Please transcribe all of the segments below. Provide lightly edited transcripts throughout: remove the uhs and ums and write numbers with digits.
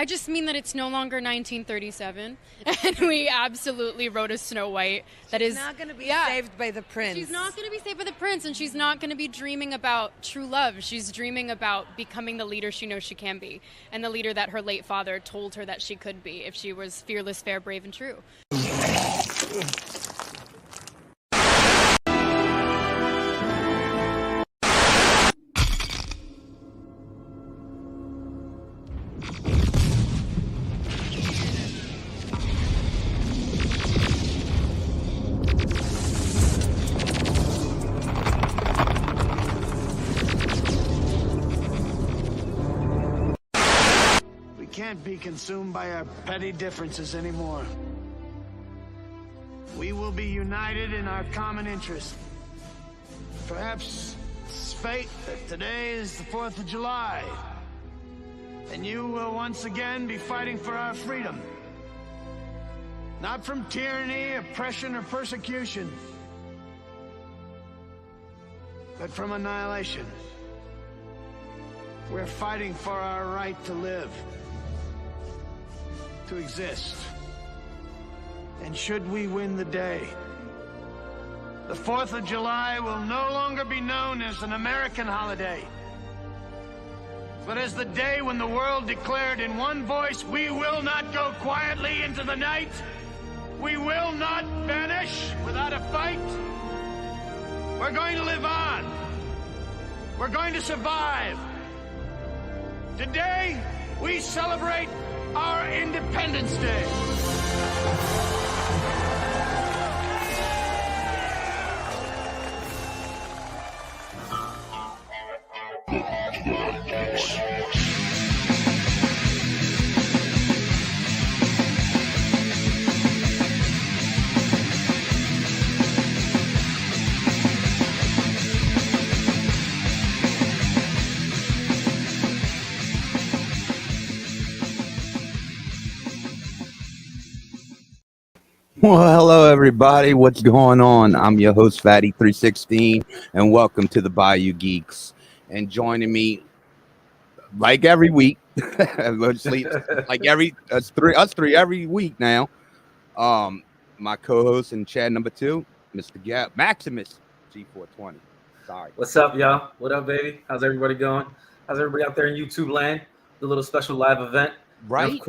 I just mean that it's no longer 1937, and we absolutely wrote a Snow White that is not going to be saved by the prince. She's not going to be saved by the prince, and she's not going to be dreaming about true love. She's dreaming about becoming the leader she knows she can be, and the leader that her late father told her that she could be if she was fearless, fair, brave, and true. Can't be consumed by our petty differences anymore. We will be united in our common interest. Perhaps it's fate that today is the 4th of July, and you will once again be fighting for our freedom. Not from tyranny, oppression, or persecution, but from annihilation. We're fighting for our right to live, to exist. And should we win the day, the 4th of July will no longer be known as an American holiday, but as the day when the world declared in one voice, we will not go quietly into the night. We will not vanish without a fight. We're going to live on. We're going to survive. Today, we celebrate our Independence Day. Well, hello everybody. What's going on? I'm your host Fatty316, and welcome to the Bayou Geeks. And joining me, like every week, like us three every week now. My co-host and Chad number 2, Mr. Gap Maximus G420. Sorry. What's up, y'all? What up, baby? How's everybody going? How's everybody out there in YouTube land? The little special live event, right? And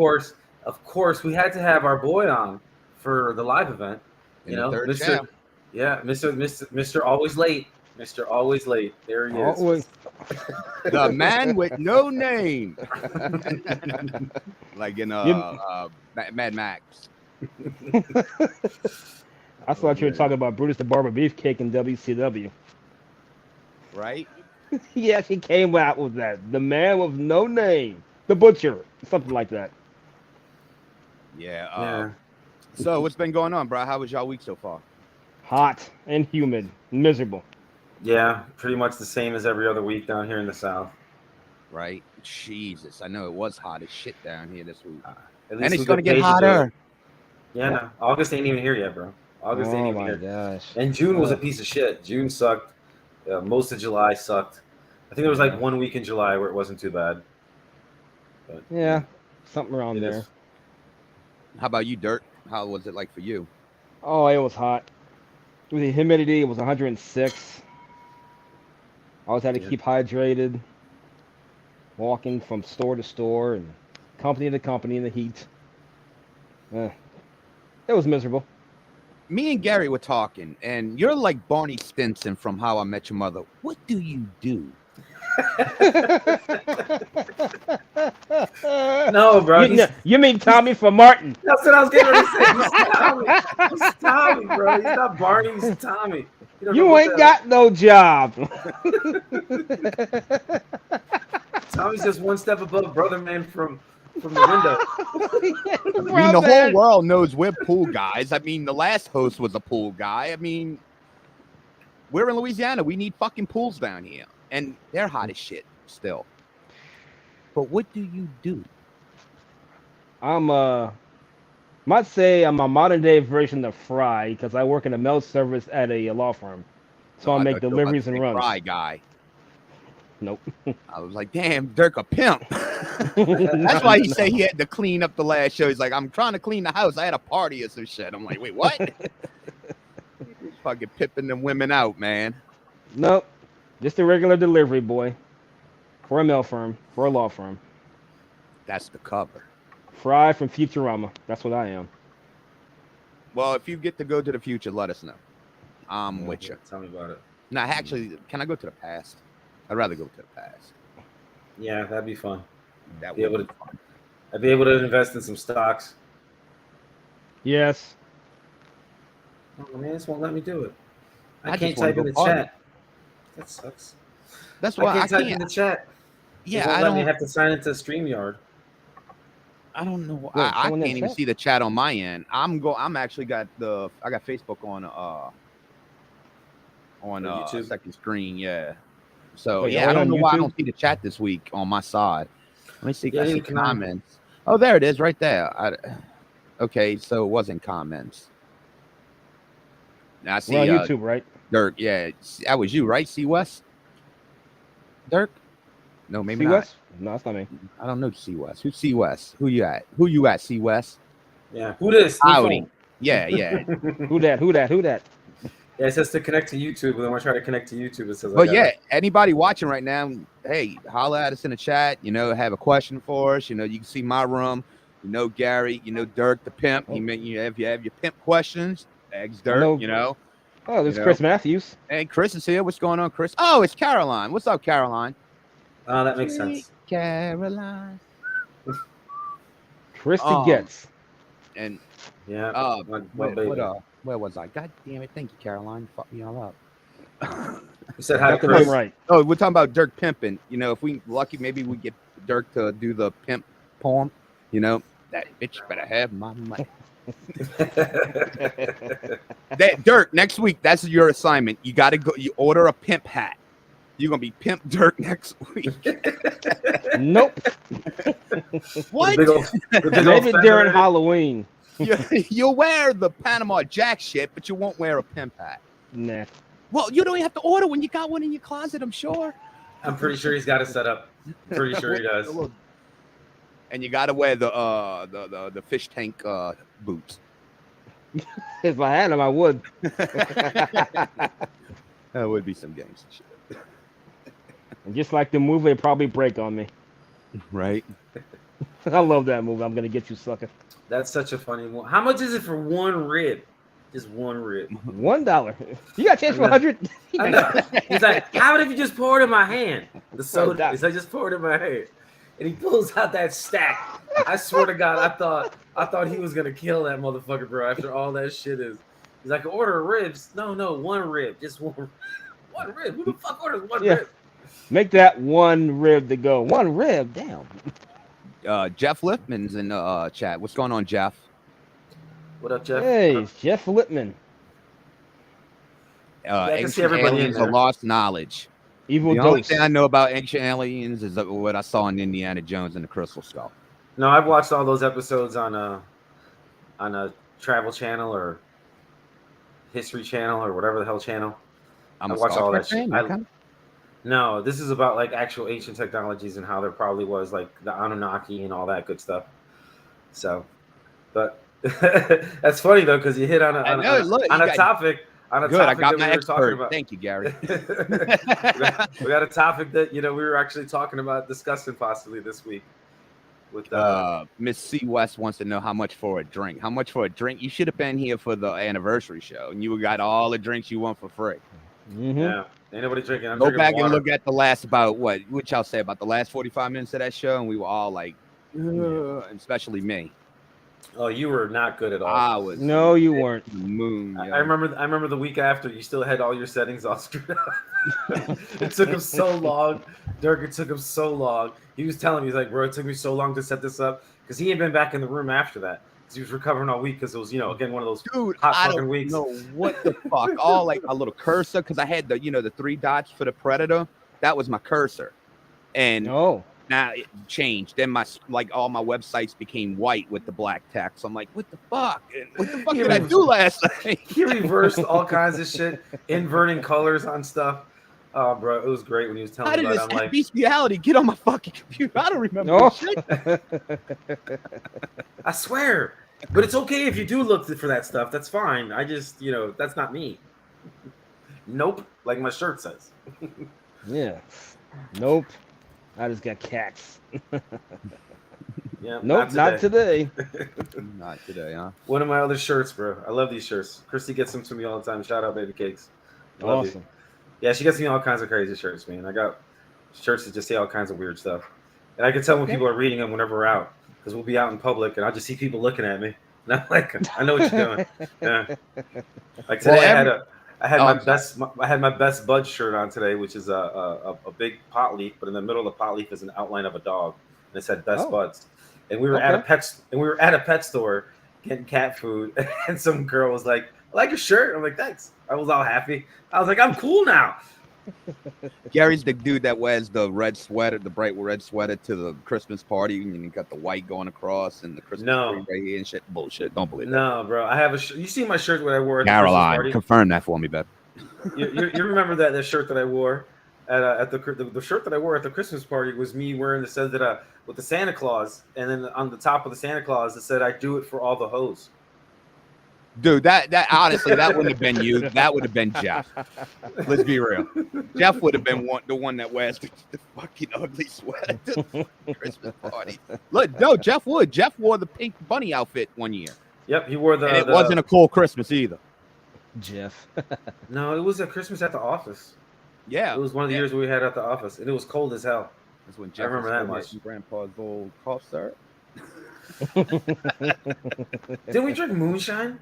of course, we had to have our boy on for the live event, you know, Mr. Always Late, Mr. Always Late. There he is. Always. The man with no name, like in Mad Max. I thought you were talking about Brutus the Barber Beefcake in WCW. Right? He actually came out with that. The man with no name, the Butcher, something like that. Yeah. So what's been going on, bro? How was y'all week so far? Hot and humid, miserable. Yeah, pretty much the same as every other week down here in the South. Right? Jesus, I know it was hot as shit down here this week. And it's going to get hotter. Yeah, no, August ain't even here yet, bro. August ain't even here. Oh, my gosh. And June was a piece of shit. June sucked. Most of July sucked. I think there was like 1 week in July where it wasn't too bad. But, yeah, something around there. How about you, Dirk? How was it like for you? Oh, it was hot. With the humidity, it was 106. I always had to keep hydrated, walking from store to store and company to company in the heat. It was miserable. Me and Gary were talking, and you're like Barney Stinson from How I Met Your Mother. What do you do? No, bro. You mean Tommy from Martin? That's what I was getting ready to say. He's Tommy, bro. He's not Barney. He's Tommy. You ain't got no job. Tommy's just one step above Brother Man from the window. I mean, the whole world knows we're pool guys. I mean, the last host was a pool guy. I mean, we're in Louisiana. We need fucking pools down here. And they're hot as shit still. But what do you do? Might say I'm a modern day version of Fry because I work in a mail service at a law firm. So I make deliveries and runs. Fry guy. Nope. I was like, damn, Dirk a pimp. That's why he said he had to clean up the last show. He's like, I'm trying to clean the house. I had a party or some shit. I'm like, wait, what? Fucking pimping them women out, man. Nope. Just a regular delivery boy. For a mail firm. For a law firm. That's the cover. Fry from Futurama. That's what I am. Well, if you get to go to the future, let us know. I'm with you. Tell me about it. Now, actually, can I go to the past? I'd rather go to the past. Yeah, that'd be fun. That Be would able be fun. I'd be able to invest in some stocks. Yes. Oh man, this won't let me do it. I I can't just wanna type in go the party. chat. That sucks. That's I why can't type in the chat. Yeah, I I don't don't. have to sign into StreamYard. I don't know. Wait, I someone in can't even chat? see the chat on my end. I'm actually got I got Facebook on YouTube? second screen. Yeah. So Wait, yeah, y'all I don't on know why I YouTube? don't see the chat this week on my side. Let me see. Yeah, I see you can, comments. Oh, there it is, right there. Okay, so it wasn't comments. Now I see We're on YouTube, right? Dirk. Yeah, that was you, right? C West. Dirk. No, maybe C not. West? No, that's not me. I don't know C West. Who's C West? Who you at? Who you at? C West. Yeah. Who this? New Howdy. phone. Yeah, yeah. Who that? Who that? Who that? Yeah, it says to connect to YouTube, and then when I try to connect to YouTube, it says. But yeah, anybody watching right now, hey, holla at us in the chat. Have a question for us. You can see my room. Gary. Dirk the pimp. He meant if you have your pimp questions, ask Dirk. Oh, there's Chris Matthews. Hey, Chris is here. What's going on, Chris? Oh, it's Caroline. What's up, Caroline? Oh, that makes sense. Caroline. Christy Getz. And yeah. where was I? God damn it! Thank you, Caroline. You fucked me all up. You said hi to Got the Chris. name right. Oh, we're talking about Dirk pimping. If we lucky, maybe we get Dirk to do the pimp poem. That bitch better have my money. Dirk, next week, that's your assignment. You got to go. You order a pimp hat. You're gonna be Pimp Dirk next week. Nope. What? Maybe during Halloween. You'll wear the Panama Jack shit, but you won't wear a pimp hat. Nah. Well, you don't even have to order when you got one in your closet, I'm sure. I'm pretty sure he's got it set up. Pretty sure he does. And you got to wear the fish tank boots. If I had them, I would. That would be some games and shit. And just like the movie, it probably break on me. Right. I love that movie. I'm gonna get you, sucker. That's such a funny one. How much is it for one rib? Just one rib. $1. You got a chance for 100. He's like, how about if you just pour it in my hand? The soda. $1. He's like, just pour it in my hand. And he pulls out that stack. I swear to God, I thought he was gonna kill that motherfucker, bro. After all that shit is, he's like, order ribs. No, one rib, just one. One rib. Who the fuck orders one rib? Make that one rib to go. One rib, damn. Jeff Lipman's in the chat. What's going on, Jeff? What up, Jeff? Hey, it's Jeff Lipman. I can see Ancient everybody in aliens there. are lost knowledge. Evil The only Dose. thing I know about ancient aliens is what I saw in Indiana Jones and the Crystal Skull. No, I've watched all those episodes on a Travel Channel or History Channel or whatever the hell channel. I watched all that shit. Okay. No, this is about like actual ancient technologies and how there probably was like the Anunnaki and all that good stuff. So, but that's funny though because you hit on a topic. Good, I got my we were talking expert. about. Thank you, Gary. we got a topic that we were actually talking about discussing possibly this week. With Miss C West wants to know how much for a drink. How much for a drink? You should have been here for the anniversary show, and you got all the drinks you want for free. Mm-hmm. Yeah, ain't nobody drinking. I'm Go drinking back water. and look at the last what y'all say about the last 45 minutes of that show, and we were all like, and especially me. Oh, you were not good at all. I was. No, you weren't. Moon. I remember the week after you still had all your settings all screwed up. It took him so long, Dirk. It took him so long. He was telling me, he's like, bro, it took me so long to set this up because he had been back in the room after that. He was recovering all week because it was, again, one of those hot fucking weeks. No, what the fuck? All like a little cursor because I had the 3 dots for the Predator. That was my cursor, and now it changed. Then all my websites became white with the black text. I'm like, what the fuck? What the fuck did I do last night? He reversed all kinds of shit, inverting colors on stuff. Oh, bro, it was great when he was telling How me did about it. this I'm like, bestiality get on my fucking computer? I don't remember Oh. this shit. I swear. But it's okay if you do look for that stuff. That's fine. I just, that's not me. Nope. Like my shirt says. Yeah. Nope. I just got cats. Yeah. Nope, not today. Not today, huh? One of my other shirts, bro. I love these shirts. Christy gets them to me all the time. Shout out, Baby Cakes. Love Awesome. you. Yeah, she gets me all kinds of crazy shirts, man. I got shirts that just say all kinds of weird stuff. And I can tell when people are reading them whenever we're out. Because we'll be out in public and I'll just see people looking at me. And I'm like, I know what you're doing. Yeah. Like today I had my best bud shirt on today, which is a big pot leaf, but in the middle of the pot leaf is an outline of a dog. And it said best buds. And we were at a pet store getting cat food, and some girl was like, I like your shirt. I'm like, thanks. I was all happy. I was like, I'm cool now. Gary's the dude that wears the red sweater, the bright red sweater to the Christmas party, and you got the white going across and the Christmas tree right here and shit. Bullshit. Don't believe that. No, bro. I have you see my shirt that I wore at Caroline, the Christmas party? confirm that for me, Beth. You remember that shirt that I wore at the shirt that I wore at the Christmas party was me wearing the said that with the Santa Claus, and then on the top of the Santa Claus it said I do it for all the hoes. Dude, that honestly, that wouldn't have been you. That would have been Jeff. Let's be real. Jeff would have been the one that wears the fucking ugly sweater to the Christmas party. Look, no, Jeff would. Jeff wore the pink bunny outfit one year. Yep, he wore and it wasn't a cool Christmas either. Jeff. No, it was a Christmas at the office. Yeah. It was one of the years we had at the office, and it was cold as hell. That's when Jeff I remember that much. Grandpa's old cough syrup. Didn't we drink moonshine?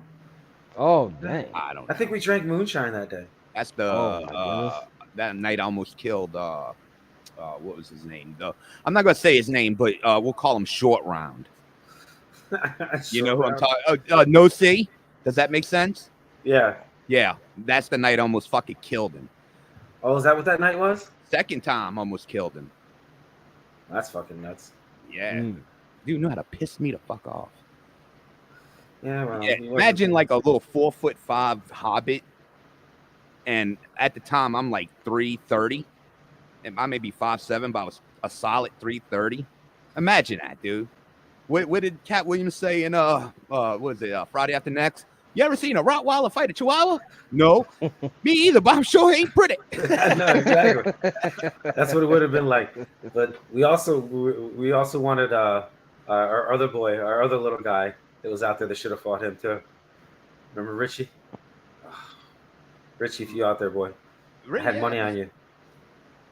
Oh, dang. I think we drank moonshine that day. That's the that night I almost killed what was his name? I'm not gonna say his name, but we'll call him Short Round. You know who I'm talking? No C. Does that make sense? Yeah. Yeah. That's the night I almost fucking killed him. Oh, is that what that night was? Second time I almost killed him. That's fucking nuts. Yeah. Dude knew how to piss me the fuck off. Yeah, well, yeah. Imagine like a little 4'5" hobbit, and at the time I'm like 330, and I may be 5'7", but I was a solid 330. Imagine that, dude. What did Cat Williams say in what was it, Friday After Next? You ever seen a Rottweiler fight a Chihuahua? No, me either, but I'm sure he ain't pretty. No, exactly. That's what it would have been like. But we also wanted our other boy, our other little guy that was out there that should have fought him too. Remember Richie? Richie, if you out there, boy, I had money on you.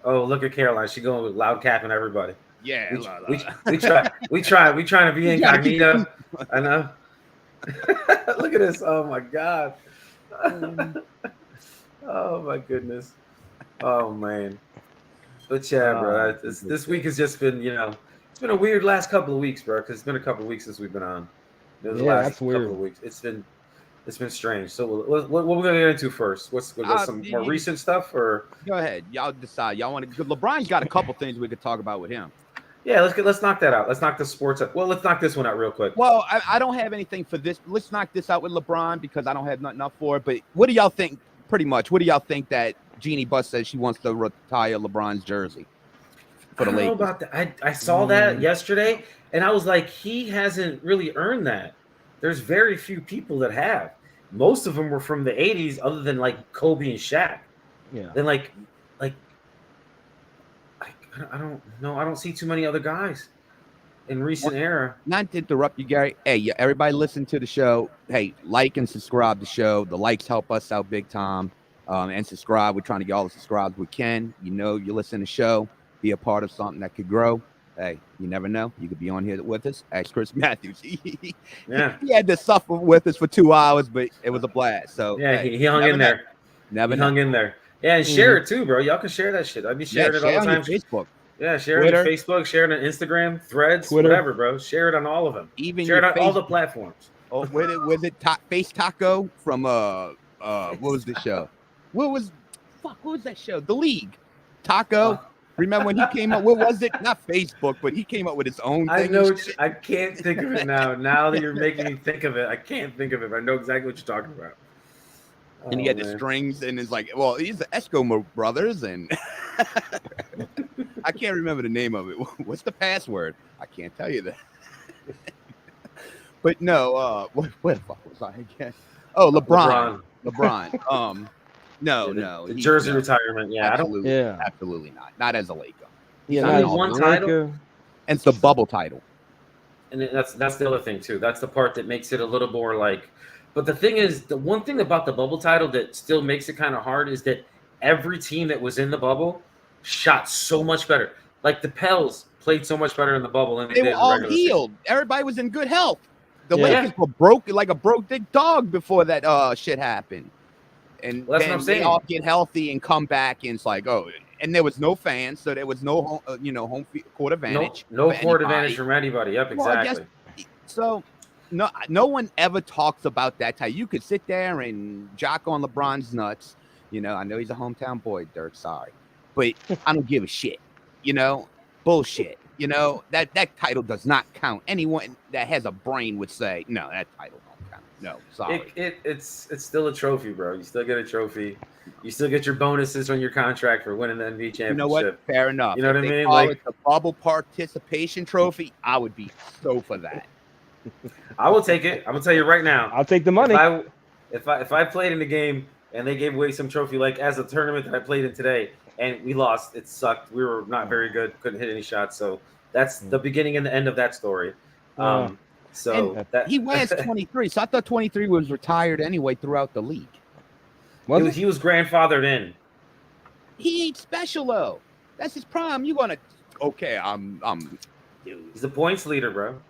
Oh, look at Caroline. She going with loud capping everybody. Yeah, we trying to be incognito. I know. Look at this. Oh my god. Oh my goodness. Oh man. But yeah, bro. This week has just been, it's been a weird last couple of weeks, bro. Because it's been a couple of weeks since we've been on. That's weird. Couple of weeks. It's been strange. So what we're gonna get into first? What's some more recent stuff, or go ahead, y'all decide. Y'all want to? LeBron's got a couple things we could talk about with him. Yeah, let's knock that out. Let's knock the sports up. Well, let's knock this one out real quick. Well, I don't have anything for this. Let's knock this out with LeBron because I don't have nothing up for it. But what do y'all think? Pretty much, what do y'all think that Jeannie Buss says she wants to retire LeBron's jersey for the Lakers? I don't know about that. I saw that yesterday, and I was like, he hasn't really earned that. There's very few people that have. Most of them were from the 80s, other than like Kobe and Shaq. Yeah. Then I don't know. I don't see too many other guys in recent era. Not to interrupt you, Gary. Hey, everybody listen to the show. Hey, like and subscribe to the show. The likes help us out big time. And subscribe. We're trying to get all the subscribes we can. You listen to the show. Be a part of something that could grow. Hey, you never know. You could be on here with us. Ask Chris Matthews. He had to suffer with us for 2 hours, but it was a blast. So yeah, he hung in there. Hung in there. Yeah, and share it too, bro. Y'all can share that shit. I'd be sharing it all the time. On Facebook. Yeah, share it on Facebook, share it on Instagram, Threads, Twitter. Whatever, bro. Share it on all of them. Even share it on all the platforms. Oh, was it Face Taco from what was the show? What was that show? The League. Taco. Remember when he came up? What was it? Not Facebook, but he came up with his own thing. I know. I can't think of it now. Now that you're making me think of it, I can't think of it. But I know exactly what you're talking about. And he had the strings, and it's like, well, he's the Eskimo brothers, and I can't remember the name of it. What's the password? I can't tell you that. But no, where the fuck was I again? Oh, LeBron. No. The jersey retirement. Yeah, absolutely not. Not as a Laker. Yeah, only one title. And it's the bubble title. And that's the other thing too. That's the part that makes it a little more like. But the thing is, the one thing about the bubble title that still makes it kind of hard is that every team that was in the bubble shot so much better. Like the Pels played so much better in the bubble than they were all healed. Season. Everybody was in good health. The Lakers were broke like a broke dick dog before that shit happened. And well, that's what I'm saying. They all get healthy and come back, and it's like, oh, and there was no fans, so there was no home court advantage. No court advantage from anybody. Yep, exactly. So. No one ever talks about that type. You could sit there and jock on LeBron's nuts. I know he's a hometown boy, Dirk. Sorry, but I don't give a shit. Bullshit. That title does not count. Anyone that has a brain would say, no, that title don't count. No, sorry. It's still a trophy, bro. You still get a trophy. You still get your bonuses on your contract for winning the NBA championship. You know what? Fair enough. You know what I mean? Like the bubble participation trophy, I would be so for that. I will take it. I'm gonna tell you right now. I'll take the money. If I played in the game and they gave away some trophy, like as a tournament that I played in today, and we lost, it sucked. We were not very good. Couldn't hit any shots. So that's the beginning and the end of that story. So that he wears 23. So I thought 23 was retired anyway throughout the league. He was grandfathered in. He ain't special though. That's his prime. You gonna Dude. He's the points leader, bro.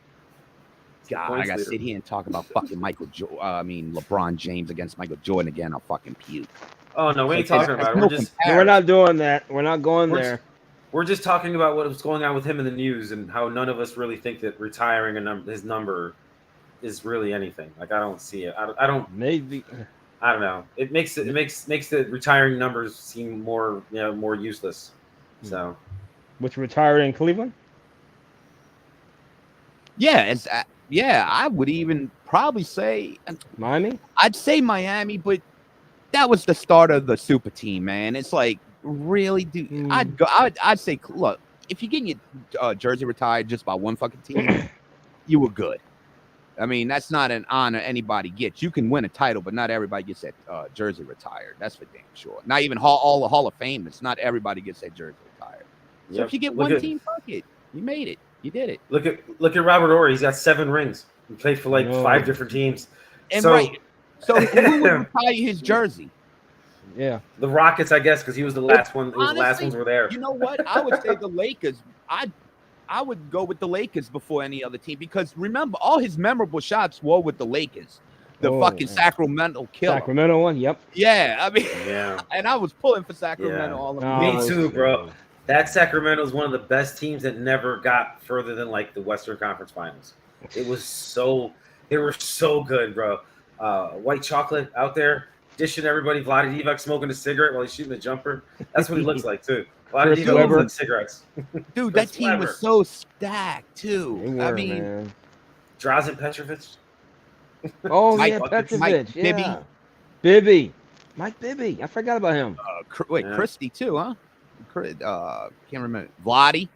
God, I gotta sit here and talk about fucking LeBron James against Michael Jordan again. I'll fucking puke. Oh no, we ain't talking about it. We're not doing that. We're not going there. We're just talking about what was going on with him in the news and how none of us really think that retiring his number is really anything. Like I don't see it. I don't. Maybe. I don't know. It makes the retiring numbers seem more more useless. So, which retired in Cleveland? Yeah, I would even probably say Miami. I'd say Miami, but that was the start of the super team, man. It's like really, dude. I'd say, look, if you're getting your jersey retired just by one fucking team, you were good. I mean, that's not an honor anybody gets. You can win a title, but not everybody gets that jersey retired. That's for damn sure. Not even all the Hall of Fame. It's not everybody gets that jersey retired. So if you get one team, fuck it. You made it. You did it. Look at Robert Horry. He's got 7 rings. He played for 5 different teams. And so who would retire his jersey? Yeah, the Rockets, I guess, because he was the last one. Honestly, the last ones were there. You know what? I would say the Lakers. I would go with the Lakers before any other team because remember, all his memorable shots were with the Lakers. The fucking Sacramento killer. Sacramento one, yep. Yeah, I mean, and I was pulling for Sacramento all of me too, bro. That Sacramento is one of the best teams that never got further than the Western Conference Finals. They were so good, bro. White chocolate out there dishing everybody. Vlade Divac smoking a cigarette while he's shooting a jumper. That's what he looks like too. Vlade Divac looks like cigarettes. Dude, that team was so stacked too. Man. Drazen Petrovic. Oh Petrovic, Bibby. Mike Bibby. I forgot about him. Christie too, huh? Can't remember. Vlade.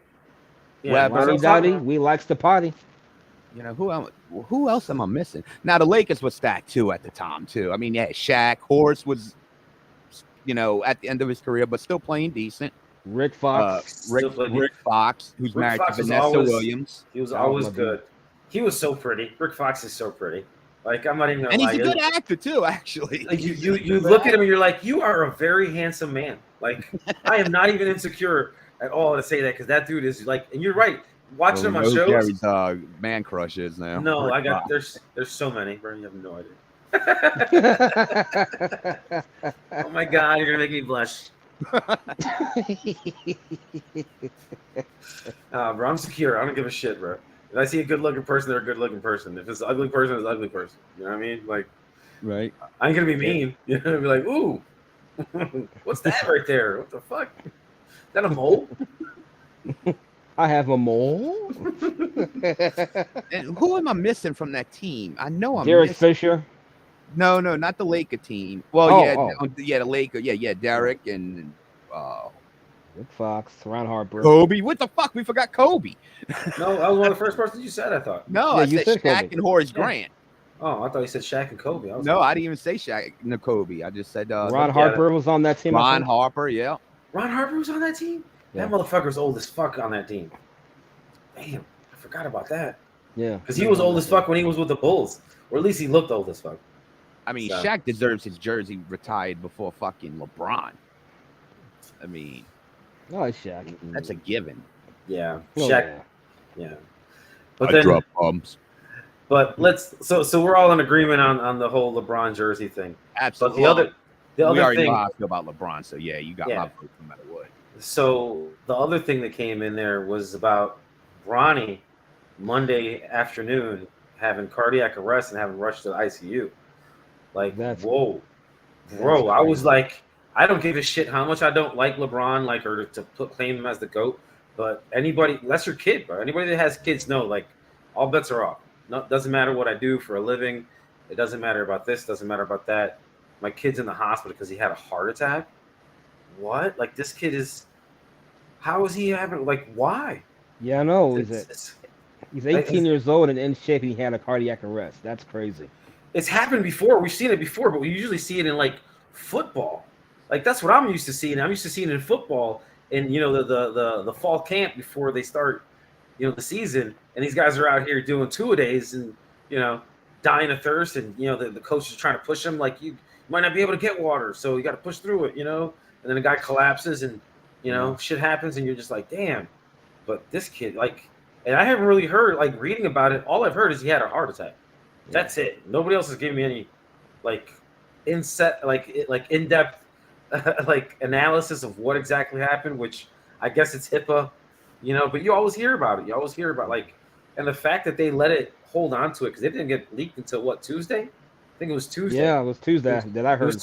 Vlade. We likes the party. Who else am I missing? Now the Lakers were stacked too at the time too. I mean, Shaq, Horace was, at the end of his career, but still playing decent. Rick Fox. Rick Fox, who's married to Vanessa Williams. He was always good. He was so pretty. Rick Fox is so pretty. I'm not even gonna lie. And he's a good actor too, actually. You look at him and you're like, you are a very handsome man. I am not even insecure at all to say that because that dude is and you're right. Watching him on shows. Gary's man crush is now. No, there's so many, bro. You have no idea. Oh my God, you're gonna make me blush. Bro, I'm secure. I don't give a shit, bro. If I see a good-looking person, they're a good-looking person. If it's an ugly person, it's an ugly person. You know what I mean? Right. I ain't gonna be mean. You're gonna be like, ooh, what's that right there? What the fuck? Is that a mole? I have a mole. And who am I missing from that team? I know I'm Derek missing. Fisher. No, not the Laker team. Well, the Laker. Yeah, Derek and Rick Fox, Ron Harper, Kobe. What the fuck? We forgot Kobe. No, I was one of the first persons you said. I thought. No, Yeah, I you said said Shaq Kobe. and Horace Yeah. Grant. Oh, I thought you said Shaq and Kobe. No, I didn't even say Shaq and Kobe. I just said Ron Harper was on that team. Ron Harper. Yeah. Ron Harper was on that team. Yeah. That motherfucker's old as fuck on that team. Damn, I forgot about that. Yeah, Because he was old as fuck when he was with the Bulls, or at least he looked old as fuck. I mean, So. Shaq deserves his jersey retired before fucking LeBron. I mean, no, it's Shaq. that's a given. Yeah, Oh, Shaq. Yeah, but I then, drop bombs. but let's. So we're all in agreement on the whole LeBron jersey thing. Absolutely. But the we other already thing. know how I feel about LeBron, so yeah, you got my vote no matter what. So the other thing that came in there was about Bronny Monday afternoon having cardiac arrest and having rushed to the ICU. Like, whoa, bro! I was like, I don't give a shit how much I don't like LeBron, like, or to claim him as the GOAT. But anybody, that's your kid, bro. Anybody that has kids know, like, all bets are off. No, doesn't matter what I do for a living. It doesn't matter about this. Doesn't matter about that. My kid's in the hospital because he had a heart attack. What? Like, this kid is. How is he having? Like, why? Yeah, I know. He's 18 years old and in shape. He had a cardiac arrest. That's crazy. It's happened before. We've seen it before, but we usually see it in like football. Like that's what I'm used to seeing. I'm used to seeing it in football, in the fall camp before they start, the season. And these guys are out here doing 2-a-days and dying of thirst, and the coach is trying to push them like you might not be able to get water, so you got to push through it, And then the guy collapses, and shit happens, and you're just like, damn. But this kid, like, and I haven't really heard, like, reading about it. All I've heard is he had a heart attack. That's it. Nobody else has given me any, like, in-depth, like, analysis of what exactly happened. Which I guess it's HIPAA, But you always hear about it. You always hear about and the fact that they let it hold on to it because it didn't get leaked until what, Tuesday? I think it was Tuesday. Yeah, it was Tuesday that I heard.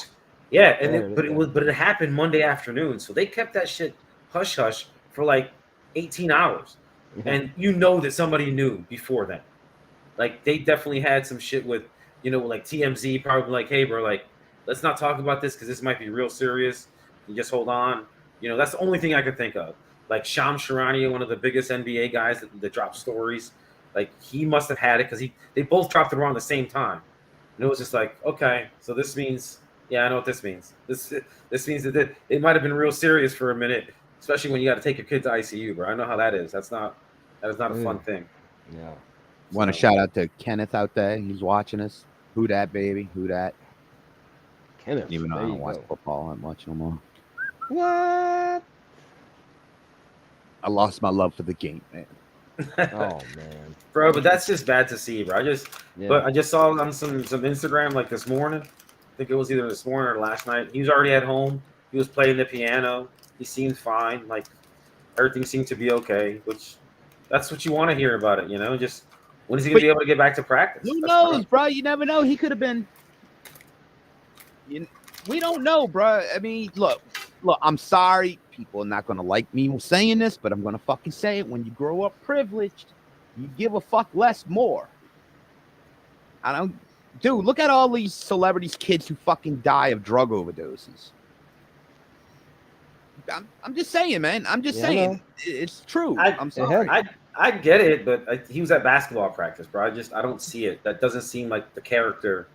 But it happened Monday afternoon, so they kept that shit hush hush for like 18 hours, and that somebody knew before then. Like they definitely had some shit with, like TMZ probably like, hey bro, like let's not talk about this because this might be real serious. You just hold on. That's the only thing I could think of. Like Shams Charania, one of the biggest NBA guys that drops stories, like he must have had it because they both dropped it around the same time, and it was just like, okay, so this means, yeah, I know what this means. This means that it might have been real serious for a minute, especially when you got to take your kid to ICU, bro. I know how that is. That is not a fun thing. Yeah. Want to shout out to Kenneth out there. He's watching us. Who that, baby? Who that? Kenneth. Even though I don't watch football that much no more. What? I lost my love for the game, man. Oh man, bro, but that's just bad to see, bro. But I just saw on some Instagram like this morning. I think it was either this morning or last night. He was already at home. He was playing the piano. He seemed fine. Like everything seemed to be okay. Which that's what you want to hear about it, Just when is he gonna be able to get back to practice? Who knows, bro? You never know. He could have been. We don't know, bro. I mean, look. I'm sorry. People are not gonna like me saying this, but I'm gonna fucking say it. When you grow up privileged, you give a fuck less more. Dude, look at all these celebrities' kids who fucking die of drug overdoses. I'm just saying, man. I'm just saying. It's true. I'm sorry. I get it, but he was at basketball practice, bro. I don't see it. That doesn't seem like the character.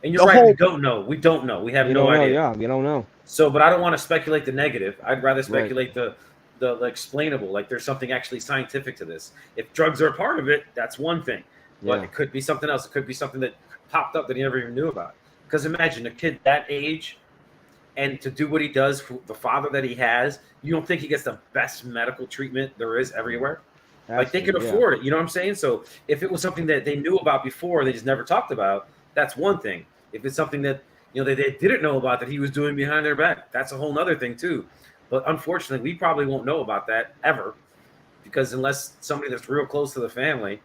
And you're right. We don't know. We don't know. We have no idea. Yeah, we don't know. So, but I don't want to speculate the negative. I'd rather speculate the explainable. Like there's something actually scientific to this. If drugs are a part of it, that's one thing. But it could be something else. It could be something that popped up that he never even knew about. Because imagine a kid that age, and to do what he does for the father that he has, you don't think he gets the best medical treatment there is everywhere? Like they could afford it. You know what I'm saying? So if it was something that they knew about before, they just never talked about, that's one thing. If it's something that they didn't know about that he was doing behind their back, that's a whole nother thing too. But unfortunately, we probably won't know about that ever, because unless somebody that's real close to the family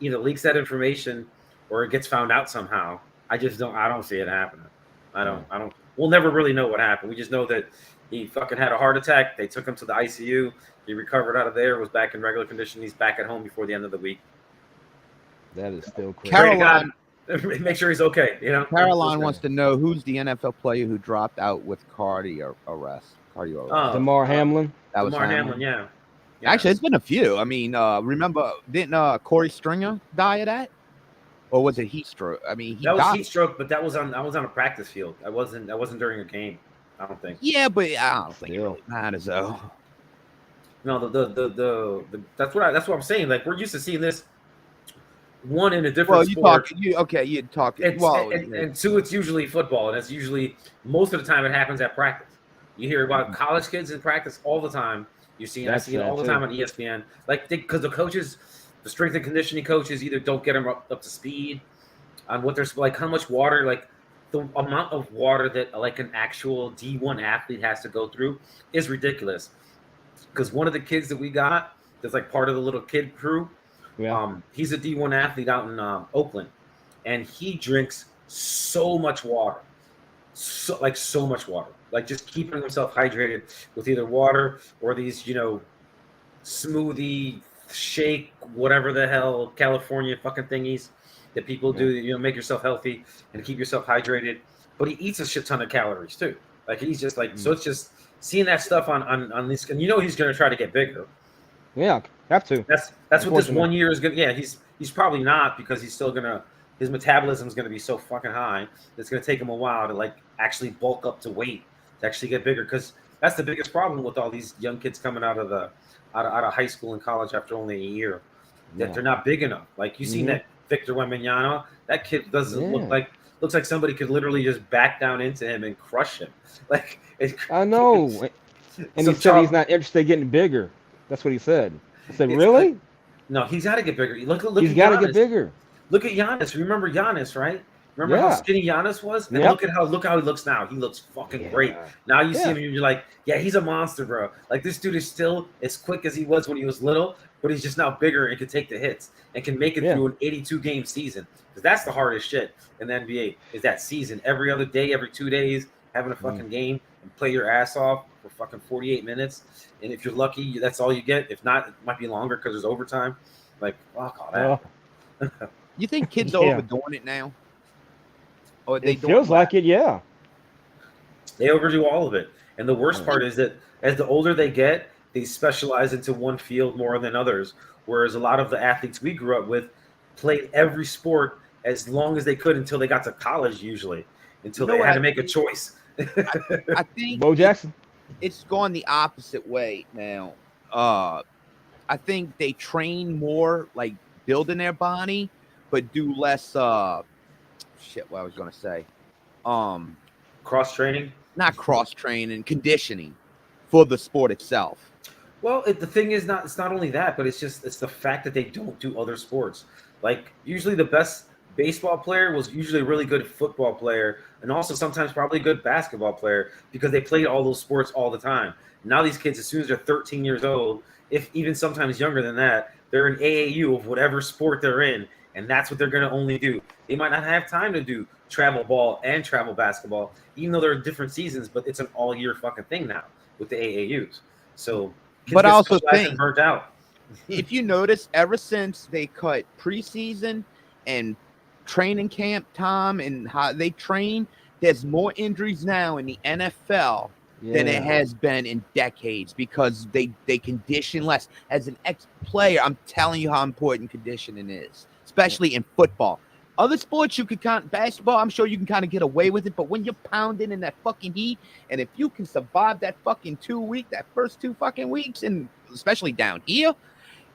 either leaks that information or it gets found out somehow, I don't see it happening. I don't. We'll never really know what happened. We just know that he fucking had a heart attack. They took him to the ICU. He recovered out of there, was back in regular condition. He's back at home before the end of the week. That is still crazy. Caroline, Make sure he's okay. You know. Caroline wants to know who's the NFL player who dropped out with cardio arrest. Damar Hamlin. That was Damar Hamlin. Yeah. Actually, it's been a few. I mean, remember, didn't Corey Stringer die of that? Or was it heat stroke? I mean, that was heat stroke, but that was on a practice field. That wasn't during a game. I don't think. Yeah, but I don't think it really matters though. No, that's what I'm saying. Like, we're used to seeing this. One, in a different sport. You're talking. And two, it's usually football, and it's usually most of the time it happens at practice. You hear about college kids in practice all the time. I see it all the time on ESPN. Like, because the coaches, the strength and conditioning coaches, either don't get them up to speed on what they're like, how much water, like the amount of water that like an actual D1 athlete has to go through is ridiculous. Because one of the kids that we got, that's like part of the little kid crew. Yeah. He's a D1 athlete out in Oakland, and he drinks so much water, so much water, like just keeping himself hydrated with either water or these, smoothie shake, whatever the hell California fucking thingies that people do, make yourself healthy and keep yourself hydrated. But he eats a shit ton of calories too. Like, he's just like, so it's just seeing that stuff on this, and he's going to try to get bigger. Yeah, have to. That's what this 1 year is gonna. Yeah, he's probably not, because he's still gonna. His metabolism is gonna be so fucking high. It's gonna take him a while to like actually bulk up to weight, to actually get bigger. Because that's the biggest problem with all these young kids coming out of high school and college after only a year, that they're not big enough. Like, you seen that Victor Wembanyama, that kid doesn't looks like somebody could literally just back down into him and crush him. Like, I know. And he said he's not interested in getting bigger. That's what he said. I said, really? No, he's got to get bigger. Look he's got to get bigger. Look at Giannis. Remember Giannis, right? Remember how skinny Giannis was? And look how he looks now. He looks fucking great. Now you see him and you're like, yeah, he's a monster, bro. Like, this dude is still as quick as he was when he was little, but he's just now bigger and can take the hits and can make it through an 82-game season. Because that's the hardest shit in the NBA, is that season. Every other day, every 2 days, having a fucking game and play your ass off for fucking 48 minutes. And if you're lucky, that's all you get. If not, it might be longer because there's overtime. Like, fuck all that. You think kids are overdoing it now? Or it feels like it, yeah. They overdo all of it. And the worst part is that as the older they get, they specialize into one field more than others. Whereas a lot of the athletes we grew up with played every sport as long as they could until they got to college, usually. Until they had to make a choice. I think Bo Jackson. It's gone the opposite way now. I think they train more, like building their body, but do less. What I was gonna say. Cross training. Not cross training, conditioning for the sport itself. Well, the thing is it's not only that, but it's the fact that they don't do other sports. Like, usually the best baseball player was usually a really good football player, and also sometimes probably a good basketball player, because they played all those sports all the time. Now these kids, as soon as they're 13 years old, if even sometimes younger than that, they're in AAU of whatever sport they're in, and that's what they're going to only do. They might not have time to do travel ball and travel basketball, even though they're different seasons, but it's an all-year fucking thing now with the AAUs. So, but I also think, burnt out. If you notice, ever since they cut preseason and training camp time and how they train, there's more injuries now in the NFL than it has been in decades, because they condition less. As an ex-player, I'm telling you how important conditioning is, especially in football. Other sports, you could basketball, I'm sure you can kind of get away with it, but when you're pounding in that fucking heat, and if you can survive that fucking first 2 fucking weeks, and especially down here,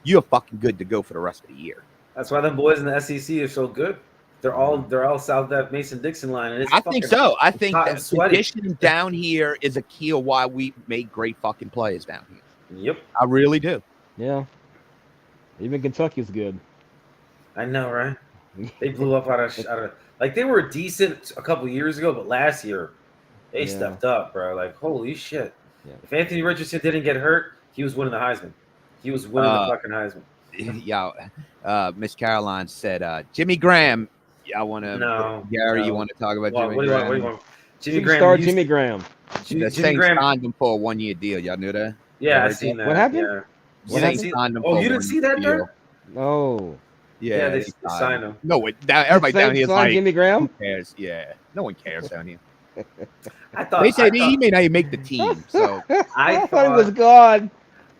you're fucking good to go for the rest of the year. That's why them boys in the SEC are so good. They're all south that Mason-Dixon line, and I think so. I think that conditioning down here is a key of why we make great fucking players down here. Yep, I really do. Yeah, even Kentucky's good. I know, right? They blew up out of like, they were decent a couple years ago, but last year they stepped up, bro. Like, holy shit! Yeah. If Anthony Richardson didn't get hurt, he was winning the Heisman. He was winning the fucking Heisman. Yeah, Miss Caroline said, Jimmy Graham. I want to. No, Gary, you want to talk about Jimmy Graham? What do you want? Jimmy Graham. Jimmy Graham. The Saints signed him for a 1-year deal. Y'all knew that? Yeah, I seen that. What happened? Yeah. You didn't see that, Dirk? No. Yeah, they signed him. No, everybody down here is like, Jimmy who Graham. cares? Yeah, no one cares down here. I thought They said he may not even make the team. So I thought he was gone.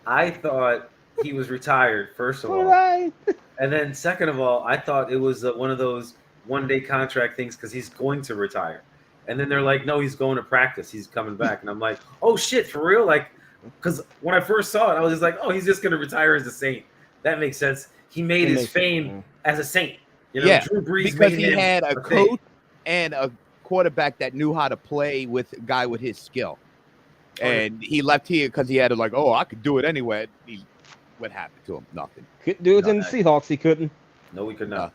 I thought he was retired. First of So did all, I. and then second of all, I thought it was one of those one-day contract things because he's going to retire. And then they're like, no, he's going to practice. He's coming back. And I'm like, oh shit, for real? Like, because when I first saw it, I was just like, oh, he's just going to retire as a Saint. That makes sense. He made his fame as a Saint. You know, yeah, Drew Brees because made he him had a thing. coach and a quarterback that knew how to play with a guy with his skill. And he left here because he had to like, oh, I could do it anyway. What happened to him? Nothing. Couldn't do it in the Seahawks. He couldn't. No, we could not.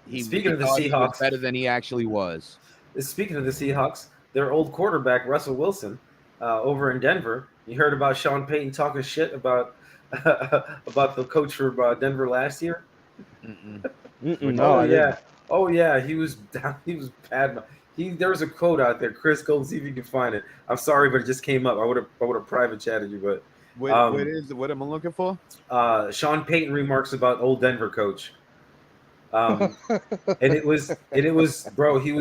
Speaking of the Seahawks, better than he actually was. Speaking of the Seahawks, their old quarterback Russell Wilson, over in Denver. You heard about Sean Payton talking shit about the coach for Denver last year? Oh yeah, he was down. He was bad. There was a quote out there. Chris, go see if you can find it. I'm sorry, but it just came up. I would have private chatted you, but what am I looking for? Sean Payton remarks about old Denver coach. And it was bro. He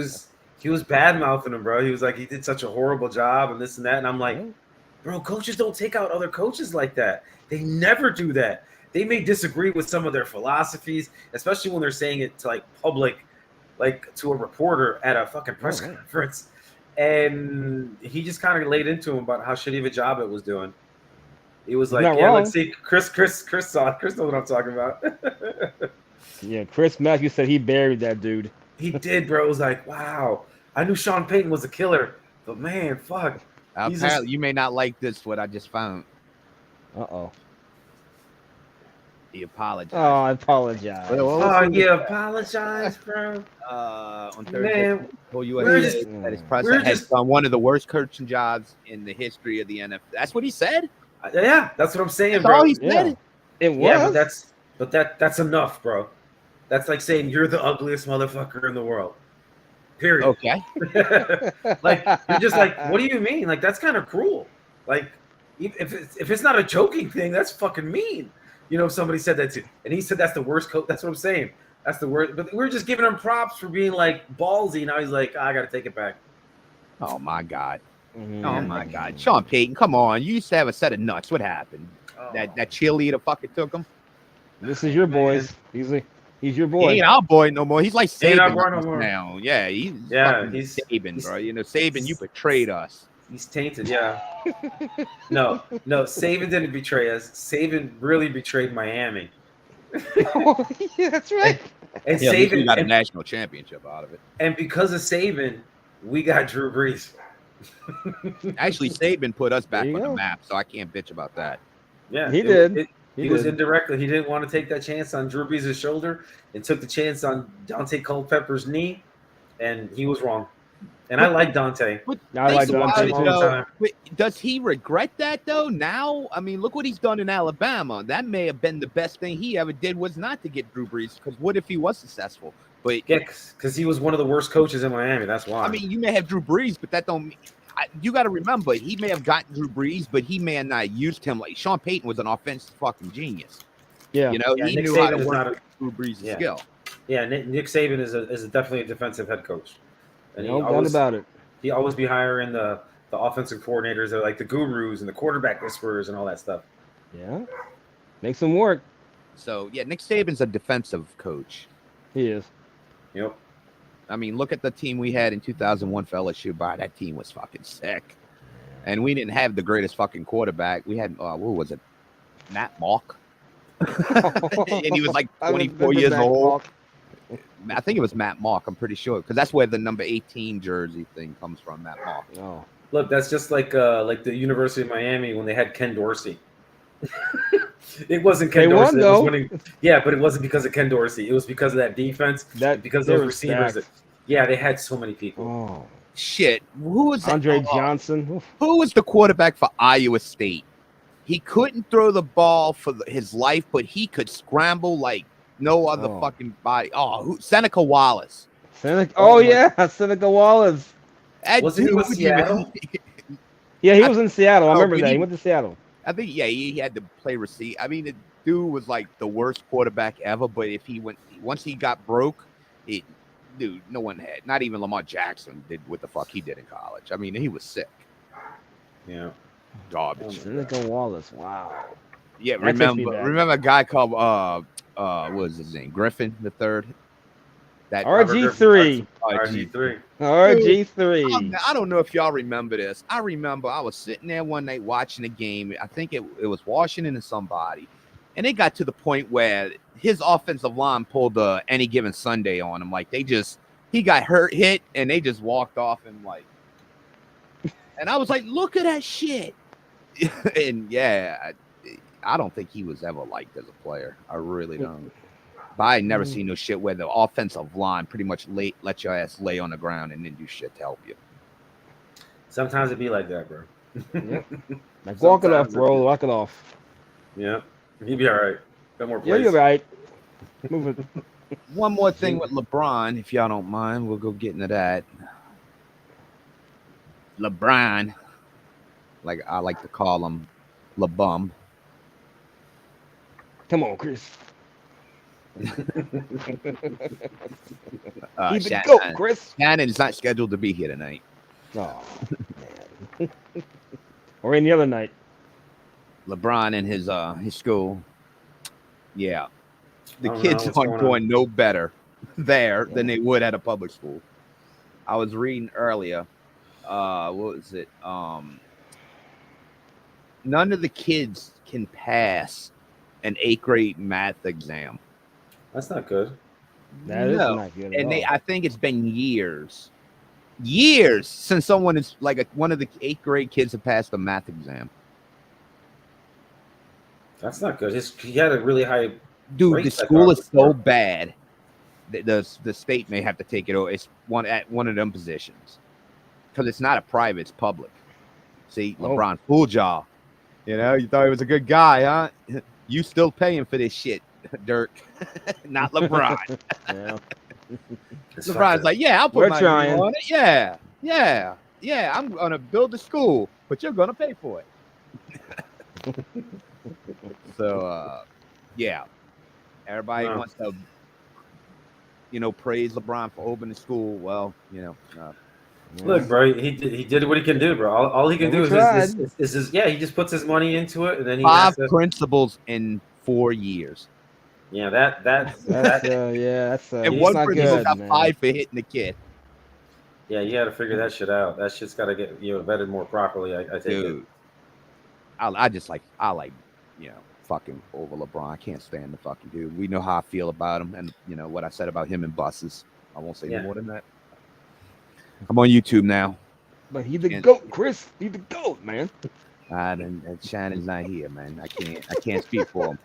was bad mouthing him, bro. He was like, he did such a horrible job and this and that. And I'm like, bro, coaches don't take out other coaches like that. They never do that. They may disagree with some of their philosophies, especially when they're saying it to like public, like to a reporter at a fucking press conference. And he just kind of laid into him about how shitty of a job it was doing. He was like, yeah, let's see. Chris saw it. Chris knows what I'm talking about. Yeah, Chris Matthews said he buried that dude. He did, bro. It was like, wow. I knew Sean Payton was a killer, but man, fuck. Apparently, you may not like this, what I just found. Uh-oh. He apologized. Oh, I apologize. You apologize, bro. On Thursday, Man, that his president has done one of the worst coaching jobs in the history of the NFL. That's what he said? Yeah, that's what I'm saying, that's bro. all he said? It was. Yeah, but that's enough, bro. That's like saying you're the ugliest motherfucker in the world. Period. Okay. Like, you're just like, what do you mean? Like, that's kind of cruel. Like, if it's not a joking thing, that's fucking mean. You know, if somebody said that to, and he said that's the worst coach. That's what I'm saying. That's the worst. But we're just giving him props for being like ballsy. Now he's like, I got to take it back. Oh my God. Mm-hmm. Oh my God. Sean Payton, come on. You used to have a set of nuts. What happened? That cheerleader fucking took him. This is your boys. He's your boy. He ain't our boy no more. He's like Saban no now. Yeah, he's Saban, bro. You know, Saban, you betrayed us. He's tainted, yeah. No, Saban didn't betray us. Saban really betrayed Miami. Oh, yeah, that's right. And Saban got a national championship out of it. And because of Saban, we got Drew Brees. Actually, Saban put us back on the map, so I can't bitch about that. Yeah, he did. He was indirectly. He didn't want to take that chance on Drew Brees' shoulder and took the chance on Dante Culpepper's knee, and he was wrong. And I like Dante. I like Dante too. Does he regret that though? Now, I mean, look what he's done in Alabama. That may have been the best thing he ever did, was not to get Drew Brees. Because what if he was successful? But yeah, because he was one of the worst coaches in Miami. That's why. I mean, you may have Drew Brees, but that don't. You got to remember, he may have gotten Drew Brees, but he may have not used him. Like Sean Payton was an offensive fucking genius. Yeah, you know, he Nick knew Saban how to work Drew Brees' skill. Yeah, Nick Saban is definitely a defensive head coach. And no doubt about it. He always be hiring the offensive coordinators, that are like the gurus and the quarterback whisperers and all that stuff. Yeah, makes them work. So yeah, Nick Saban's a defensive coach. He is. Yep. I mean, look at the team we had in 2001 for LSU. That team was fucking sick. And we didn't have the greatest fucking quarterback. We had, what was it? Matt Mock. And he was like 24 years old. I think it was Matt Mock, I'm pretty sure. Because that's where the number 18 jersey thing comes from, Matt Mock. Oh. Look, that's just like the University of Miami when they had Ken Dorsey. It wasn't Ken Dorsey that was winning. Yeah, but it wasn't because of Ken Dorsey. It was because of that defense. Because those receivers. They had so many people. Oh shit! Who was Andre Johnson? Who was the quarterback for Iowa State? He couldn't throw the ball for his life, but he could scramble like no other fucking body. Seneca Wallace. Seneca Wallace. Was he with Seattle? Yeah, he was in Seattle. I remember that. He went to Seattle. I think, he had to play receive. I mean, dude was like the worst quarterback ever. But if once he got broke, dude, no one had, not even Lamar Jackson did what the fuck he did in college. I mean, he was sick. Yeah. Garbage. Seneca Wallace. Wow. Yeah, That takes me remember back. a guy called what was his name? Griffin the third. That RG3. RG3. RG3. I don't know if y'all remember this. I remember I was sitting there one night watching a game. I think it was Washington and somebody, and it got to the point where his offensive line pulled Any Given Sunday on him. Like he got hit, and they just walked off him like. And I was like, look at that shit. And yeah, I don't think he was ever liked as a player. I really don't. But I never seen no shit where the offensive line pretty much let your ass lay on the ground and then do shit to help you. Sometimes it be like that, bro. Yep. Like walk it off, bro. Walk it off. Yeah. You'll be all right. Got more Yeah, plays. you're right. Move it. One more thing with LeBron, if y'all don't mind, we'll go get into that. LeBron, like I like to call him, LeBum. Come on, Chris. Even go, Chris. Shannon's not scheduled to be here tonight. Oh, man. Or any other night. LeBron and his school. Yeah. The Oh, kids no, what's aren't going doing no better there than they would at a public school. I was reading earlier. What was it? None of the kids can pass an 8th grade math exam. That's not good. That is not good at And all. I think it's been years since someone is like one of the 8th grade kids have passed the math exam. That's not good. He had a really high. Dude, rate the that school car is so before. bad that the state may have to take it over. It's at one of them positions because it's not a private, it's public. See, LeBron fooled y'all. You know, you thought he was a good guy, huh? You still paying for this shit, Dirk, not LeBron. Yeah. LeBron's like, yeah, I'll put We're my trying. name on it. Yeah. I'm gonna build the school, but you're gonna pay for it. So, yeah, everybody wants to, praise LeBron for opening school. Well, Look, bro, he did what he can do, bro. All he can do is he just puts his money into it, and then he 5 has to, principals in 4 years. Yeah, that's and he's one not principal good, got man. 5 for hitting the kid. Yeah, you got to figure that shit out. That shit's got to get vetted more properly. I take it. I like fucking over LeBron. I can't stand the fucking dude. We know how I feel about him, and what I said about him and buses. I won't say no more than that. I'm on YouTube now. But he's the GOAT, Chris. He's the GOAT, man. And Shannon's not here, man. I can't speak for him.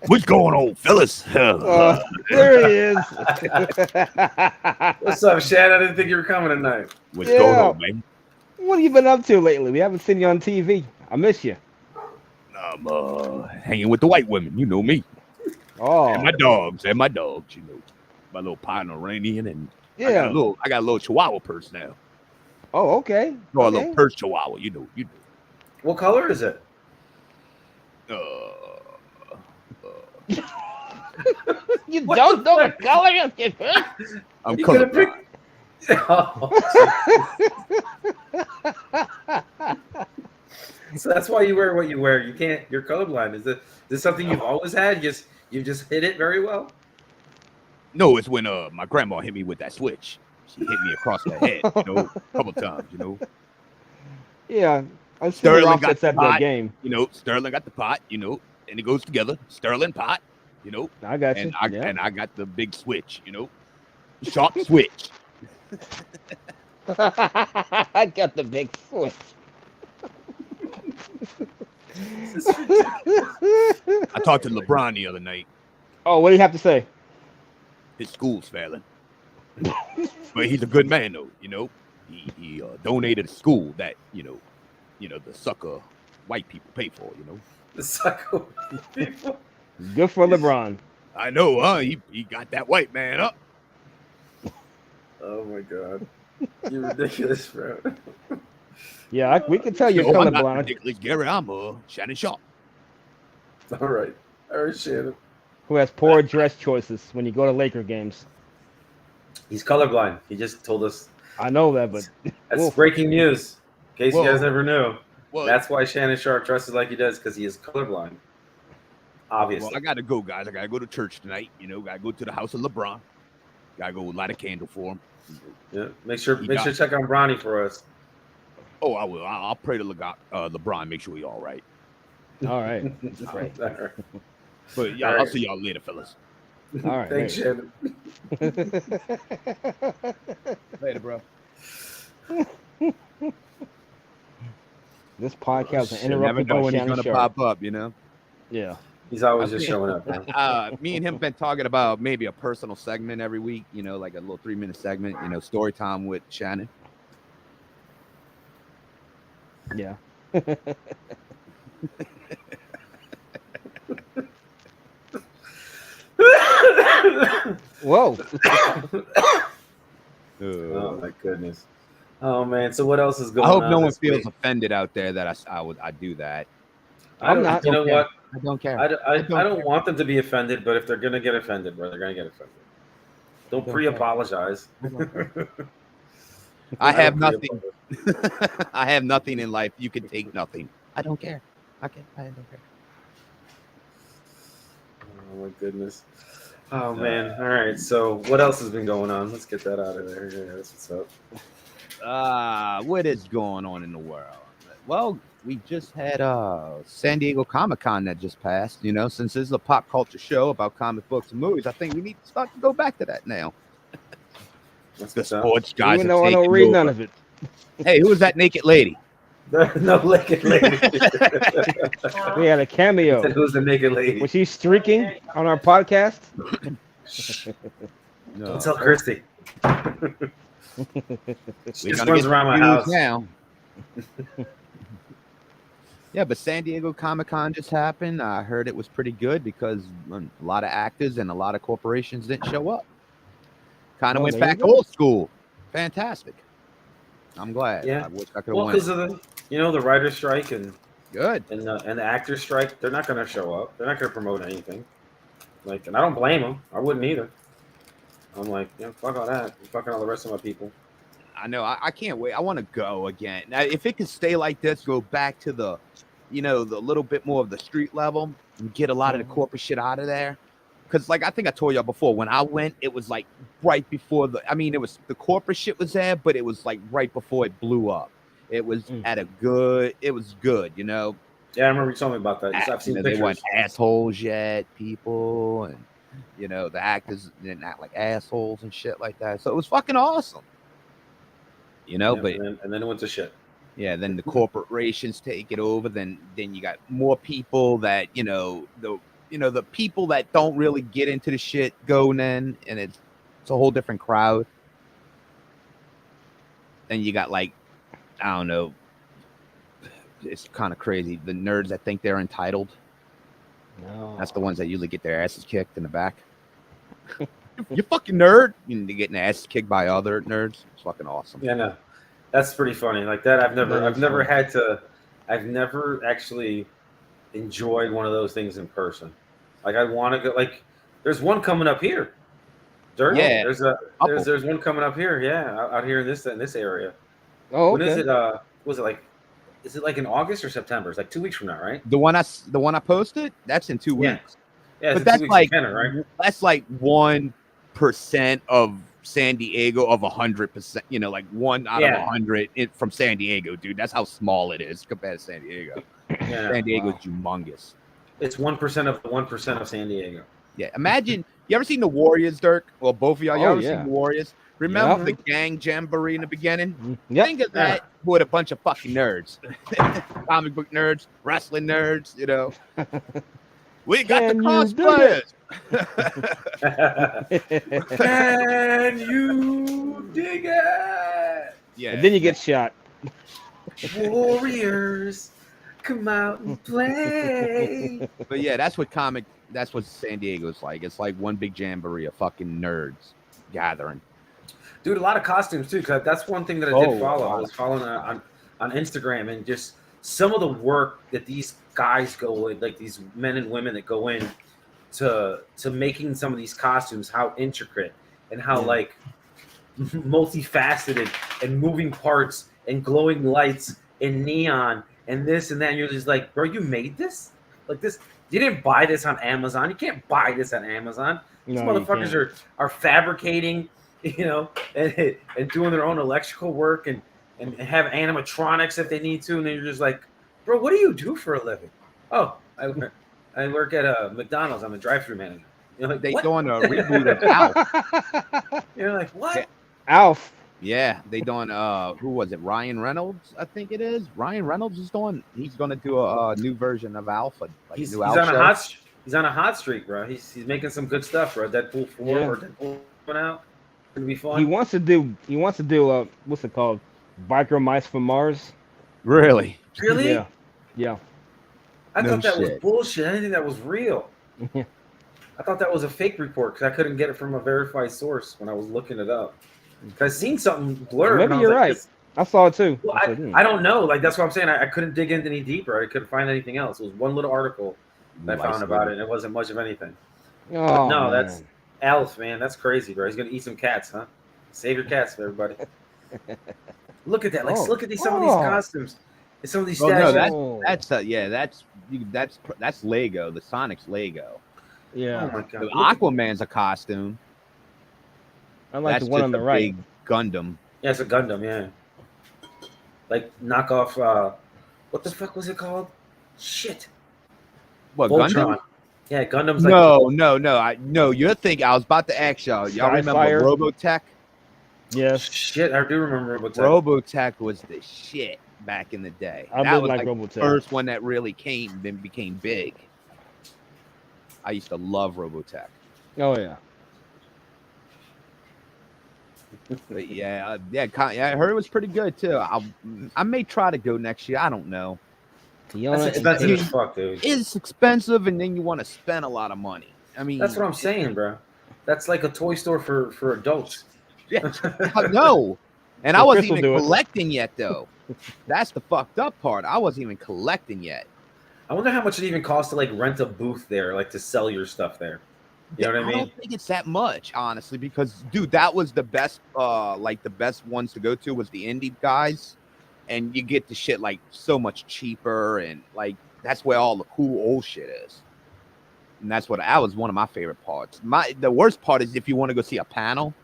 What's going on, fellas? There he is. What's up, Shannon? I didn't think you were coming tonight. What's going on, man? What have you been up to lately? We haven't seen you on TV. I miss you. I'm hanging with the white women. You know me. Oh. And my dogs. My little Pomeranian and yeah. I got a little Chihuahua purse now. Oh, okay. A little purse Chihuahua. You know. What color is it? You don't know the color? I'm colorblind. So that's why you wear what you wear. You can't. You're colorblind. Is this something you've always had? You just hit it very well. No, it's when my grandma hit me with that switch. She hit me across the head, a couple times, Yeah, I see Sterling got the the pot, game. Sterling got the pot, and it goes together. Sterling pot, I got you. And I got the big switch, sharp switch. I got the big switch. I talked to LeBron the other night. Oh, what do you have to say? His school's failing, but he's a good man though. He donated a school that the sucker white people pay for. The sucker white people. Good for LeBron. I know, huh? He got that white man up. Oh my god, you're ridiculous, bro. Yeah, we can tell you're I'm colorblind. not ridiculous, Gary. I'm Shannon Sharp. All right, Shannon. Who has poor dress choices when you go to Laker games. He's colorblind. He just told us. I know that, but That's breaking news. In case you guys Whoa. never knew. Well, That's why Shannon Sharp dresses like he does, because he is colorblind. Obviously. Well, I gotta go, guys. I gotta go to church tonight. Gotta go to the house of LeBron. Gotta go light a candle for him. Yeah. Make sure check on Bronny for us. Oh, I will. I'll pray to LeBron. Make sure he's all right. all right. All right. But yeah, All I'll right. see y'all later, fellas. All right. Thanks, Shannon. Later, bro. This podcast is You never interrupted know by when he's Shannon gonna Sharp. pop up. Yeah. He's always just showing up. Man. Me and him been talking about maybe a personal segment every week. Like a little 3-minute segment. Story time with Shannon. Yeah. Whoa. Oh my goodness. Oh man. So what else is going I on? hope no one this feels week? offended out there that I do that. I'm not. You know what? I don't care. I don't want them to be offended, but if they're gonna get offended, bro, they're gonna get offended. Don't pre-apologize. I have don't nothing. pre-apologize. I have nothing in life. You can take nothing. I don't care. Okay, I don't care. Oh my goodness. Oh man. All right. So what else has been going on? Let's get that out of there. Yeah, that's what's up. What is going on in the world? Well, we just had San Diego Comic-Con that just passed. Since this is a pop culture show about comic books and movies, I think we need to start to go back to that now. That's The what's up. sports guys. Even though I don't read none of it. Hey, who was that naked lady? No naked lady. We had a cameo. Who's the naked lady? Was she streaking on our podcast? No. Don't tell Christy. She We're just gonna runs get around my the house. views now. Yeah, but San Diego Comic-Con just happened. I heard it was pretty good because a lot of actors and a lot of corporations didn't show up. Kind of went there back you go. old school. Fantastic. I'm glad. Yeah. I wish I could have Well, won. because of the writer's strike and Good. the actor's strike, they're not going to show up. They're not going to promote anything. And I don't blame them. I wouldn't either. I'm like, fuck all that. I'm fucking all the rest of my people. I know. I can't wait. I want to go again. Now, if it could stay like this, go back to the little bit more of the street level and get a lot of the corporate shit out of there. Because, I think I told y'all before, when I went, it was right before it was the corporate shit was there, but it was right before it blew up. It was it was good, Yeah, I remember you told me about that. I've seen they pictures. weren't assholes yet, people, and the actors didn't act like assholes and shit like that. So it was fucking awesome. But and then it went to shit. yeah, then the corporations take it over. Then you got more people that the people that don't really get into the shit go then, and it's a whole different crowd. Then you got I don't know. It's kind of crazy. The nerds that think they're entitled. No. That's the ones that usually get their asses kicked in the back. You fucking nerd. They're getting their asses kicked by other nerds. It's fucking awesome. Yeah, no, that's pretty funny. Like that, I've never actually enjoyed one of those things in person. I want to go. There's one coming up here. Dirt. Yeah, There's one coming up here. Yeah, out here in this area. Oh, When okay. is it? Was it is it in August or September? It's 2 weeks from now, right? The one I posted, that's in 2 weeks. Yeah, But it's that's 2 weeks in Kenner, right? That's 1% of San Diego of 100%. One out of 100 from San Diego, dude. That's how small it is compared to San Diego. Yeah, San Diego's humongous. It's 1% of the 1% of San Diego. Yeah, imagine. You ever seen the Warriors, Dirk? Well, both of y'all. You ever yeah. seen the Warriors? Remember the gang jamboree in the beginning? Think of that with a bunch of fucking nerds, comic book nerds, wrestling nerds. We got Can the cosplayers. Can you dig it? Yeah. And then you get shot. Warriors, come out and play. But yeah, that's what San Diego's like. It's like one big jamboree of fucking nerds gathering. Dude, a lot of costumes too. Cause that's one thing that I did follow. I was following on Instagram, and just some of the work that these guys go in, like these men and women that go in to making some of these costumes, how intricate and how like multifaceted and moving parts and glowing lights and neon and this and that. And you're just like, bro, you made this? Like this? You didn't buy this on Amazon. You can't buy this on Amazon. These motherfuckers are fabricating, and doing their own electrical work and have animatronics if they need to. And then you're just like, bro, what do you do for a living? Oh, I work at McDonald's. I'm a drive-through manager. Like, They what? doing a reboot of Alf. You're like, what? Yeah. Alf. Yeah, they doing who was it? Ryan Reynolds, I think it is. Ryan Reynolds is doing. He's gonna do a new version of Alpha. Like He's new on Alf a show. he's on a hot streak, bro. He's making some good stuff, bro. Deadpool 4 or Deadpool coming out. Gonna be fun. He wants to do what's it called? Biker Mice from Mars. Really? Really? Yeah. Yeah. I No thought that was shit. bullshit. I didn't think that was real. I thought that was a fake report because I couldn't get it from a verified source when I was looking it up. I seen something blurred. Maybe and I was you're like, right. this- I saw it too. Well, I said, I don't know. Like that's what I'm saying. I couldn't dig into any deeper. I couldn't find anything else. It was one little article that I found about it, and it wasn't much of anything. Oh, No, man. that's Alf, man. That's crazy, bro. He's gonna eat some cats, huh? Save your cats, everybody. Look at that. Like, look at these some of these costumes. And some of these Oh no, statues. that's Lego. The Sonic's Lego. Yeah. Oh my god. The Aquaman's a costume. I like That's the one just on the a right. big Gundam. Yeah, it's a Gundam, yeah. Like knockoff what the fuck was it called? Shit. What Voltron. Gundam? Yeah, Gundam's like No. You're thinking. I was about to ask y'all. Y'all remember Skyfire? Robotech? Yes. Shit, I do remember Robotech. Robotech was the shit back in the day. I That did was like the Robotech. first one that really became big. I used to love Robotech. Oh yeah. But yeah, I heard it was pretty good too. I may try to go next year. I don't know. Fiona That's and expensive Cage. as fuck, dude. It's expensive, and then you want to spend a lot of money. I mean, That's what I'm saying, bro. That's like a toy store for adults. Yeah, no. And I Well, wasn't Chris will even do it. collecting yet, though. That's the fucked up part. I wasn't even collecting yet. I wonder how much it even costs to like rent a booth there, like to sell your stuff there. You know what I I mean? don't think it's that much, honestly, because dude, that was the best. Like the best ones to go to was the indie guys, and you get the shit like so much cheaper, and like that's where all the cool old shit is. And that's what that was one of my favorite parts. The worst part is if you want to go see a panel.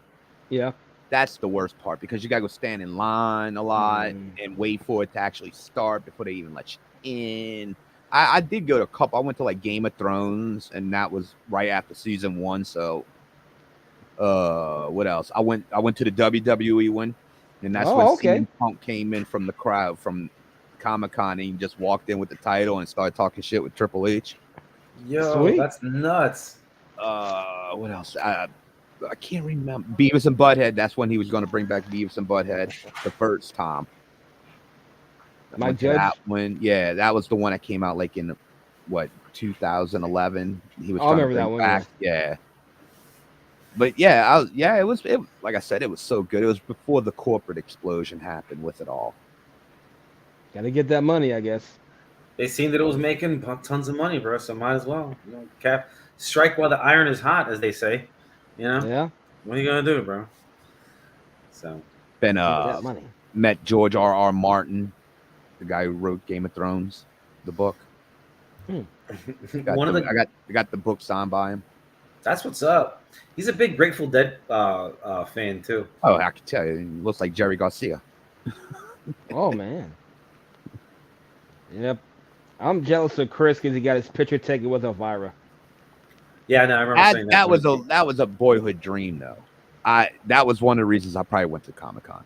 Yeah. That's the worst part because you gotta go stand in line a lot and wait for it to actually start before they even let you in. I did go to a couple. I went to like Game of Thrones, and that was right after season 1. So, what else? I went to the WWE one, and that's when CM Punk came in from the crowd from Comic-Con, and he just walked in with the title and started talking shit with Triple H. Yo, Sweet. that's nuts. What else? I can't remember. Beavis and Butthead. That's when he was going to bring back Beavis and Butthead the first time. Mike Judge. That one, yeah, that was the one that came out like in 2011. He was. I trying to remember that bring one, back. Yeah. But yeah, it was. Like I said, it was so good. It was before the corporate explosion happened with it all. Gotta get that money, I guess. They seen that it was making tons of money, bro. So might as well, strike while the iron is hot, as they say. You know? Yeah. What are you gonna do, bro? So. Been That money. met George R.R. Martin, the guy who wrote Game of Thrones, the book. I got the book signed by him. That's what's up. He's a big Grateful Dead fan too. Oh, I can tell you, he looks like Jerry Garcia. Oh man. Yep. I'm jealous of Chris because he got his picture taken with Elvira. Yeah, no, I remember saying that. That was a boyhood dream, though. That was one of the reasons I probably went to Comic-Con.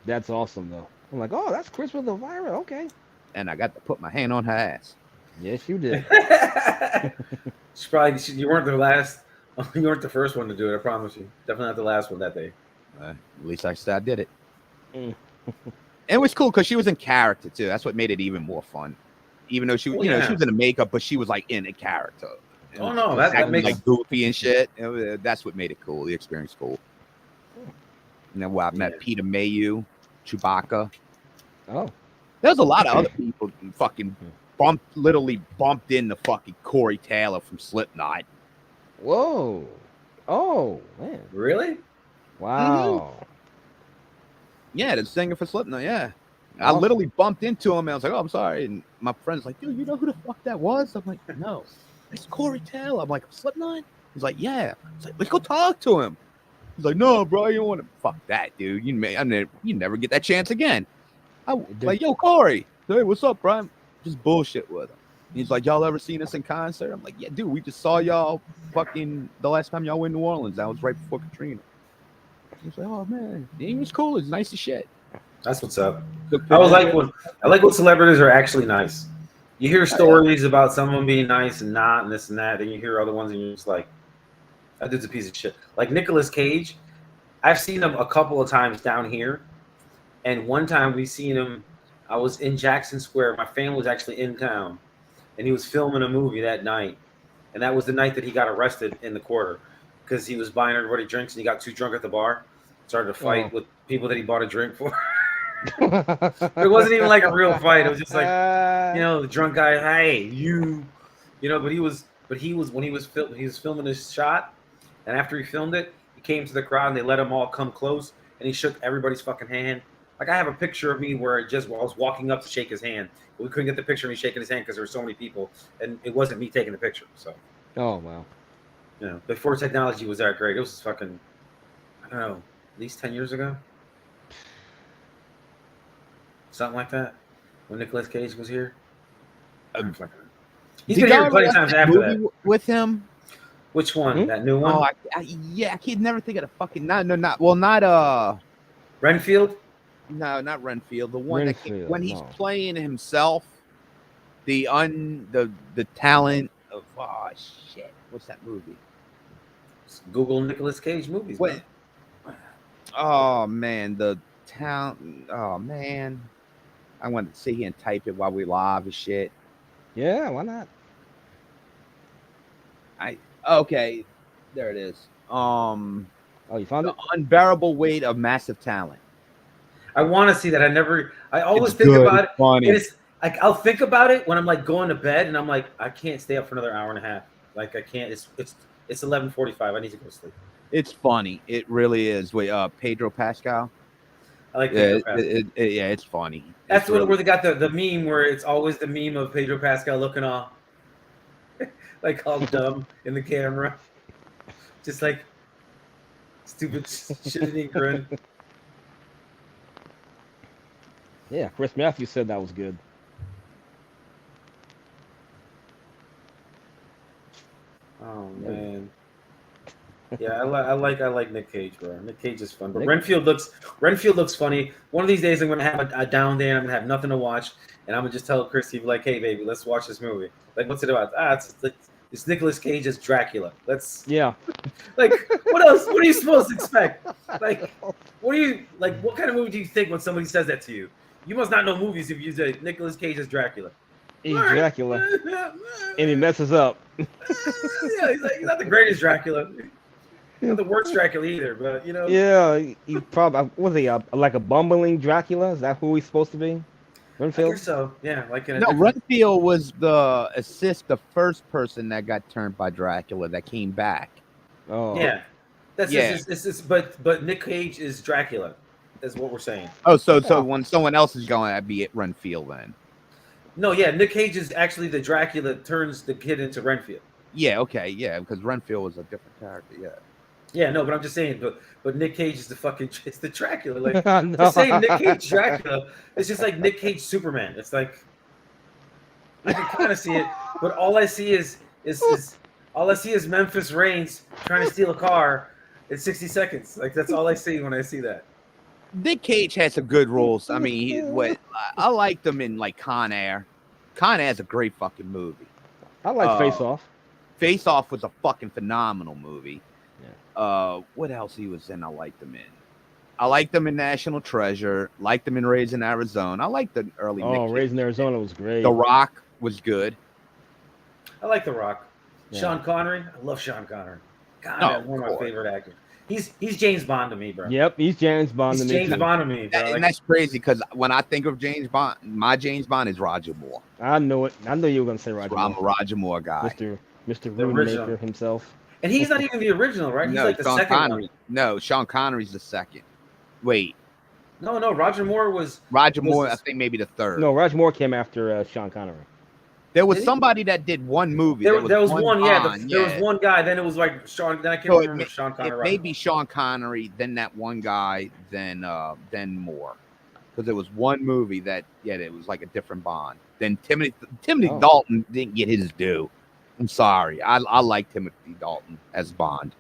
That's awesome, though. I'm like, oh, that's Chris with Elvira. Okay. And I got to put my hand on her ass. Yes, you did. You weren't the last. You weren't the first one to do it. I promise you. Definitely not the last one that day. At least I said I did it. Mm. It was cool because she was in character too. That's what made it even more fun. Even though she, she was in the makeup, but she was like in a character. Oh no, that makes like goofy and shit. That's what made it cool. The experience cool. And then I met Peter Mayhew, Chewbacca. Oh, There's a lot of other people fucking literally bumped into fucking Corey Taylor from Slipknot. Whoa. Oh man. Really? Wow. Yeah, the singer for Slipknot. Yeah, I Awesome. literally bumped into him and I was like, "Oh, I'm sorry." And my friend's like, "Dude, you know who the fuck that was?" I'm like, "No, it's Corey Taylor." I'm like, "Slipknot?" He's like, "Yeah." It's like, "Let's go talk to him." He's like, "No, bro, you don't want to." Fuck that, dude. You never get that chance again. Like, "Yo, Corey, hey, what's up, bro?" Just bullshit with him. He's like, "Y'all ever seen us in concert?" I'm like, "Yeah, dude, we just saw y'all fucking the last time y'all went to New Orleans. That was right before Katrina." He's like, "Oh man, he was cool. He's nice as shit." That's what's up. I like when celebrities are actually nice. You hear stories about someone being nice and not, and this and that. Then you hear other ones, and you're just like, "That dude's a piece of shit." Like Nicolas Cage, I've seen him a couple of times down here, and one time we seen him. I was in Jackson Square. My family was actually in town, and he was filming a movie that night, and that was the night that he got arrested in the quarter because he was buying everybody drinks and he got too drunk at the bar, started to fight with people that he bought a drink for. It wasn't even like a real fight. It was just like, the drunk guy, hey, but he was when he was filming his shot, and after he filmed it, he came to the crowd and they let him all come close, and he shook everybody's fucking hand. Like I have a picture of me where I was walking up to shake his hand, but we couldn't get the picture of me shaking his hand because there were so many people, and it wasn't me taking the picture. So, Oh wow. Before technology was that great, it was fucking, I don't know, at least 10 years ago. Something like that, when Nicolas Cage was here. He's been here plenty of times after that. With him, which one? That new one? Oh, I can't never think of the fucking not Renfield. No, not Renfield. The one when he's playing himself, the talent of shit. What's that movie? Google Nicolas Cage movies. What? Oh man, the talent. Oh man. I wanted to sit here and type it while we live and shit. Yeah, why not? Okay, there it is. You found it? Unbearable Weight of Massive Talent. I want to see that. I always think about it. Funny. It's like I'll think about it when I'm like going to bed and I'm like, I can't stay up for another hour and a half. Like I can't. It's 11:45. I need to go to sleep. It's funny. It really is. Wait, Pedro Pascal. I like Pedro Pascal. It's funny. That's where they got the meme where it's always the meme of Pedro Pascal looking all like all dumb in the camera, just like stupid shitty grin. Yeah, Chris Matthews said that was good. Oh man. Yeah, I like Nick Cage, bro. Nick Cage is fun, but Renfield looks funny. One of these days, I'm gonna have a down day. And I'm gonna have nothing to watch, and I'm gonna just tell Christy like, "Hey, baby, let's watch this movie." Like, what's it about? It's Nicolas Cage as Dracula. Yeah. Like, what else? What are you supposed to expect? Like, what kind of movie do you think when somebody says that to you? You must not know movies if you say Nicolas Cage as Dracula. He's Dracula, and he messes up. Yeah, he's not the greatest Dracula. Not the worst Dracula either, but Yeah, he probably was he like a bumbling Dracula? Is that who he's supposed to be? Renfield? I think so. Yeah, Renfield was the first person that got turned by Dracula that came back. Oh, yeah, but Nick Cage is Dracula. That's what we're saying. Oh, so when someone else is going, that'd be it Renfield then. No, yeah, Nick Cage is actually the Dracula that turns the kid into Renfield. Yeah, okay, yeah, because Renfield was a different character. Yeah. Yeah, no, but I'm just saying, but Nick Cage is it's the Dracula. Like to say Nick Cage Dracula, it's just like Nick Cage Superman. It's like I can kind of see it, but all I see is Memphis Reigns trying to steal a car in 60 seconds. Like that's all I see when I see that. Nick Cage has some good roles. I mean, I liked him in like Con Air. Con Air is a great fucking movie. I like Face Off. Face Off was a fucking phenomenal movie. Yeah. What else he was in? I liked him in. I liked him in National Treasure. Liked him in Raising Arizona. I liked the early. Oh, Raising Arizona was great. The Rock was good. I like The Rock. Yeah. Sean Connery. I love Sean Connery. God, one of my favorite actors. He's James Bond to me, bro. Yep, he's James Bond. He's to me James too. Bond to me, bro. And that's crazy because when I think of James Bond, my James Bond is Roger Moore. I know it. I know you were gonna say Roger I'm Moore. a Roger Moore guy. Mr. The original. Roonmaker himself. And he's not even the original, right? He's No, like the Sean second Connery. one. No, Sean Connery's the second. Wait, No, Roger Moore was. Roger was Moore, the- I think maybe the third. No, Roger Moore came after Sean Connery. There was Did he? somebody that did one movie. There was one, yeah. Bond, There was one guy. Then it was like Sean. Then I can't So remember if Sean Connery. it may be Sean Connery, then that one guy, then Moore, because there was one movie that it was like a different Bond. Then Timothy Oh. Dalton didn't get his due. I'm sorry, I like Timothy Dalton as Bond.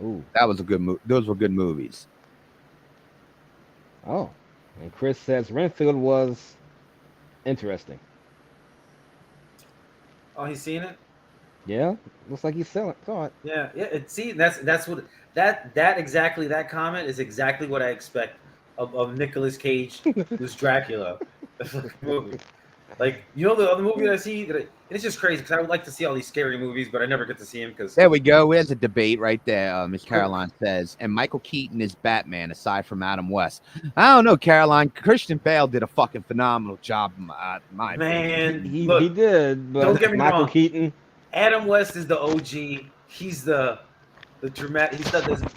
Ooh. That was a good movie. Those were good movies. Oh. And Chris says Renfield was interesting. Oh, he's seen it. Yeah, looks like he's saw it. Yeah. See, that's what that exactly that comment is exactly what I expect of Nicolas Cage, who's Dracula. The fucking movie. Like, you know, the other movie that I see, it's just crazy because I would like to see all these scary movies, but I never get to see them because. There we go. There's a debate right there. Miss Caroline says, and Michael Keaton is Batman aside from Adam West. I don't know, Caroline. Christian Bale did a fucking phenomenal job. In my opinion. Man, He look, did, but don't get me Michael wrong. Keaton. Adam West is the OG. He's the dramatic.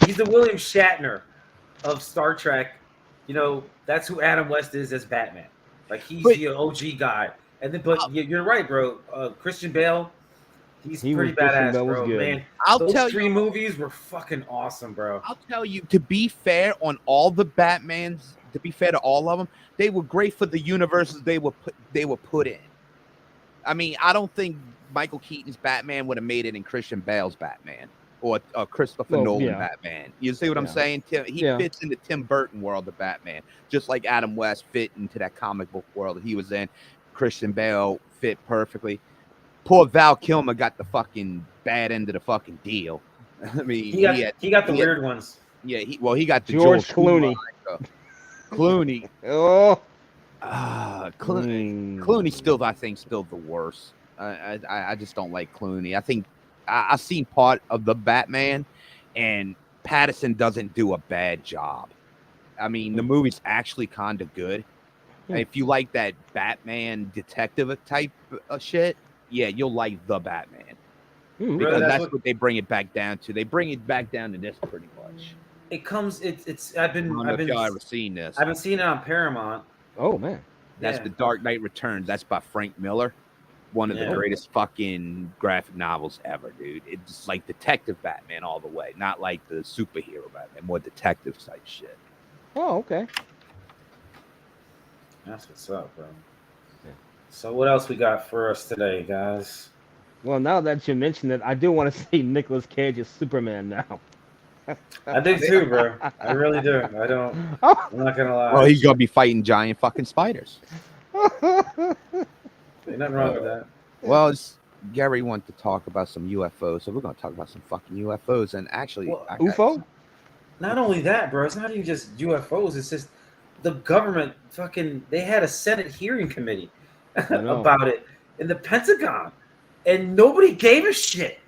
He's the William Shatner of Star Trek. You know, that's who Adam West is as Batman. Like, he's the OG guy. And then, but you're right, bro. Christian Bale, he's pretty badass, bro. Man, those three movies were fucking awesome, bro. I'll tell you, to be fair on all the Batmans, to be fair to all of them, they were great for the universes they were put in. I mean, I don't think Michael Keaton's Batman would have made it in Christian Bale's Batman or Christopher Nolan Batman. You see what I'm saying? He fits in the Tim Burton world of Batman, just like Adam West fit into that comic book world that he was in. Christian Bale fit perfectly. Poor Val Kilmer got the fucking bad end of the fucking deal. I mean, he got the weird ones. Yeah, he got the George Clooney. Clooney. Oh, Clooney still, I think, still the worst. I just don't like Clooney. I think I've seen part of the Batman, and Pattinson doesn't do a bad job. I mean, the movie's actually kind of good. If you like that Batman detective type of shit, yeah, you'll like the Batman. Because that's what they bring it back down to. They bring it back down to this pretty much. It comes. It's. I don't know if y'all ever seen this. I've been seeing it on Paramount. Oh man, that's The Dark Knight Returns. That's by Frank Miller. One of the greatest fucking graphic novels ever, dude. It's like detective Batman all the way, not like the superhero Batman, more detective type shit. Oh, okay. That's what's up, bro. Yeah. So what else we got for us today, guys? Well, now that you mentioned it, I do want to see Nicolas Cage as Superman now. I do too, bro. I really do. I don't. I'm not gonna lie. Well, he's gonna be fighting giant fucking spiders. Ain't nothing wrong with that. Well, Gary wanted to talk about some UFOs, so we're gonna talk about some fucking UFOs. And actually, UFO. Not only that, bro. It's not even just UFOs. It's just the government fucking. They had a Senate hearing committee about it in the Pentagon, and nobody gave a shit.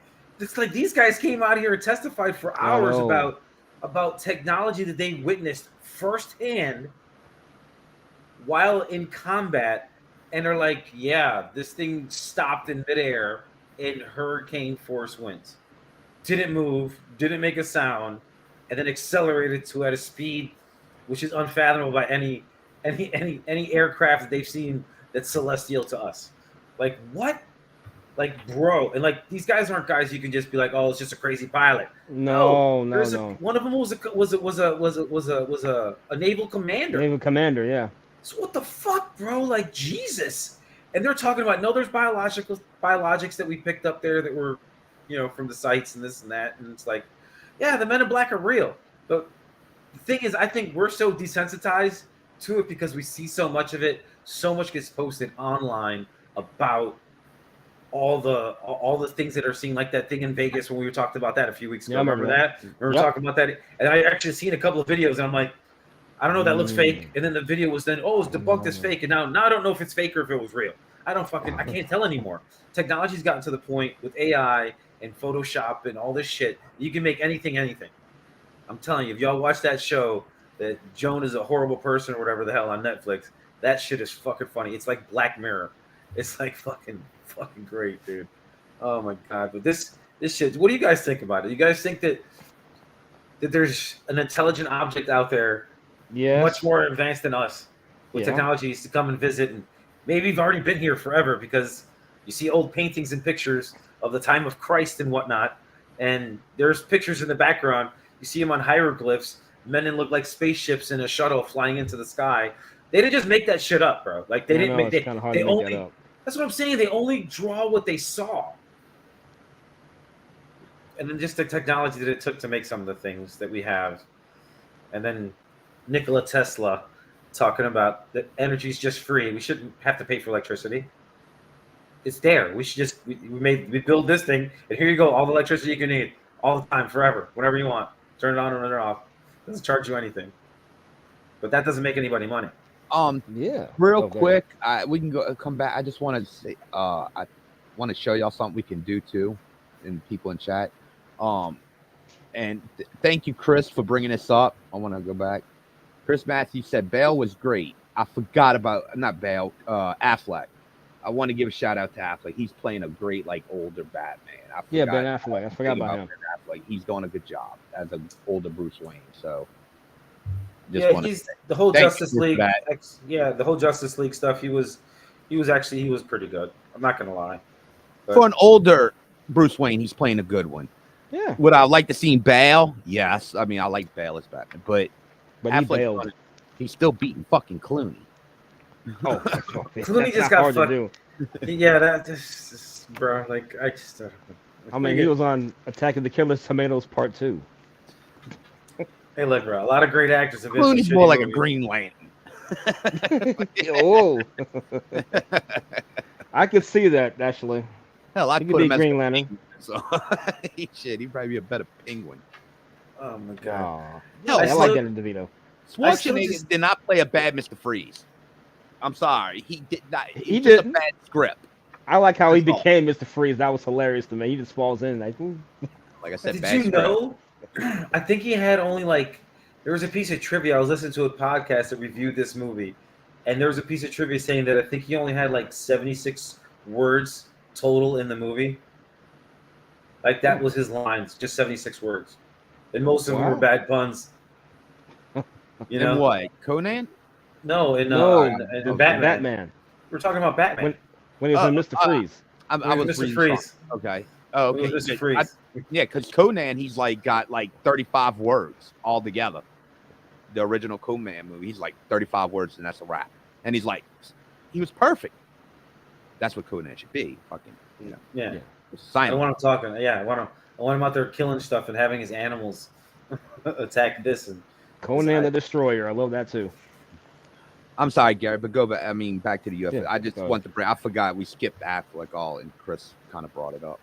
It's like these guys came out here and testified for hours about technology that they witnessed firsthand while in combat, and they're like, yeah, this thing stopped in midair in hurricane force winds, didn't move, didn't make a sound, and then accelerated to at a speed which is unfathomable by any aircraft that they've seen that's celestial to us. Like, what? Like, bro, and like these guys aren't guys you can just be like, oh, it's just a crazy pilot. No. One of them was a naval commander. Naval commander, yeah. So what the fuck, bro? Like, Jesus. And they're talking about, no, there's biologics that we picked up there that were, from the sites and this and that. And it's like, yeah, the Men in Black are real. But the thing is, I think we're so desensitized to it because we see so much of it. So much gets posted online about all the things that are seen, like that thing in Vegas when we talked about that a few weeks ago. Yeah, remember that? Remember talking about that? And I actually seen a couple of videos, and I'm like, I don't know, that looks fake. And then the video was then, it's debunked as fake. And now I don't know if it's fake or if it was real. I can't tell anymore. Technology's gotten to the point with AI and Photoshop and all this shit, you can make anything. I'm telling you, if y'all watch that show, that Joan is a horrible person or whatever the hell on Netflix, that shit is fucking funny. It's like Black Mirror. It's like fucking great, dude. Oh my god! But this shit. What do you guys think about it? You guys think that there's an intelligent object out there, much more advanced than us, with technologies to come and visit, and maybe you've already been here forever because you see old paintings and pictures of the time of Christ and whatnot, and there's pictures in the background. You see them on hieroglyphs. Men in look like spaceships in a shuttle flying into the sky. They didn't just make that shit up, bro. Like they didn't make. They only. That up. That's what I'm saying. They only draw what they saw, and then just the technology that it took to make some of the things that we have, and then Nikola Tesla talking about that energy is just free. We shouldn't have to pay for electricity. It's there. We should just we build this thing, and here you go. All the electricity you can need, all the time, forever, whenever you want. Turn it on and turn it off. Doesn't charge you anything, but that doesn't make anybody money. Real quick, we can come back. I just want to say, I want to show y'all something we can do too, and people in chat. And thank you, Chris, for bringing this up. I want to go back. Chris Matthews said Bale was great. I forgot about not Bale, Affleck. I want to give a shout out to Affleck. He's playing a great older Batman. Ben Affleck. I forgot about him. Ben Affleck. He's doing a good job as an older Bruce Wayne. So he's the whole Justice League. The whole Justice League stuff. He was pretty good. I'm not gonna lie. But for an older Bruce Wayne, he's playing a good one. Yeah. Would I like to see Bale? Yes. I mean, I like Bale as Batman, but Affleck, he's still beating fucking Clooney. Oh, Clooney just got fucked. Yeah, that's bro. Like I just. I mean, he was on Attack of the Killer Tomatoes Part 2. Hey, look, bro. A lot of great actors have been. Clooney's more like a Green Lantern. Oh. I could see that actually. Hell, I'd he put could him be as Green Lantern. So he'd probably be a better Penguin. Oh my god. No, I like Danny DeVito. Schwarzenegger did not play a bad Mr. Freeze. I'm sorry, he did not. He did a bad script. I like how he became Mr. Freeze. That was hilarious to me. He just falls in like I said. Did you know? I think he had only there was a piece of trivia. I was listening to a podcast that reviewed this movie, and there was a piece of trivia saying that I think he only had 76 words total in the movie. Like that was his lines, just 76 words, and most of them were bad puns. You know in what? Conan? No, in Batman. We're talking about Batman when he was in Mr. Freeze. I was Mr. Freeze. Okay. Oh, okay. Mr. Freeze. Because Conan, he's got 35 words all together. The original Conan movie, he's 35 words, and that's a wrap. And he was perfect. That's what Conan should be. Fucking, Yeah. I don't want him talking. Yeah, I want him out there killing stuff and having his animals attack this and Conan the Destroyer. I love that too. I'm sorry, Gary, but go back. I mean, back to the UFC. Yeah, I just want to bring. I forgot we skipped Affleck and Chris kind of brought it up.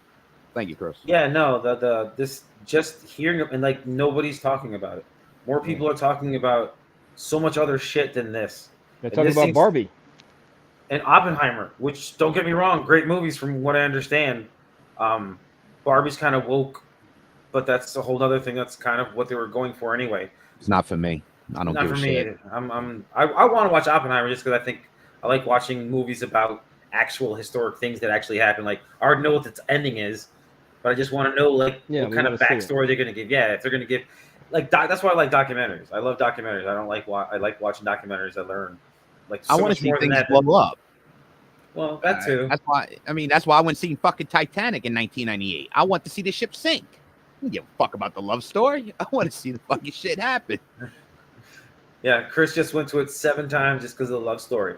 Thank you, Chris. Yeah, no, this just hearing it and nobody's talking about it. More people are talking about so much other shit than this. They're talking about Barbie and Oppenheimer, which don't get me wrong, great movies from what I understand. Barbie's kind of woke, but that's a whole other thing. That's kind of what they were going for anyway. It's not for me. I don't. Not give for a me. shit. I want to watch Oppenheimer just because I like watching movies about actual historic things that actually happened. I already know what the ending is, but I just want to know what kind of backstory they're going to give. Yeah, if they're going to give that's why I like documentaries. I love documentaries. I like watching documentaries. I learn I want to see things blow up. Well, that too. That's why. I mean, that's why I went seeing fucking Titanic in 1998. I want to see the ship sink. I don't give a fuck about the love story. I want to see the fucking shit happen. Yeah, Chris just went to it 7 times just because of the love story.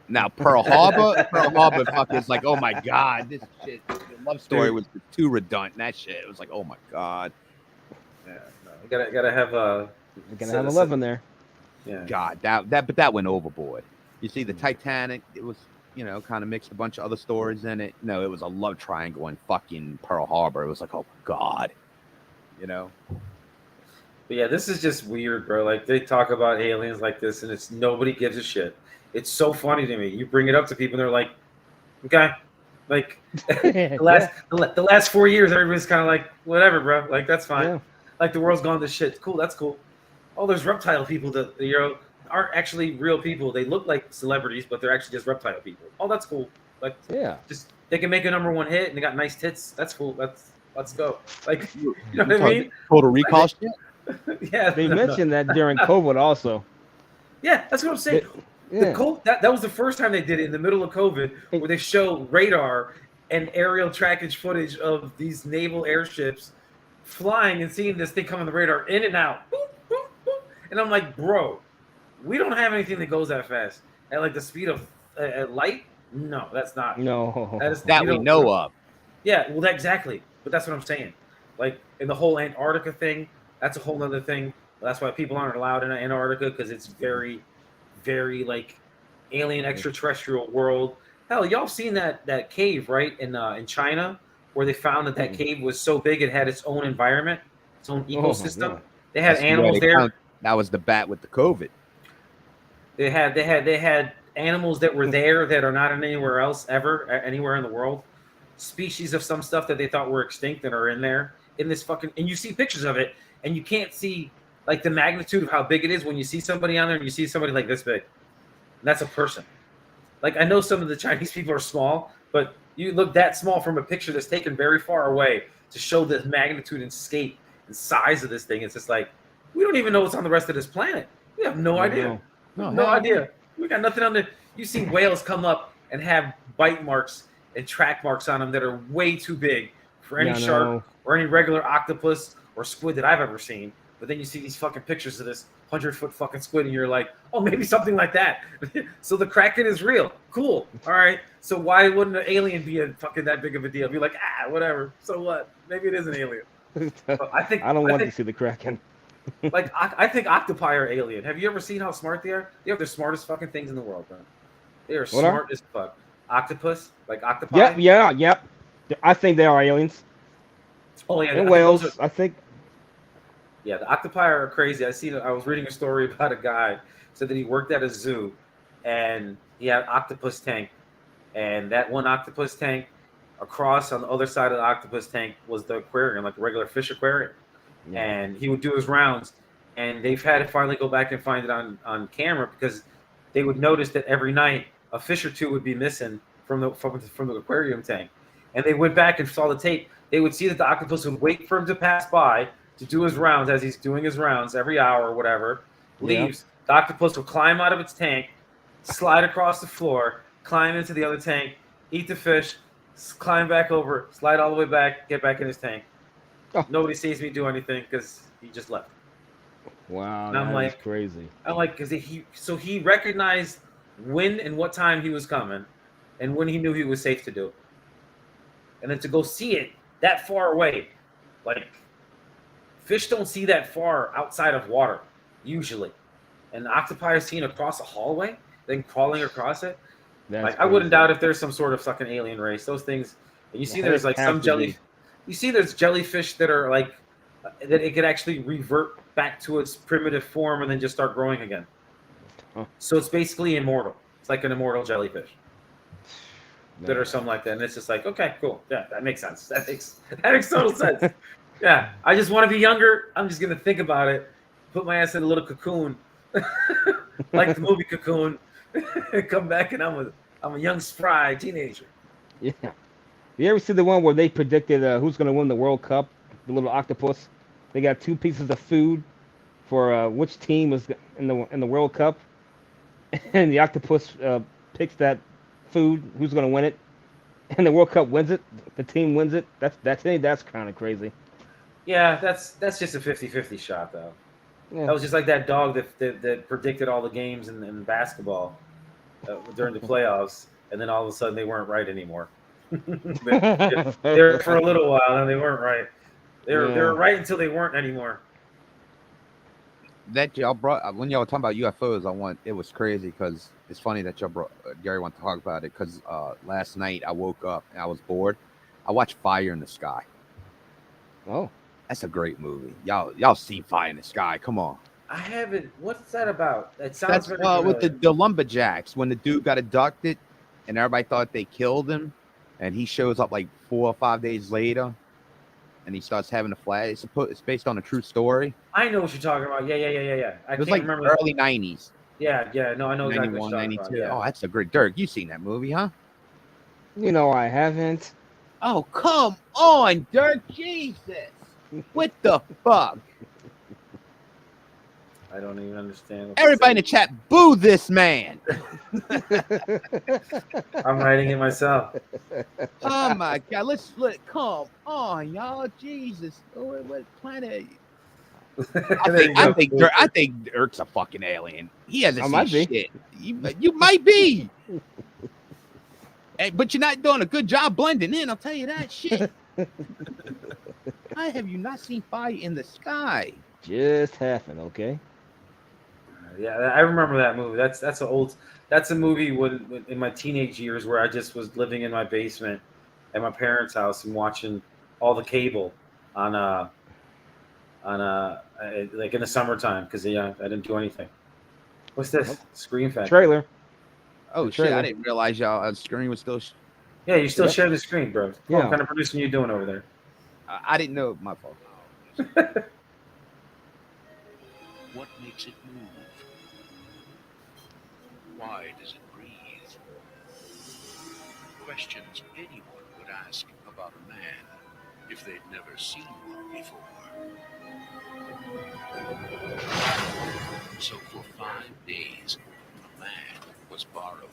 Now Pearl Harbor fucking is oh my god, this shit. The love story was too redundant. That shit. It was oh my god. Yeah, no, you gotta have a. You're gonna have a love in there. Yeah. God, that went overboard. You see, the Titanic, it was kind of mixed a bunch of other stories in it. No, it was a love triangle in fucking Pearl Harbor. It was oh my god, But yeah, this is just weird, bro. They talk about aliens like this, and it's nobody gives a shit. It's so funny to me. You bring it up to people, and they're like, "Okay," the last 4 years, everybody's kind of whatever, bro. That's fine. like the world's gone to shit. Cool, that's cool. Oh, there's reptile people that aren't actually real people. They look like celebrities, but they're actually just reptile people. Oh, that's cool. Like, Yeah. just they can make a #1 hit and they got nice tits. That's cool. Let's go. Like, you know what I mean? Total Recall shit. Yeah, They mentioned that during COVID also. Yeah, that's what I'm saying. That was the first time they did it in the middle of COVID, where they show radar and aerial trackage footage of these naval airships flying and seeing this thing come on the radar in and out. Boop, boop, boop. And I'm like, bro, we don't have anything that goes that fast at like the speed of light. No, that's not. No. That we know of. Yeah, well, exactly. But that's what I'm saying. Like, in the whole Antarctica thing, that's a whole other thing. That's why people aren't allowed in Antarctica, because it's very, very like alien extraterrestrial world. Hell, y'all seen that cave, right, in China, where they found that cave was so big it had its own environment, its own ecosystem. They had animals there. That was the bat with the COVID. They had animals that were there that are not anywhere else ever, anywhere in the world. Species of some stuff that they thought were extinct that are in there in this fucking, and you see pictures of it and you can't see like the magnitude of how big it is when you see somebody on there and you see somebody like this big. And that's a person. Like, I know some of the Chinese people are small, but you look that small from a picture that's taken very far away to show the magnitude and scape and size of this thing. It's just like, we don't even know what's on the rest of this planet. We have no idea. No idea. We got nothing on there. You see whales come up and have bite marks and track marks on them that are way too big for any shark or any regular octopus or squid that I've ever seen. But then you see these fucking pictures of this 100-foot fucking squid, and you're like, oh, maybe something like that. So the Kraken is real. Cool. All right. So why wouldn't an alien be fucking that big of a deal? Be like, whatever. So what? Maybe it is an alien. I don't want to see the Kraken. Like, I think octopi are alien. Have you ever seen how smart they are? They have the smartest fucking things in the world, bro. They are smart as fuck. Octopus, like octopi. Yep. I think they are aliens. Oh yeah, and whales. I think. Yeah, the octopi are crazy. I was reading a story about a guy said that he worked at a zoo, and he had an octopus tank, and that one octopus tank, across on the other side of the octopus tank was the aquarium, like a regular fish aquarium. Yeah. And he would do his rounds, and they've had to finally go back and find it on camera, because they would notice that every night a fish or two would be missing from the aquarium tank. And they went back and saw the tape. They would see that the octopus would wait for him to pass by to do his rounds as he's doing his rounds every hour or whatever, leaves. The octopus will climb out of its tank, slide across the floor, climb into the other tank, eat the fish, climb back over, slide all the way back, get back in his tank. Oh. Nobody sees me do anything because he just left. Wow, and I'm like, crazy. I'm like, because he recognized when and what time he was coming, and when he knew he was safe to do it. And then to go see it that far away, like, fish don't see that far outside of water usually, and the octopi are seen across a hallway, then crawling across it. Like, I wouldn't doubt if there's some sort of fucking alien race. Those things, and you see, there's like some jelly. You see, there's jellyfish that are like that it could actually revert back to its primitive form and then just start growing again. Huh. So it's basically immortal. It's like an immortal jellyfish. That or something like that. And it's just like, okay, cool. Yeah, that makes sense. That makes total sense. Yeah, I just want to be younger. I'm just gonna think about it, put my ass in a little cocoon, like the movie Cocoon, come back and I'm a young spry teenager. Yeah. You ever see the one where they predicted who's gonna win the World Cup? The little octopus. They got 2 pieces of food for which team was in the World Cup, and the octopus picks that food. Who's gonna win it? And the World Cup wins it. The team wins it. That's kind of crazy. Yeah, that's just a 50-50 shot though. Yeah. That was just like that dog that predicted all the games in basketball during the playoffs, and then all of a sudden they weren't right anymore. they were for a little while, and they weren't right. They were right until they weren't anymore. That y'all brought when y'all were talking about UFOs, it was crazy because it's funny that y'all brought Gary wanted to talk about it because last night I woke up and I was bored. I watched Fire in the Sky. Oh, that's a great movie. Y'all seen Fire in the Sky? Come on. I haven't. What's that about? That sounds with the lumberjacks when the dude got abducted and everybody thought they killed him, and he shows up like 4 or 5 days later. and he starts having a flash. It's based on a true story. I know what you're talking about. Yeah. I It was can't like remember. early 90s. Yeah. No, I know exactly what 91, you're talking 92. about. Yeah. Oh, that's a great Dirk. You seen that movie, huh? You know I haven't. Oh, come on, Dirk. Jesus. What the fuck? I don't even understand. Everybody in the chat, boo this man. I'm writing it myself. Oh my God. Come on, y'all. Jesus. What planet? I think Dirk's a fucking alien. He hasn't seen shit. You might be. Hey, but you're not doing a good job blending in, I'll tell you that shit. Why have you not seen Fire in the Sky? Just happened, okay? Yeah, I remember that movie. That's a movie when in my teenage years where I just was living in my basement at my parents' house and watching all the cable on like in the summertime because I didn't do anything. What's this? Screen Factory. Trailer. Oh shit! I didn't realize y'all screen was still. Yeah, you still share the screen, bro. Yeah. What kind of producing you doing over there? I didn't know. My fault. What makes it move? Why does it breathe? Questions anyone would ask about a man if they'd never seen one before. So for 5 days, a man was borrowed.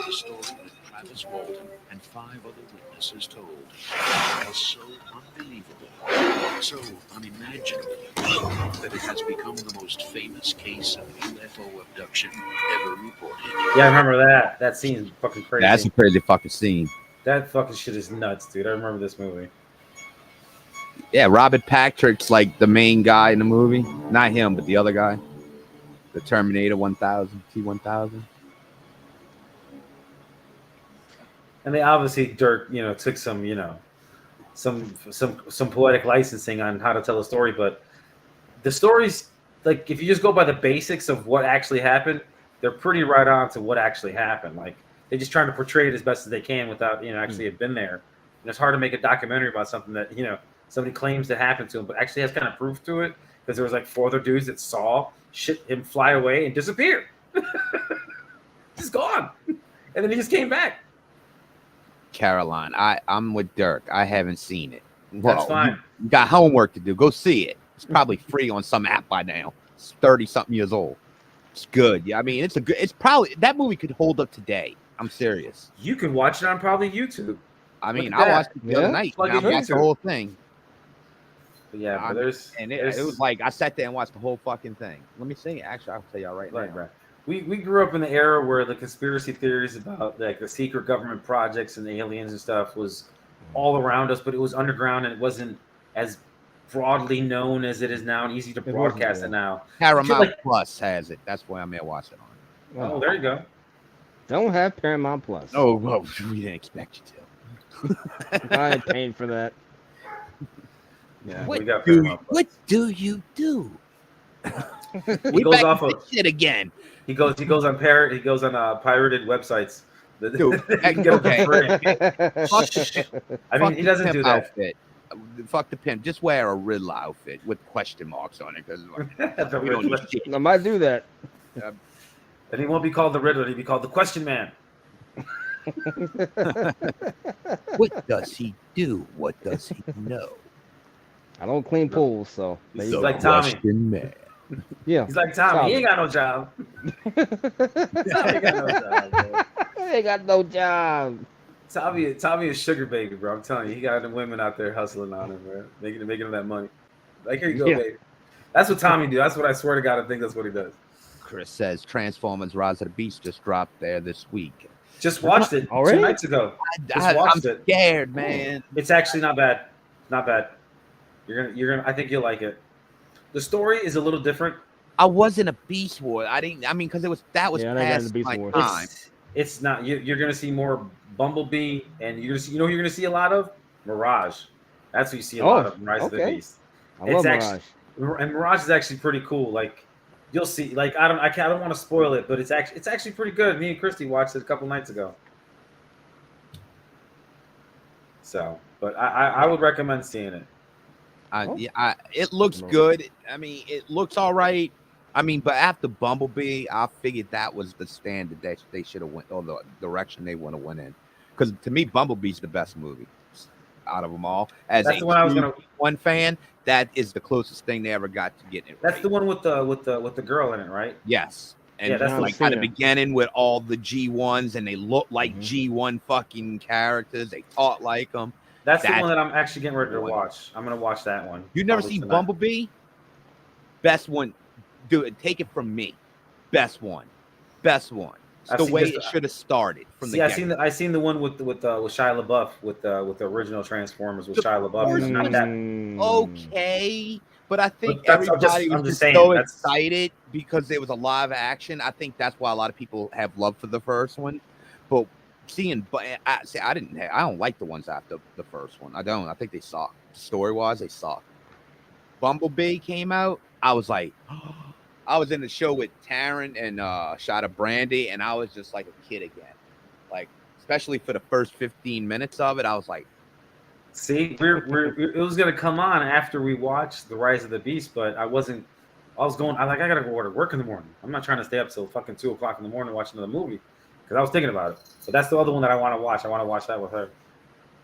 The story that Travis Walton and 5 other witnesses told was so unbelievable, so unimaginable, that it has become the most famous case of UFO abduction ever reported. Yeah, I remember that. That scene is fucking crazy. That's a crazy fucking scene. That fucking shit is nuts, dude. I remember this movie. Yeah, Robert Patrick's like the main guy in the movie. Not him, but the other guy. The Terminator 1000, T-1000. And they obviously Dirk, took some, some poetic licensing on how to tell a story, but the stories, like if you just go by the basics of what actually happened, they're pretty right on to what actually happened. Like they're just trying to portray it as best as they can without, actually have been there. And it's hard to make a documentary about something that, somebody claims to happen to him, but actually has kind of proof to it because there was like 4 other dudes that saw him fly away and disappear. Just gone. And then he just came back. Caroline, I'm with Dirk. I haven't seen it. That's fine. You got homework to do. Go see it. It's probably free on some app by now. It's 30-something years old. It's good. Yeah, I mean, it's probably that movie could hold up today. I'm serious. You can watch it on probably YouTube. I mean, I watched it the other night. I watched the whole thing. But yeah, but it was like I sat there and watched the whole fucking thing. Let me see. Actually, I'll tell y'all right now. Right. We grew up in the era where the conspiracy theories about like the secret government projects and the aliens and stuff was all around us, but it was underground and it wasn't as broadly known as it is now and easy to broadcast it now. Paramount Plus has it. That's why I'm there watching on it. Oh, there you go. Don't have Paramount Plus. Oh, well, we didn't expect you to. I ain't paying for that. Yeah, what do you do? He goes off of shit again. He goes on pirated websites. Dude, I mean, he doesn't do that. Outfit. Fuck the pimp. Just wear a Riddler outfit with question marks on it because we don't need shit. I might do that. And he won't be called the Riddler. He'll be called the Question Man. What does he do? What does he know? I don't clean pools, so he's like Tommy. Man. Yeah, he's like Tommy. He ain't got no job. He ain't got no job. Tommy is sugar baby, bro. I'm telling you, he got the women out there hustling on him, bro, making him that money. Like, here you go, baby. That's what Tommy do. That's what I swear to God, I think that's what he does. Chris says Transformers: Rise of the Beast just dropped there this week. Just watched it 2 nights ago. I'm scared, man. It's actually not bad. Not bad. You're gonna. I think you'll like it. The story is a little different. I wasn't a Beast Wars. Because it was past my time. It's not. You're gonna see more Bumblebee, and you're gonna see. You're gonna see a lot of Mirage. That's what you see a lot of in Rise of the Beast. I love Mirage. And Mirage is actually pretty cool. Like you'll see. Like I don't want to spoil it, but it's actually pretty good. Me and Christy watched it a couple nights ago. So, but I would recommend seeing it. It looks good. I mean, it looks all right. I mean, but after Bumblebee, I figured that was the standard that they should have went, or the direction they want to went in. Because to me, Bumblebee's the best movie out of them all. As That's a the one I was gonna. one fan, that is the closest thing they ever got to getting it right. That's the one with the girl in it, right? Yes. And Yeah, that's like at the beginning with all the G1s, and they look like G1 fucking characters. They talk like them. That's the one that I'm actually getting ready to watch. I'm gonna watch that one. You never seen Bumblebee? Best one. Dude, take it from me. Best one. Best one. It's the way it should have started from the get-go. I seen the one with Shia LaBeouf with the original Transformers with Shia LaBeouf. Not that okay, but I think everybody was just so excited because there was a live action. I think that's why a lot of people have love for the first one. But I don't like the ones after the first one. I don't. I think they suck. Story wise, they suck. Bumblebee came out. I was like, I was in the show with Taryn and shot of Brandy, and I was just like a kid again. Like, especially for the first 15 minutes of it, I was like, see, it was gonna come on after we watched The Rise of the Beast, but I wasn't. I gotta go to work in the morning. I'm not trying to stay up till fucking 2:00 in the morning watching another movie because I was thinking about it. But that's the other one that I want to watch. I want to watch that with her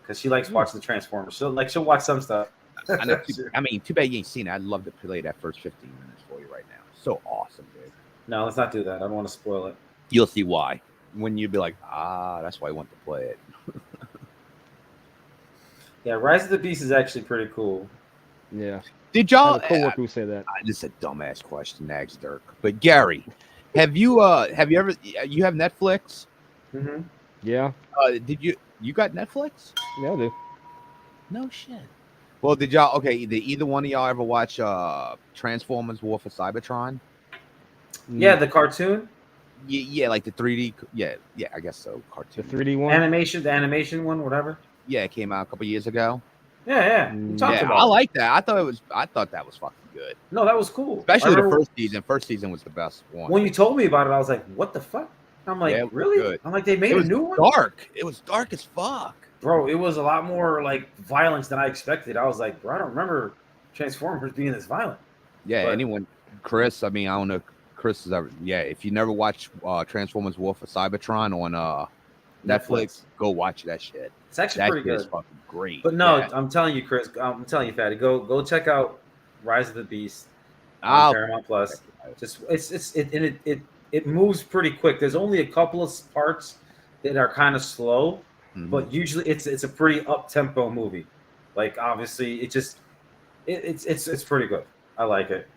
because she likes watching the Transformers. She'll watch some stuff. I mean, too bad you ain't seen it. I'd love to play that first 15 minutes for you right now. So awesome, dude. No, let's not do that. I don't want to spoil it. You'll see why. When you'll be like, that's why I want to play it. Yeah, Rise of the Beast is actually pretty cool. Yeah. Did y'all? Coworker who say that? This is a dumbass question, ask Dirk. But Gary, have you ever? You have Netflix? Mm-hmm. Yeah. Did you got Netflix? Yeah, I do. No shit. Well, did y'all? Okay, did either one of y'all ever watch Transformers: War for Cybertron? Yeah, the cartoon. Yeah, like the 3D. Yeah, I guess so. Cartoon. The 3D one. The animation one, whatever. Yeah, it came out a couple years ago. Yeah. I like that. I thought that was fucking good. No, that was cool. Especially the first season. First season was the best one. When you told me about it, I was like, "What the fuck?" I'm like, "Really?" Good. I'm like, "They made a new one." Dark. It was dark as fuck. Bro, it was a lot more like violence than I expected. I was like, bro, I don't remember Transformers being this violent. Yeah, Chris, I mean, I don't know, Chris is ever, if you never watched Transformers War for Cybertron on Netflix, go watch that shit. It's actually pretty good. It's fucking great. But no, I'm telling you, Chris, I'm telling you, Fatty, go check out Rise of the Beast on Paramount Plus. It moves pretty quick. There's only a couple of parts that are kind of slow. But usually it's a pretty up tempo movie. Like obviously it's pretty good. I like it.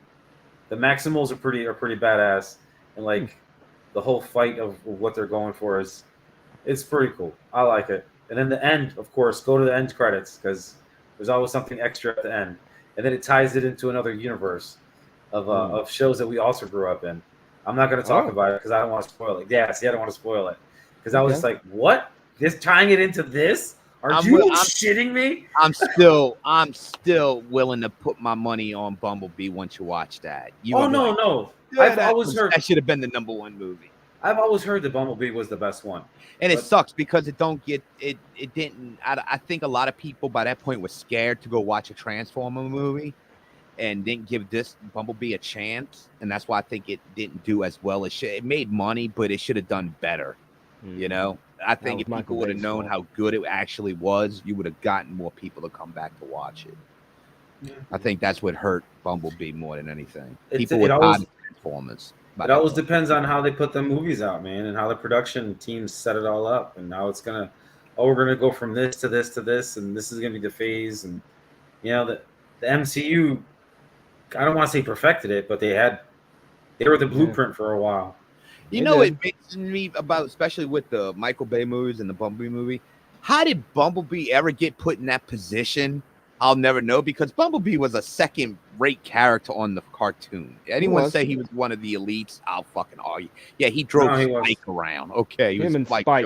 The Maximals are pretty badass, and like the whole fight of what they're going for it's pretty cool. I like it. And then the end, of course, go to the end credits because there's always something extra at the end, and then it ties it into another universe of shows that we also grew up in. I'm not going to talk about it because I don't want to spoil it. Yeah, see, I don't want to spoil it because I was just like, what? Just tying it into this? Are you shitting me? I'm still willing to put my money on Bumblebee once you watch that. No. I've always heard that should have been the number one movie. I've always heard that Bumblebee was the best one. And it sucks because it didn't. I think a lot of people by that point were scared to go watch a Transformer movie and didn't give this Bumblebee a chance. And that's why I think it didn't do as well as it made money, but it should have done better. You know? I think if people would have known how good it actually was, you would have gotten more people to come back to watch it. Yeah. I think that's what hurt Bumblebee more than anything. People would buy Transformers. It always depends on how they put the movies out, man, and how the production teams set it all up. And now it's we're gonna go from this to this to this, and this is gonna be the phase. And the MCU, I don't want to say perfected it, but they were the blueprint for a while. You know, it makes me about, especially with the Michael Bay movies and the Bumblebee movie. How did Bumblebee ever get put in that position? I'll never know, because Bumblebee was a second-rate character on the cartoon. Anyone say he was one of the elites? I'll fucking argue. Yeah, he drove Spike around. Okay, he was like Spike.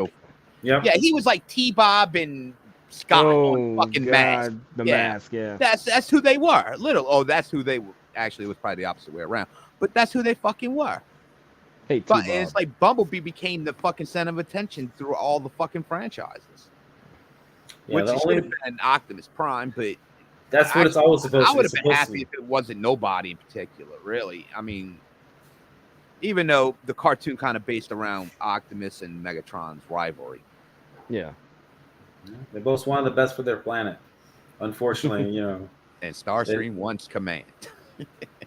Yeah, he was like T-Bob and Scott on fucking Mask. The Mask, yeah. That's who they were. That's who they were. Actually, it was probably the opposite way around. But that's who they fucking were. But it's like Bumblebee became the fucking center of attention through all the fucking franchises. Yeah, which the should only have been Optimus Prime, but that's what it's always supposed I to be. would It's have been supposed to happy be. if it wasn't nobody in particular, really. I mean, even though the cartoon kind of based around Optimus and Megatron's rivalry. Yeah. They both wanted the best for their planet. Unfortunately, And Starscream wants command.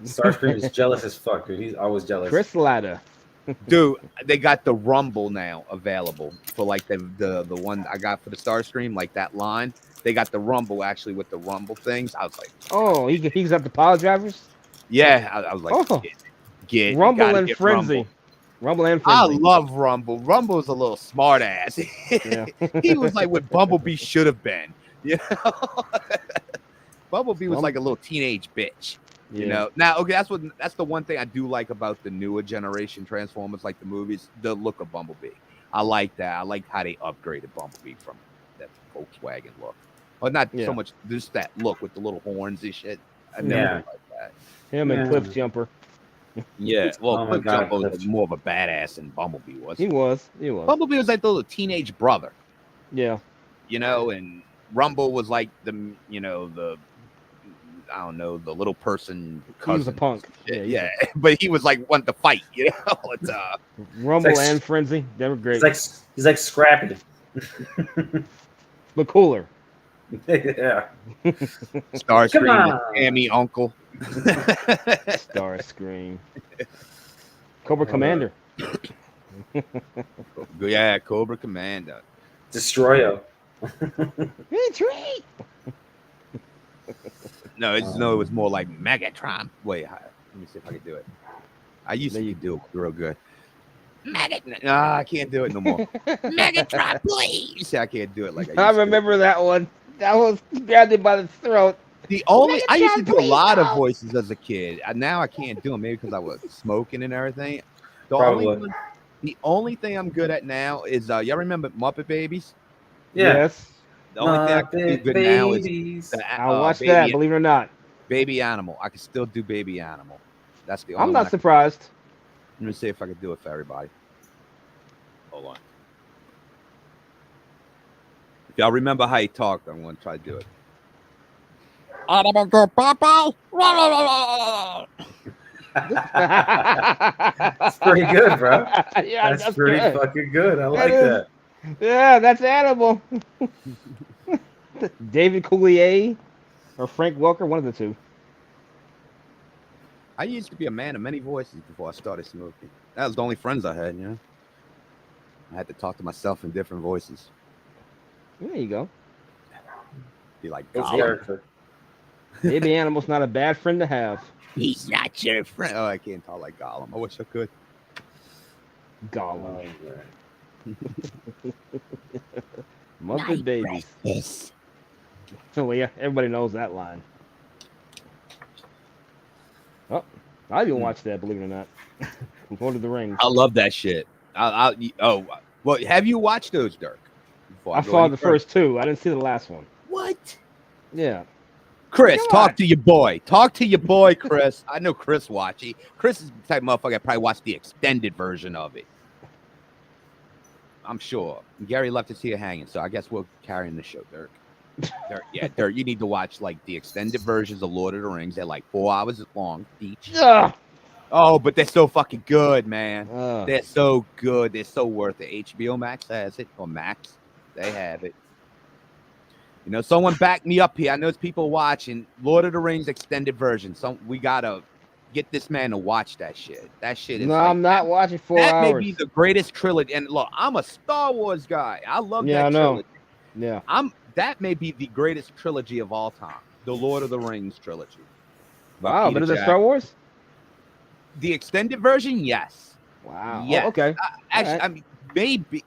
Starscream is jealous as fuck, dude. He's always jealous. Chris Latta. Dude, they got the Rumble now available for like the one I got for the Starscream, like that line. They got the Rumble actually with the Rumble things. I was like, Oh, he's got the power drivers. yeah. I was like, Oh, get Rumble you gotta and get Frenzy. Rumble. Rumble and I Frenzy. love Rumble. Rumble's a little smart ass. Yeah. He was like what Bumblebee should have been. You know, Bumblebee was like a little teenage bitch. Yeah. You know, now okay, that's the one thing I do like about the newer generation Transformers, like the movies, the look of Bumblebee. I like that. I like how they upgraded Bumblebee from that Volkswagen look, or not so much just that look with the little horns and shit. I never liked that. Him and Cliff Jumper. Yeah, well, Oh my Cliff God, Jumper was Cliff. more of a badass than Bumblebee was. He was. Bumblebee was like the little teenage brother. Yeah. You know, and Rumble was like the I don't know, the little person cousin. He was a punk. Yeah. But he was like wanting to fight, you know. It's, Rumble it's like, and Frenzy. They were great. He's like Scrappy. But cooler. Yeah. Starscream, Tammy Uncle. Starscream. Cobra Commander. Yeah, Cobra Commander. Destroyo. Retreat. No, it was more like Megatron. Wait, let me see if I can do it. I used to do it real good. Megatron. Nah, I can't do it no more. Megatron, please. I can't do it like I used remember that one. That was grabbed him by the throat. I used to do a lot of voices as a kid. Now I can't do them, maybe because I was smoking and everything. The only thing I'm good at now is y'all remember Muppet Babies? Yeah. Yes. The only thing I can do good now is I'll watch that, believe it or not. Baby Animal. I can still do Baby Animal. That's the only I'm one not surprised. Let me see if I can do it for everybody. Hold on. If y'all remember how he talked, I'm going to try to do it. That's pretty good, bro. Yeah, that's pretty good. fucking good. I like that. Yeah, that's Animal. David Coulier or Frank Welker, one of the two. I used to be a man of many voices before I started smoking. That was the only friends I had, you know. I had to talk to myself in different voices. There you go. Be like, Character. Baby Animal's not a bad friend to have. he's not your friend. Oh, I can't talk like Gollum. I wish I could. Gollum. Oh, Muppet Babies. Yes. Oh, yeah, everybody knows that line. Oh, I even watched that, believe it or not. Lord of the Rings. I love that shit. Well, have you watched those, Dirk? I saw the first two. I didn't see the last one. What? Yeah. Chris, talk to your boy. Talk to your boy, Chris. I know Chris watched. Chris is the type of motherfucker that probably watched the extended version of it. I'm sure. Gary left us here hanging, so I guess we're carrying the show, Dirk. Dirk, you need to watch like the extended versions of Lord of the Rings. They're like 4 hours long each. Ugh. Oh, but they're so fucking good, man. Ugh. They're so good. They're so worth it. HBO Max has it, or Max. They have it. You know, someone back me up here. I know there's people watching Lord of the Rings extended version. So we gotta get this man to watch that shit. That shit is. No, like, I'm not watching 4 that hours. may be the greatest trilogy. And look, I'm a Star Wars guy. I love that I know. trilogy. Yeah. That may be the greatest trilogy of all time. The Lord of the Rings trilogy. Wow, but is it Star Wars? The extended version, yes. Wow. Yes. Oh, okay. Actually, All right. I mean,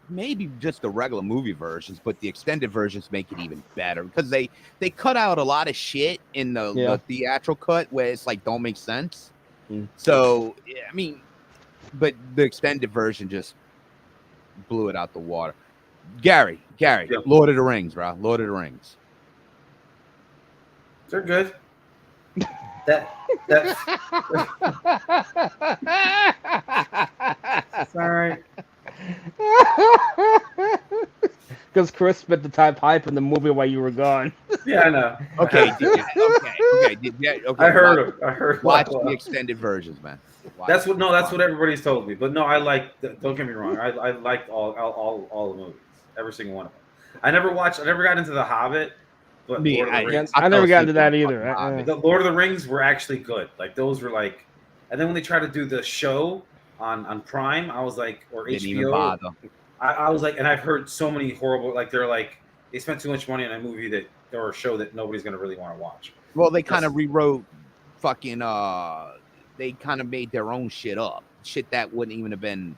maybe just the regular movie versions, but the extended versions make it even better because they cut out a lot of shit in the theatrical cut where it's like don't make sense. So I mean, but the extended version just blew it out the water. Gary, Lord of the Rings, bro. Lord of the Rings. They're good. It's all right. Because Chris spent the time hyping the movie while you were gone. Yeah, I know. Okay, I heard him. I heard. Watch the extended versions, man. That's what everybody's told me. But no, I like. Don't get me wrong. I liked all the movies, every single one of them. I never got into The Hobbit, but Lord of the Rings. I never got into that either. The Lord of the Rings were actually good. Like those were like, and then when they tried to do the show on Prime, I was like, or Didn't HBO. even bother. I was like, and I've heard so many horrible, like they're like they spent too much money on a movie or a show that nobody's gonna really want to watch. Well, they kind of rewrote fucking they kind of made their own shit up. Shit that wouldn't even have been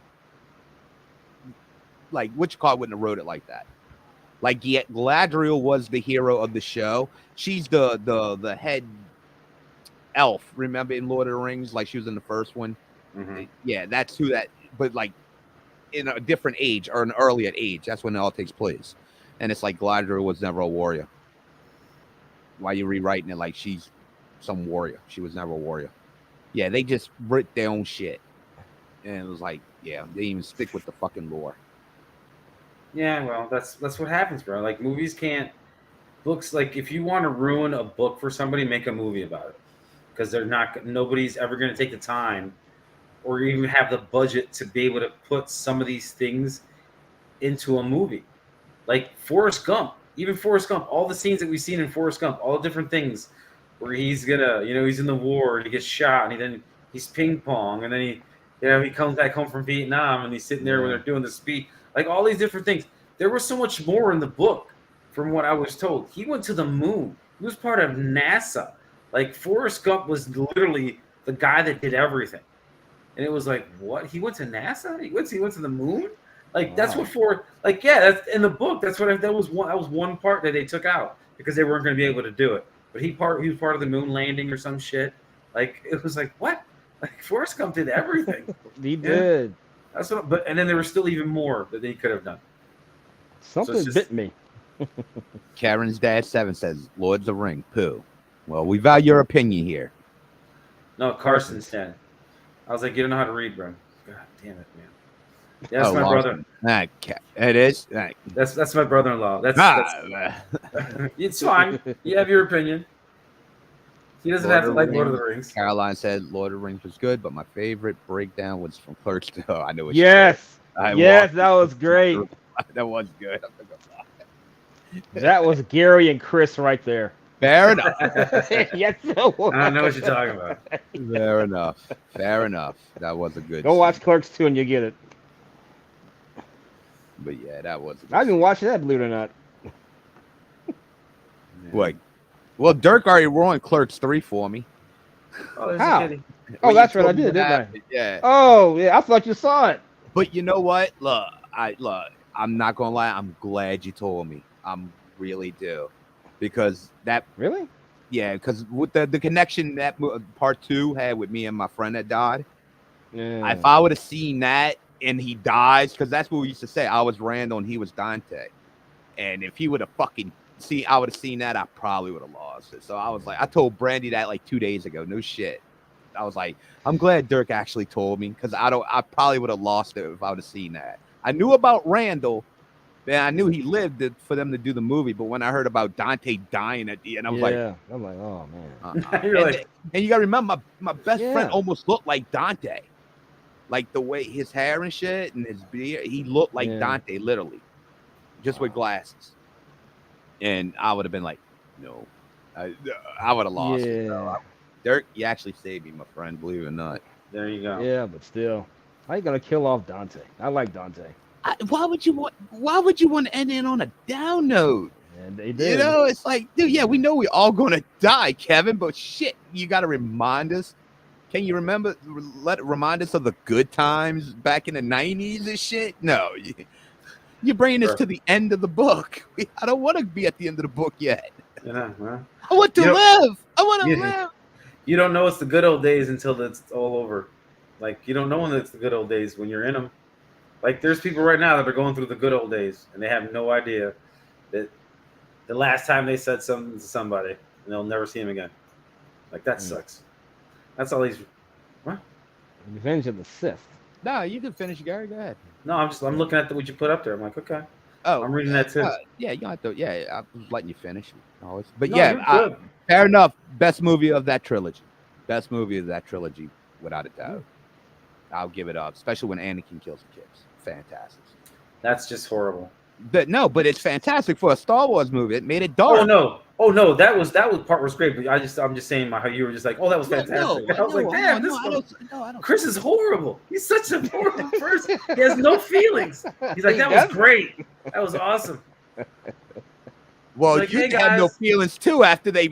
like which car wouldn't have wrote it like that. Like Galadriel was the hero of the show. She's the head elf, remember in Lord of the Rings, like she was in the first one. Mm-hmm. Yeah, that's who that but like in a different age or an earlier age. That's when it all takes place. And it's like Galadriel was never a warrior. Why are you rewriting it like she's some warrior? She was never a warrior. Yeah, they just wrote their own shit. And it was like, yeah, they didn't even stick with the fucking lore. Yeah, well, that's what happens, bro. Like movies can't books like if you want to ruin a book for somebody, make a movie about it. Because nobody's ever gonna take the time or even have the budget to be able to put some of these things into a movie. Like Forrest Gump, all the scenes that we've seen in Forrest Gump, all the different things where he's gonna, he's in the war and he gets shot and then he's ping pong and then he comes back home from Vietnam and he's sitting there when they're doing the speech, like all these different things. There was so much more in the book from what I was told. He went to the moon. He was part of NASA. Like Forrest Gump was literally the guy that did everything. And it was like, what? He went to NASA? He went to the moon? Like that's what that's in the book. That was one part that they took out because they weren't going to be able to do it. But he was part of the moon landing or some shit. Like it was like what? Like Forrest Gump did everything. He did. That's what. And then there was still even more that they could have done. Something bit me. Karen's dad 7 says, "Lord's of the Ring, poo." Well, we value your opinion here. No, Carson's dad. I was like, you don't know how to read, bro. God damn it, man. Yeah, that's my brother. It is. That's my brother-in-law. It's fine. You have your opinion. He doesn't have to like Lord of the Rings. Caroline said Lord of the Rings was good, but my favorite breakdown was from Clerks 2. I know. Yes, that was great. That was good. That was Gary and Chris right there. Fair enough. Yes, I don't know what you're talking about. Fair enough. That was a good. Go watch Clerks 2 and you get it. But yeah, that was. I didn't watch that, believe it or not. What? Well, Dirk already ruined Clerks 3 for me. Oh, how? Oh, that's right, I did, didn't I? Yeah. Oh, yeah, I thought you saw it. But you know what? Look, I'm not gonna lie. I'm glad you told me. I'm really do, because that really. Yeah, because with the connection that part 2 had with me and my friend that died. Yeah. If I would have seen that and he dies, because that's what we used to say. I was Randall and he was Dante, and if he would have I would have seen that, I probably would have lost it. So I was like, I told Brandy that like 2 days ago. No shit. I was like, I'm glad Dirk actually told me, because I probably would have lost it if I would have seen that. I knew about Randall. Man, I knew he lived for them to do the movie, but when I heard about Dante dying at the end, I was I'm like, oh man. And you gotta remember, my best friend almost looked like Dante, like the way his hair and shit and his beard. He looked like Dante, literally, just with glasses. And I would have been like, no, I would have lost it. So Dirk, you actually saved me, my friend. Believe it or not. There you go. Yeah, but still, how you gonna kill off Dante? I like Dante. Why would you want to end it on a down note? And they did. It's like, dude, yeah, we know we're all gonna die, Kevin, but shit, you gotta remind us. Can you remind us of the good times back in the 90s and shit? No, you're bringing us to the end of the book. I don't want to be at the end of the book yet. Yeah, well, I want to live. I want to live. You don't know it's the good old days until it's all over. Like, you don't know when it's the good old days when you're in them. Like, there's people right now that are going through the good old days, and they have no idea that the last time they said something to somebody, and they'll never see him again. Like, that sucks. That's all he's... What? Revenge of the Sith. No, you can finish, Gary. Go ahead. No, I'm looking at what you put up there. I'm like, okay. Oh, I'm reading that too. yeah, you don't have to. Yeah, I was letting you finish. Always. But No, yeah, you're good. fair enough. Best movie of that trilogy. Best movie of that trilogy, without a doubt. I'll give it up, especially when Anakin kills the kids. Fantastic. That's just horrible. But it's fantastic for a Star Wars movie. It made it dark. Oh no, that part was great. But I'm just saying how you were just like, oh, that was fantastic. I was like, damn, Chris is horrible. He's such a horrible person. He has no feelings. He's like, that was great. That was awesome. Well, like, you hey, had no guys. feelings too after they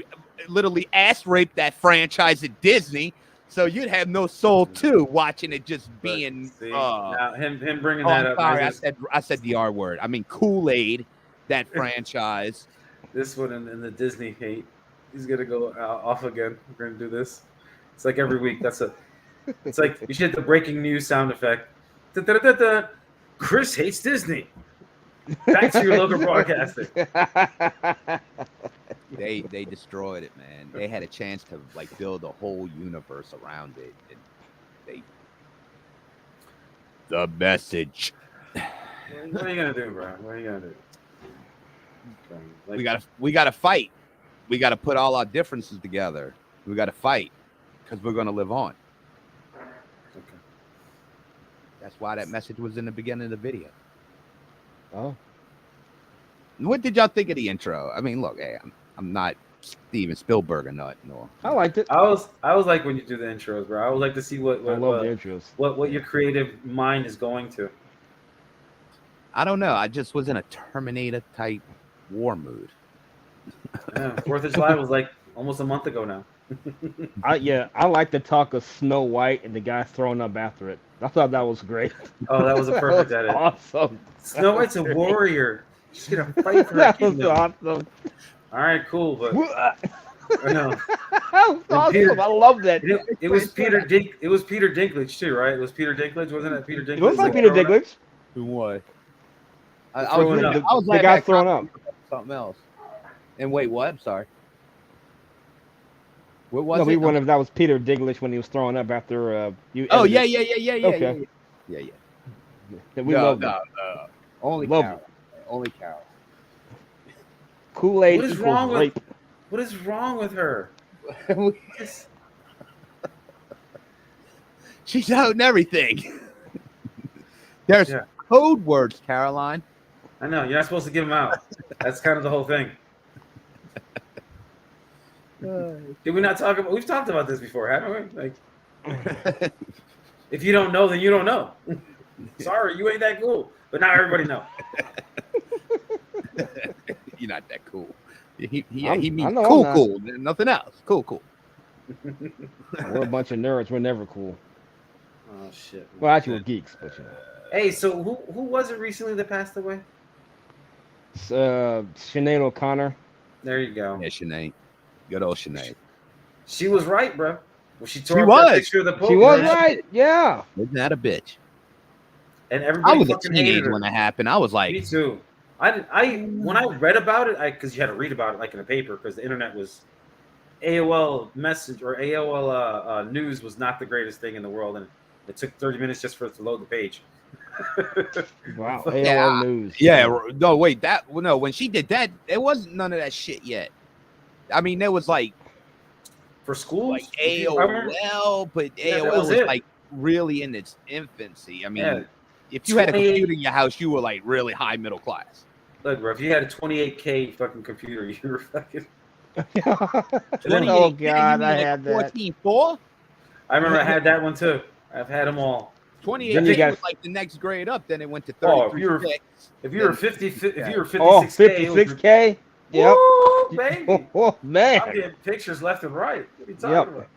literally ass raped that franchise at Disney. So you'd have no soul too, watching it just being. Now him bringing Oh, that I'm up. sorry, I said the R word. I mean Kool-Aid, that franchise. This one and the Disney hate. He's gonna go off again. We're gonna do this. It's like every week. It's like you should hit the breaking news sound effect. Da-da-da-da-da. Chris hates Disney. Back to your local broadcasting. They destroyed it, man. They had a chance to like build a whole universe around it. And the message. What are you gonna do, bro? What are you gonna do? We gotta fight. We gotta put all our differences together. We gotta fight because we're gonna live on. Okay. That's why that message was in the beginning of the video. Oh. What did y'all think of the intro? I mean, look, hey, I'm not Steven Spielberg or nothing. No. I liked it. I was like when you do the intros, bro. I would like to see what I love the intros. what your creative mind is going to. I don't know. I just was in a Terminator type war mood. Yeah, 4th of July was like almost a month ago now. I like the talk of Snow White and the guy throwing up after it. I thought that was great. Oh, that was a perfect edit. Awesome. Snow White's a warrior. She's gonna fight for her That was kingdom. awesome. All right, cool, but I know. That was awesome. Peter- I love that. It was Peter Dinklage too, right? It was Peter Dinklage, wasn't it? Peter Dinklage. It was like Peter Dinklage. Who won? Throwing up. The guy throwing up. Something else. And wait, what? I'm sorry. What was No, it? we wondered if that was Peter Dinklage when he was throwing up after you. Oh edited. yeah. Okay. Yeah. We love no. Only Love Carol. Only Carol. Kool-Aid What is equals wrong with- rape. What is wrong with her? She's out in everything. There's Yeah. code words, Caroline. I know you're not supposed to give them out. That's kind of the whole thing. Did we not talk about? We've talked about this before, haven't we? Like, if you don't know, then you don't know. Sorry, you ain't that cool. But now everybody know. You're not that cool. He I means know cool, I'm not. cool. Nothing else. Cool. We're a bunch of nerds. We're never cool. Oh shit. Well, actually, we're geeks, but you know. Hey, so who was it recently that passed away? It's, Sinead O'Connor. There you go. Yeah, Sinead. Good old Sinead. She was right, bro. When she tore She up was. that picture of the Pope, She was man, right. Yeah. Isn't that a bitch? and I everybody was a fucking hated teenager her. when that happened. I was Me like, too. When I read about it, because you had to read about it like in a paper, because the internet was AOL message or AOL news was not the greatest thing in the world, and it took 30 minutes just for it to load the page. Wow. Yeah, AOL News. no, wait, when she did that, there wasn't none of that shit yet. I mean, there was like For schools, like I remember- AOL, but Yeah, that AOL was was it. like really in its infancy. I mean, Yeah. if you had a 28 computer in your house, you were like really high middle class. Look, bro, if you had a 28K fucking computer, you were fucking. Oh God, I had that. 14.4? I remember I had that one too. I've had them all. 28 Then you got- was like the next grade up. Then it went to Oh, 33. if you were- If you were 50, if you were 56K, Oh, it was- 56K. Yep. Woo, baby. Oh I'm man. getting pictures left and right. What are you talking Yep. about?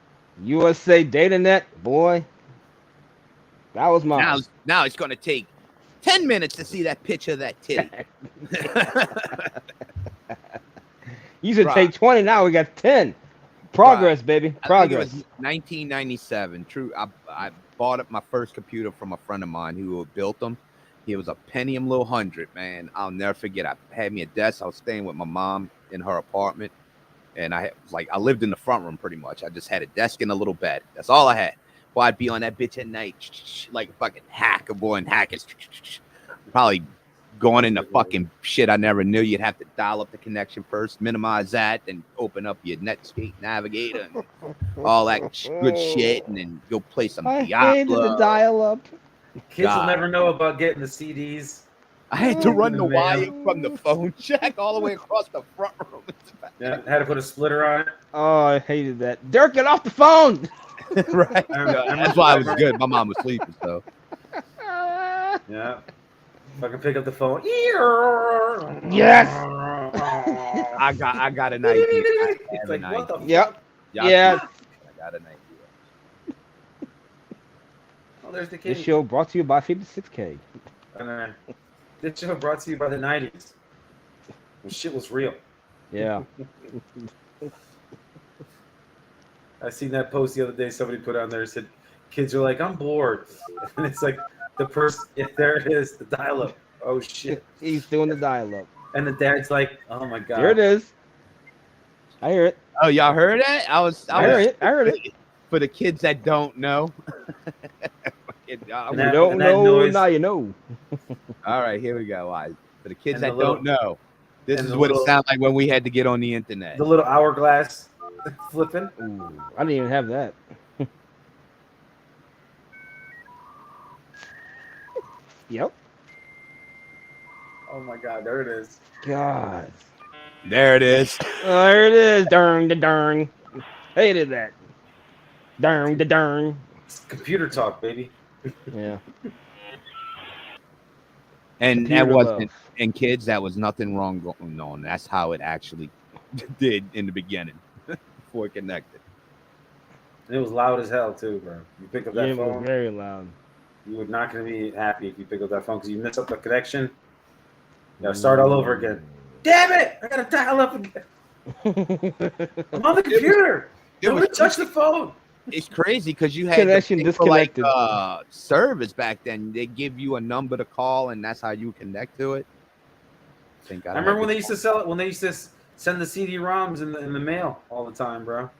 USA DataNet, boy. That was mine. Now it's going to take 10 minutes to see that picture of that titty. You should Right. take 20. Now we got 10. Progress, baby. I think it Progress. was 1997. True. I bought up my first computer from a friend of mine who built them. He was a Pentium Little 100, man. I'll never forget. I had me a desk. I was staying with my mom in her apartment, and I lived in the front room pretty much. I just had a desk and a little bed. That's all I had. Well, I'd be on that bitch at night, like a fucking hacker boy and hackers. Probably going into fucking shit I never knew. You'd have to dial up the connection first, minimize that, then open up your Netscape Navigator and all that good shit, and then go play some I hated the Diablo. dial-up. Kids will God. never know about getting the CDs. I had to run in the the mail. wire from the phone jack all the way across the front room. Yeah, had to put a splitter on it. Oh, I hated that. Dirk, get off the phone. Right. I remember- That's why I was good. My mom was sleeping, so. Yeah. Fucking pick up the phone. Yes. I got an idea. I It's have like, an what the idea. Yep. Y'all Yeah. keep- I got an idea. Oh, there's the This kid. show brought to you by 56K. This show brought to you by the 90s. When shit was real. Yeah. I seen that post the other day. Somebody put on there, said, kids are like, I'm bored. And it's like, the person, if there it is, the dial-up. Oh, shit. He's doing the dial-up. And the dad's like, oh, my God. There it is. I hear it. Oh, y'all heard that? I heard it. For the kids that don't know. And You that- don't and that know, noise- now you know. All right, here we go. All right. For the kids And that the little- don't know, this and is the what little- it sounded like when we had to get on the internet. The little hourglass flipping. Ooh, I didn't even have that. Yep. Oh, my God. There it is. God. There it is. Oh, there it is. Darn the darn. Hated that. Darn the darn. It's computer talk, baby. Yeah. And that Computer wasn't, love. and kids, that was nothing wrong going on. That's how it actually did in the beginning before it connected. And it was loud as hell, too, bro. You pick up that Yeah, it was phone, very loud. you were not going to be happy if you pick up that phone because you miss up the connection. You got to start all over again. Damn it! I got to dial up again. I'm on the computer. Don't touch the phone. It's crazy because you had Connection the thing for, like, disconnected. service back then. They give you a number to call, and that's how you connect to it. I remember when they used to sell it. When they used to send the CD-ROMs in the mail all the time, bro.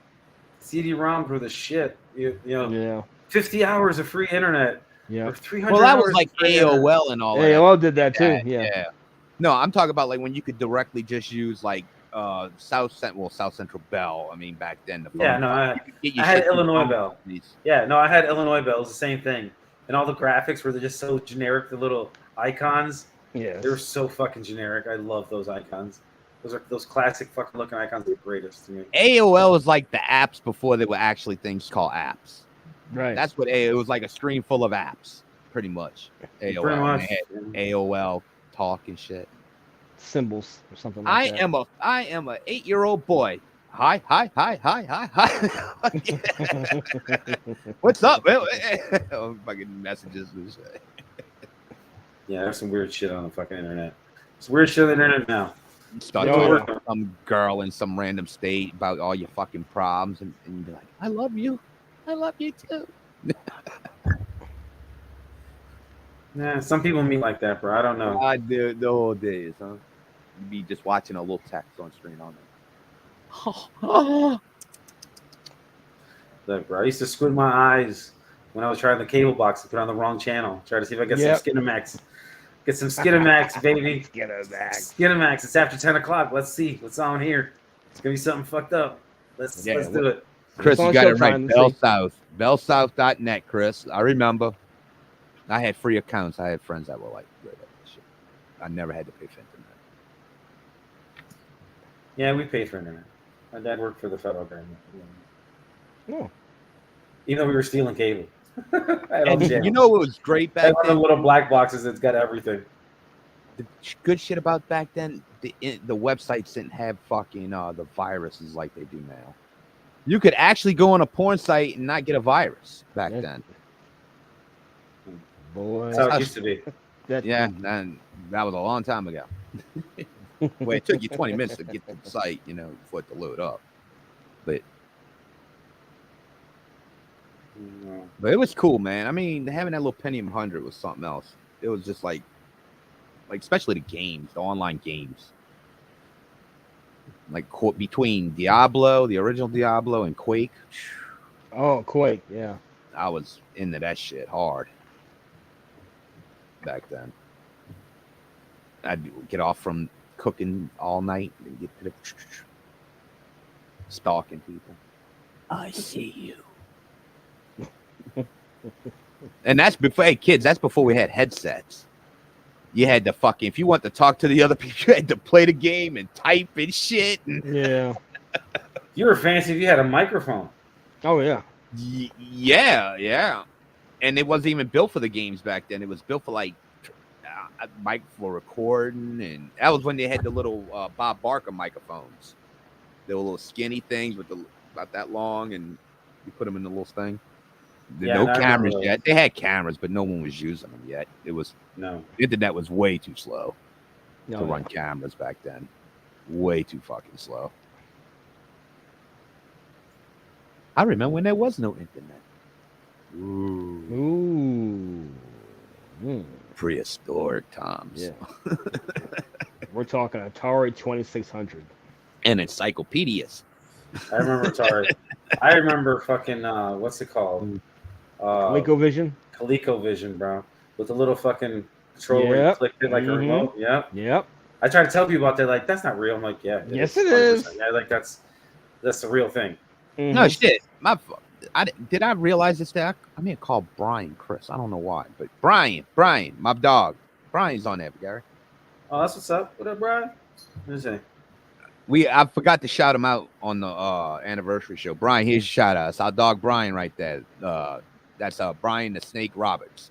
CD-ROMs were the shit. You know, Yeah. 50 hours of free internet. Yeah. Or 300 Well, that hours was like of free internet. AOL and all Hey, that. all did that too. Yeah. No, I'm talking about like when you could directly just use like South Central Bell. I mean, back then the phone. Yeah, no, you could get your I had shit through Illinois phone Bell. companies. Yeah, no, I had Illinois Bell. It was the same thing. And all the graphics were just so generic. The little icons, Yes. they were so fucking generic. I love those icons. Those classic fucking looking icons are the greatest to me. AOL was like the apps before they were actually things called apps. Right. That's what it was, like a screen full of apps, pretty much. AOL. Pretty much. And they had AOL talk and shit. Symbols or something like that. I am a 8-year-old boy. Hi. What's up? Oh, fucking messages and shit. Yeah, there's some weird shit on the fucking internet. It's weird shit on the internet now. Start No, talking yeah. to some girl in some random state about all your fucking problems, and you'd be like, I love you. I love you too. Yeah, some people meet like that, bro. I don't know. I do the whole days, huh? You'd be just watching a little text on screen on it. Look, bro, I used to squint my eyes when I was trying the cable box to put on the wrong channel. Try to see if I get Yep. some Skinamax. Get some Skinamax, baby. Skinamax. Skinamax. It's after 10 o'clock. Let's see what's on here. It's gonna be something fucked up. Let's do it. Chris, It's on you got it Showtime, right. let's Bell see. South. BellSouth.net, Chris. I remember. I had free accounts. I had friends that were like, good at this shit. I never had to pay for internet. Yeah, we paid for internet. My dad worked for the federal government. Oh. Even though we were stealing cable. I had all the And channels. you know what was great I had back one of the then? little black boxes that's got everything. The good shit about back then, the websites didn't have fucking the viruses like they do now. You could actually go on a porn site and not get a virus back Yeah. then. Boy. That's how it used to be. Yeah, and that was a long time ago. Well, it took you 20 minutes to get to the site, for it to load up. But it was cool, man. I mean, having that little Pentium 100 was something else. It was just like especially the games, the online games. Like between Diablo, the original Diablo, and Quake. Oh, Quake. Yeah. I was into that shit hard back then. I'd get off from cooking all night and get to the stalking people. I see you. And that's before, hey kids, that's before we had headsets. You had to fucking, if you want to talk to the other people, you had to play the game and type and shit. And Yeah. You were fancy if you had a microphone. Oh yeah. Yeah. And it wasn't even built for the games back then. It was built for like a mic for recording, and that was when they had the little Bob Barker microphones. They were little skinny things with about that long, and you put them in the little thing. No cameras yet. They had cameras, but no one was using them yet. The internet was way too slow to run cameras back then. Way too fucking slow. I remember when there was no internet. Ooh. Prehistoric times. Yeah. We're talking Atari 2600. And encyclopedias. I remember Atari. I remember fucking what's it called? ColecoVision. ColecoVision, bro, with the little fucking controller where you clicked it like a remote. Yep. I tried to tell people about that, like that's not real. I'm like, yeah, yes, it is. Yeah, like that's the real thing. Mm-hmm. No shit. Did I realize this? That I mean, call Brian Chris. I don't know why, but Brian, my dog. Brian's on there, Gary. Oh, that's what's up. What up, Brian? What is it? I forgot to shout him out on the anniversary show. Brian, here's a shout out. It's our dog Brian right there. That's Brian the Snake Roberts.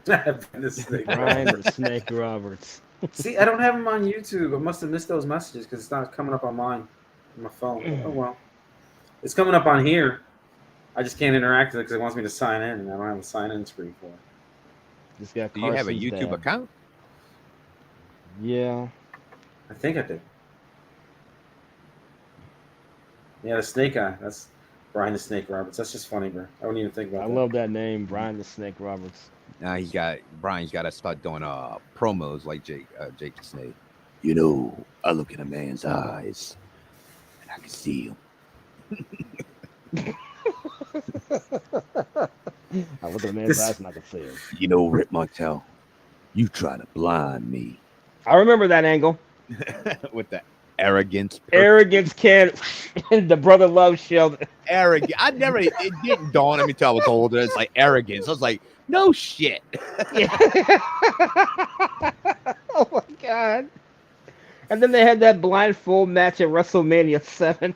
Brian the Snake Roberts. See, I don't have him on YouTube. I must have missed those messages because it's not coming up on my phone. Oh well, it's coming up on here. I just can't interact with it because it wants me to sign in, and I don't have a sign-in screen for it. Do you have a YouTube account? Yeah. I think I do. Yeah, the Snake Guy. That's Brian the Snake Roberts. That's just funny, bro. I wouldn't even think about that. I love that name, Brian the Snake Roberts. Now Brian's got to start doing promos like Jake the Snake. You know, I look in a man's eyes, and I can see him. I look at a man's eyes and I can see him. You know, Rick Martel, you try to blind me. I remember that angle. With the arrogance. Arrogance can the Brother Love show. Arrogant. It didn't dawn on me until I was older. It's like arrogance. I was like, no shit. Oh my god. And then they had that blindfold match at WrestleMania 7.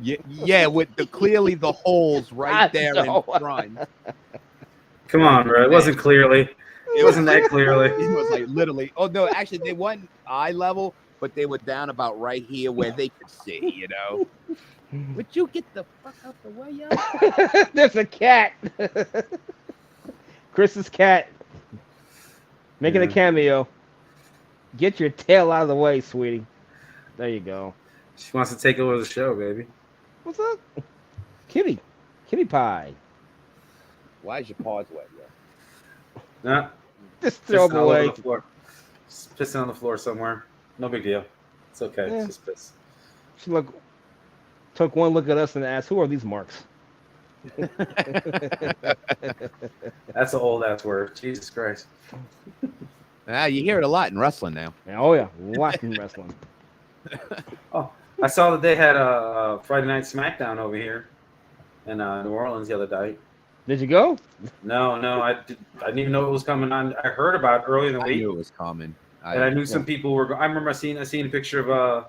Yeah, with clearly the holes right there in front. Come on, bro. It wasn't clearly. It wasn't that clearly. It was like literally. Oh no, actually they weren't eye level, but they were down about right here where they could see, you know. Would you get the fuck out the way, yo? There's a cat. Chris's cat. Making a cameo. Get your tail out of the way, sweetie. There you go. She wants to take over the show, baby. What's up? Kitty pie. Why is your paws wet, yo? Nah. Just throw them away. Just pissing on the floor somewhere. No big deal. It's okay. Yeah. Just piss. She took one look at us and asked, "Who are these marks?" That's an old ass word. Jesus Christ. You hear it a lot in wrestling now. Oh yeah, a lot in wrestling. Oh, I saw that they had a Friday Night SmackDown over here in New Orleans the other day. Did you go? No, I didn't even know it was coming on. I heard about it earlier in the week. I knew it was coming. I knew some people were. I remember seeing a picture of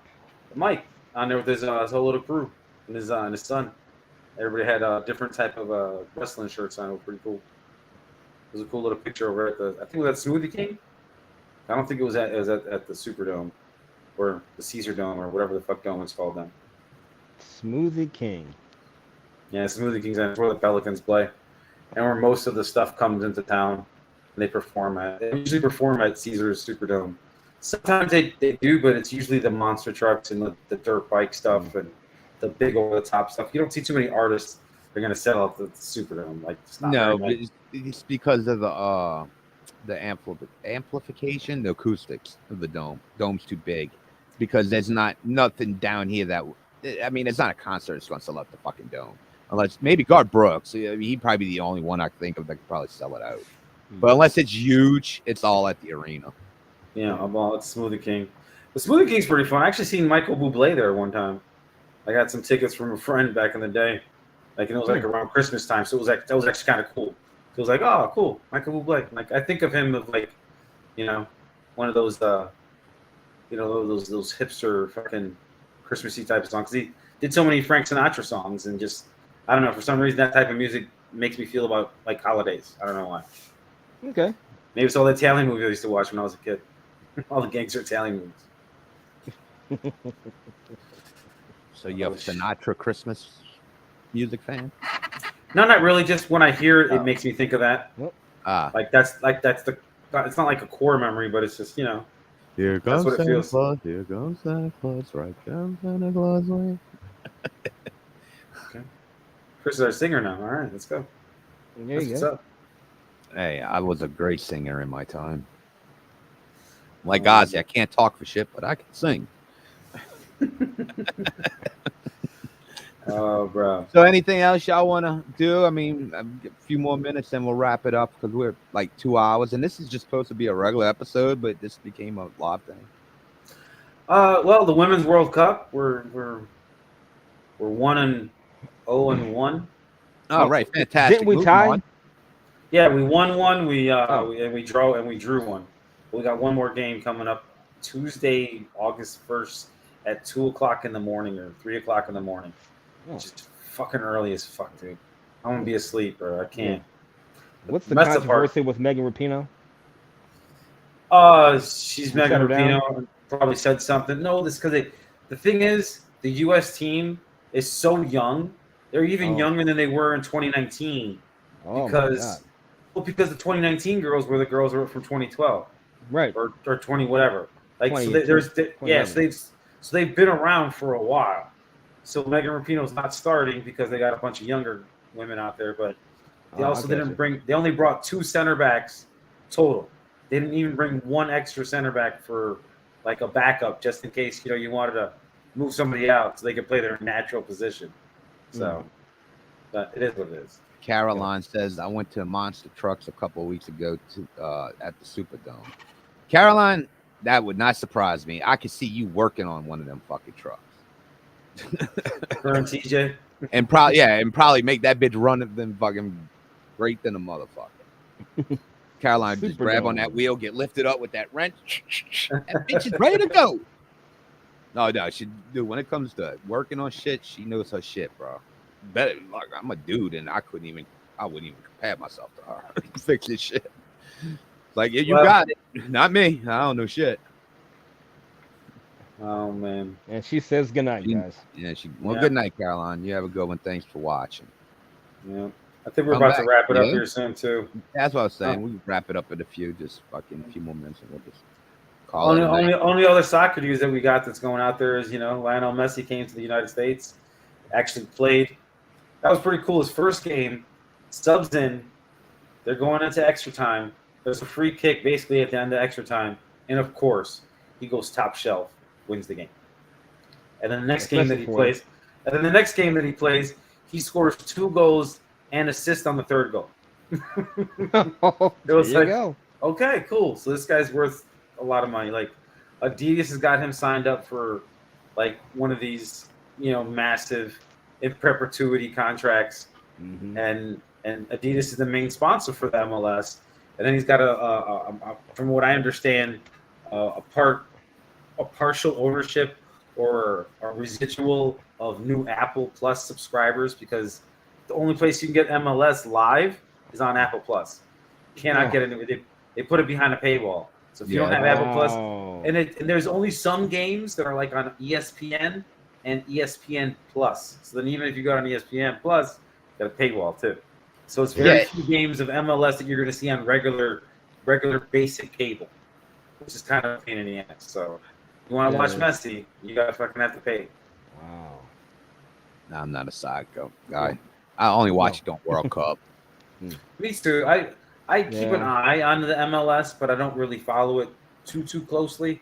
Mike on there with his whole little crew and his son. Everybody had a different type of wrestling shirts on. It was pretty cool. It was a cool little picture over at I think it was at Smoothie King. I don't think it was at the Superdome or the Caesar Dome or whatever the fuck dome it's called then. Smoothie King. Yeah, Smoothie King's that's where the Pelicans play, and where most of the stuff comes into town. And they perform at. They usually perform at Caesar's Superdome. Sometimes they do, but it's usually the monster trucks and the dirt bike stuff and the big over the top stuff. You don't see too many artists that are gonna sell out the Superdome. Like no, but it's because of the amplification, the acoustics of the dome. Dome's too big because there's nothing down here that. I mean, it's not a concert that's going to sell out the fucking dome. Unless maybe Garth Brooks. I mean, he'd probably be the only one I think of that could probably sell it out. But unless it's huge, it's all at the arena. Yeah, well, it's Smoothie King. The Smoothie King's pretty fun. I actually seen Michael Bublé there one time. I got some tickets from a friend back in the day. Like, and it was like around Christmas time, so it was like that was actually kind of cool. So it was like, oh, cool, Michael Bublé. Like, I think of him of like, you know, one of those, those hipster fucking Christmassy type of songs. He did so many Frank Sinatra songs, and just I don't know, for some reason that type of music makes me feel about like holidays. I don't know why. Okay. Maybe it's all the Italian movies I used to watch when I was a kid. All the gangster Italian movies. So you're a Sinatra Christmas music fan? No, not really. Just when I hear it, it makes me think of that. Like that's the. It's not like a core memory, but it's just Here that's goes what it Santa feels. Claus. Here goes Santa Claus. Right comes Santa Claus. Okay. Chris is our singer now. All right, let's go. There you What's go. up? Hey, I was a great singer in my time. Like Ozzy, I can't talk for shit, but I can sing. Oh, bro. So anything else y'all want to do? I mean, a few more minutes, then we'll wrap it up because we're like 2 hours, and this is just supposed to be a regular episode, but this became a live thing. Well, the Women's World Cup, we're 1-0-1. Oh, right, fantastic. Didn't we Moving tie? on. Yeah, we won one. We drew one. We got one more game coming up Tuesday, August 1st at 2:00 in the morning or 3:00 in the morning. Which is fucking early as fuck, dude. I'm gonna be asleep, or I can't. What's the That's the part. controversy with Megan Rapinoe? She's You Megan shut her down? Rapinoe. Probably said something. No, this because the thing is, the U.S. team is so young. They're even younger than they were in 2019 because the 2019 girls were the girls that were from 2012, right? Or 20 whatever. Like so they've been around for a while. So Megan Rapinoe's not starting because they got a bunch of younger women out there, but they also didn't bring. They only brought 2 center backs total. They didn't even bring one extra center back for like a backup, just in case you wanted to move somebody out so they could play their natural position. So, but it is what it is. Caroline says, I went to Monster Trucks a couple of weeks ago at the Superdome. Caroline, that would not surprise me. I could see you working on one of them fucking trucks. Her and TJ. And probably make that bitch run them fucking great than a motherfucker. Caroline just grab on that wheel, get lifted up with that wrench. That bitch is ready to go. No, when it comes to working on shit, she knows her shit, bro. Better, like, I'm a dude, and I wouldn't even compare myself to her. Fix this shit. Like, yeah, you got it. Not me. I don't know shit. Oh, man. And she says goodnight, guys. Yeah, good night, Caroline. You have a good one. Thanks for watching. Yeah. I think we're about to wrap it up here soon, too. That's what I was saying. We can wrap it up in a few more minutes, and we'll just call only other soccer news that we got that's going out there is, Lionel Messi came to the United States, actually played. That was pretty cool. His first game, subs in. They're going into extra time. There's a free kick basically at the end of extra time. And, of course, he goes top shelf, wins the game. And then the next game that he plays, he scores 2 goals and assists on the 3rd goal. It was there you go. Okay, cool. So this guy's worth a lot of money. Like, Adidas has got him signed up for like one of these, massive in perpetuity contracts, and Adidas is the main sponsor for the MLS. And then he's got from what I understand, a partial ownership or a residual of new Apple Plus subscribers, because the only place you can get MLS live is on Apple Plus. You cannot get it. They put it behind a paywall. So if you don't have Apple Plus, and there's only some games that are like on ESPN and ESPN Plus. So then even if you go on ESPN Plus, you got a paywall too. So it's very few games of MLS that you're going to see on regular basic cable, which is kind of a pain in the ass. So if you want to watch Messi, you got to fucking have to pay. Wow. No, I'm not a psycho guy. I only watch it on World Cup. Me too. I keep an eye on the MLS, but I don't really follow it too closely.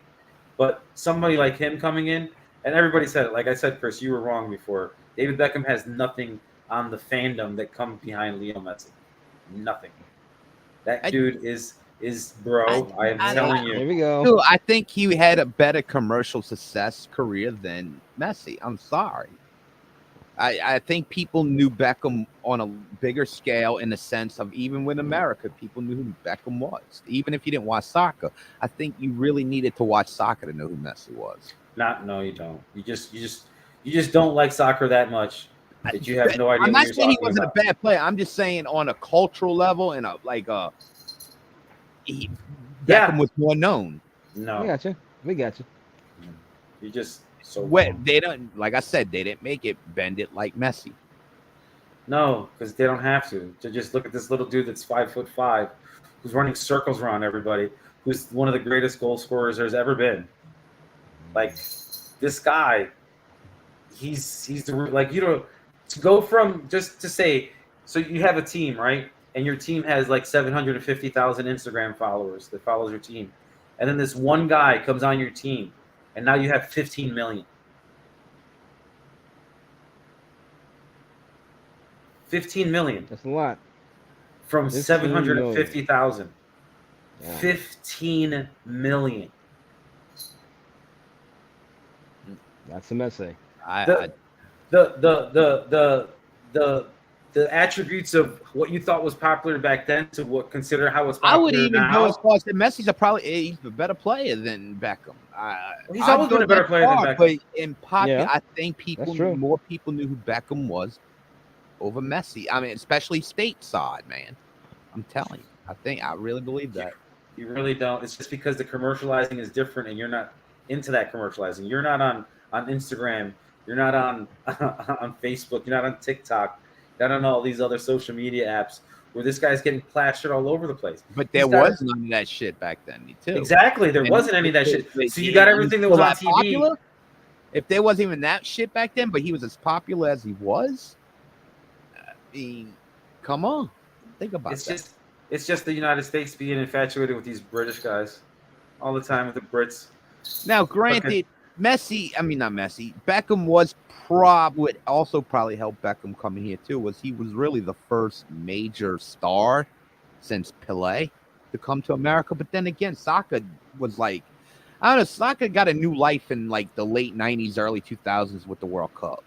But somebody like him coming in, and everybody said it. Like I said, Chris, you were wrong before. David Beckham has nothing on the fandom that comes behind Leo Messi. Nothing. That dude is is, bro. I am telling Here you. we go. Dude, I think he had a better commercial success career than Messi. I'm sorry. I think people knew Beckham on a bigger scale in the sense of even with America, people knew who Beckham was. Even if you didn't watch soccer, I think you really needed to watch soccer to know who Messi was. No, you don't. You just don't like soccer that much that you have no idea I'm what not you're saying he talking wasn't about. a bad player. I'm just saying on a cultural level and Beckham Yeah. was more known. We No, got you. We got you. you just so What they don't, like I said, they didn't make it bend it like Messi. no, because they don't have to. To just look at this little dude that's 5'5", who's running circles around everybody, who's one of the greatest goal scorers there's ever been. Like this guy, he's the like to go from just to say, so you have a team, right? And your team has like 750,000 Instagram followers that follows your team, and then this one guy comes on your team, and now you have 15 million. 15 million That's a lot. from 15 750,000. Yeah. 15 million. That's a Messi. The attributes of what you thought was popular back then to what consider how it's I would popular even now. go as far as that Messi's he's a better player than Beckham. He's always been a better player than Beckham. But in pocket, Yeah, I think more people knew who Beckham was over Messi. I mean, especially stateside, man. I'm telling you, I really believe that. You really don't. It's just because the commercializing is different, and you're not into that commercializing. You're not on Instagram. You're not on on Facebook. You're not on TikTok. You're not on all these other social media apps where this guy's getting plastered all over the place. But there was none of that shit back then, too. Exactly, there wasn't any of that shit. So you got everything that was on TV. Popular? If there wasn't even that shit back then, but he was as popular as he was, I mean, come on, think about that. It's just the United States being infatuated with these British guys all the time with the Brits. Now, granted, not Messi. Beckham was would also probably help Beckham coming here too. He was really the first major star since Pelé to come to America. But then again, soccer was like, I don't know, soccer got a new life in like the late 90s, early 2000s with the World Cup.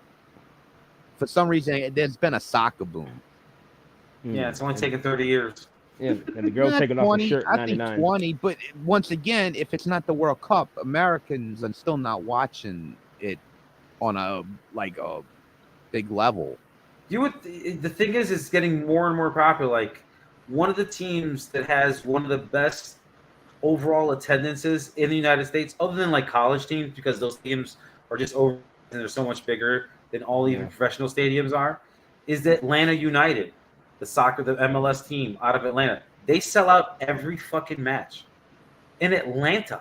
For some reason, there's been a soccer boom. Yeah, it's only taken 30 years. Yeah, and the girl taking off her shirt in I think 99. 20, but once again, if it's not the World Cup, Americans are still not watching it on a big level. The thing is, it's getting more and more popular. Like one of the teams that has one of the best overall attendances in the United States, other than like college teams, because those teams are just over and they're so much bigger than all even professional stadiums are, is the Atlanta United. The MLS team out of Atlanta. They sell out every fucking match in Atlanta.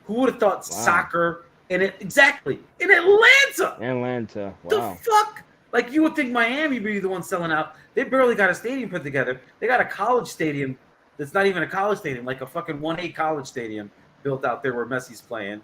Who would have thought soccer in it? Exactly. In Atlanta. Wow. The fuck? Like you would think Miami would be the one selling out. They barely got a stadium put together. They got a college stadium that's not even a college stadium, like a fucking 1A college stadium built out there where Messi's playing.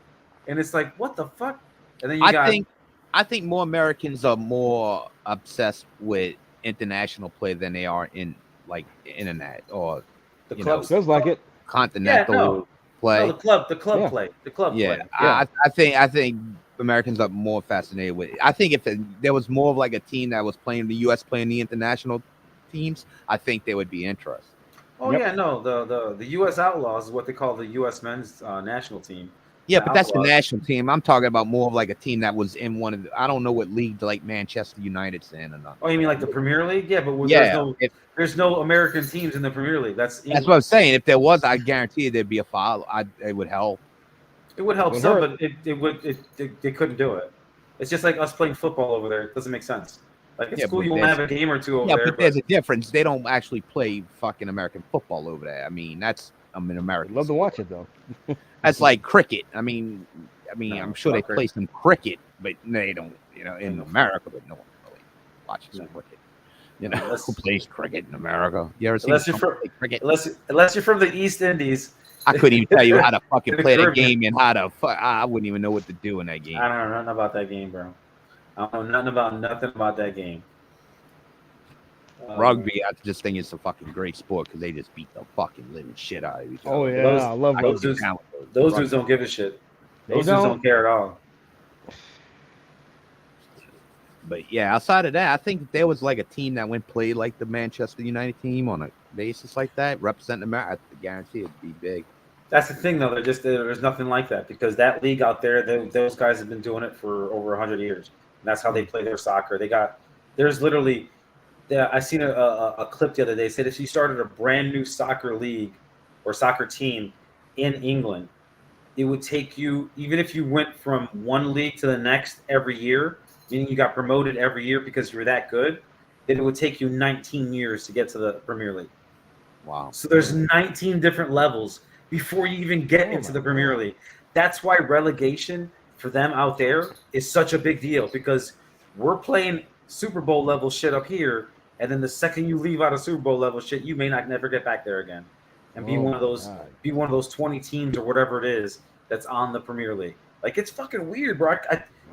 And it's like, what the fuck? And then I think more Americans are more obsessed with international play than they are in like internet or the club feels like it. Continental play. No, the club play. The club play. I think Americans are more fascinated with it. I think if there was more of like a team that was playing the US playing the international teams, I think they would be interested. Oh yeah, no, the US Outlaws is what they call the US men's national team. Yeah, but that's the national team. I'm talking about more of like a team that was in one of the, I don't know what league like Manchester United's in or not. Oh, you mean like the Premier League? Yeah, but there's no American teams in the Premier League. That's what I'm saying. If there was, I guarantee there'd be a follow. It would help. It would help some, but they couldn't do it. It's just like us playing football over there. It doesn't make sense. Like it's cool you want to have a game or two over there. But there's a difference. They don't actually play fucking American football over there. I mean, I'm an American. Love to watch it though. That's like cricket. I mean, I'm sure they play some cricket, but they don't. In America, but no one really watches cricket. Who plays cricket in America? You ever seen cricket? Unless you're from the East Indies. I couldn't even tell you how to fucking play the game and how to. I wouldn't even know what to do in that game. I don't know nothing about that game, bro. I don't know nothing about that game. Rugby, I just think it's a fucking great sport because they just beat the fucking living shit out of each other. Oh yeah, Those- I love those rugby. dudes- Those dudes don't give a shit. They Those dudes don't. don't care at all. But yeah, outside of that, I think if there was like a team that went play like the Manchester United team on a basis like that, representing America, I guarantee it'd be big. That's the thing, though. There's nothing like that because that league out there, those guys have been doing it for over 100 years. And that's how they play their soccer. There's literally, I seen a clip the other day. Said if you started a brand new soccer league or soccer team in England, it would take you, even if you went from one league to the next every year, meaning you got promoted every year because you were that good, then it would take you 19 years to get to the Premier League. Wow. So there's 19 different levels before you even get into the Premier League. That's why relegation for them out there is such a big deal because we're playing Super Bowl level shit up here, and then the second you leave out of Super Bowl level shit, you may not never get back there again, and be one of those 20 teams or whatever it is that's on the Premier League. Like it's fucking weird, bro.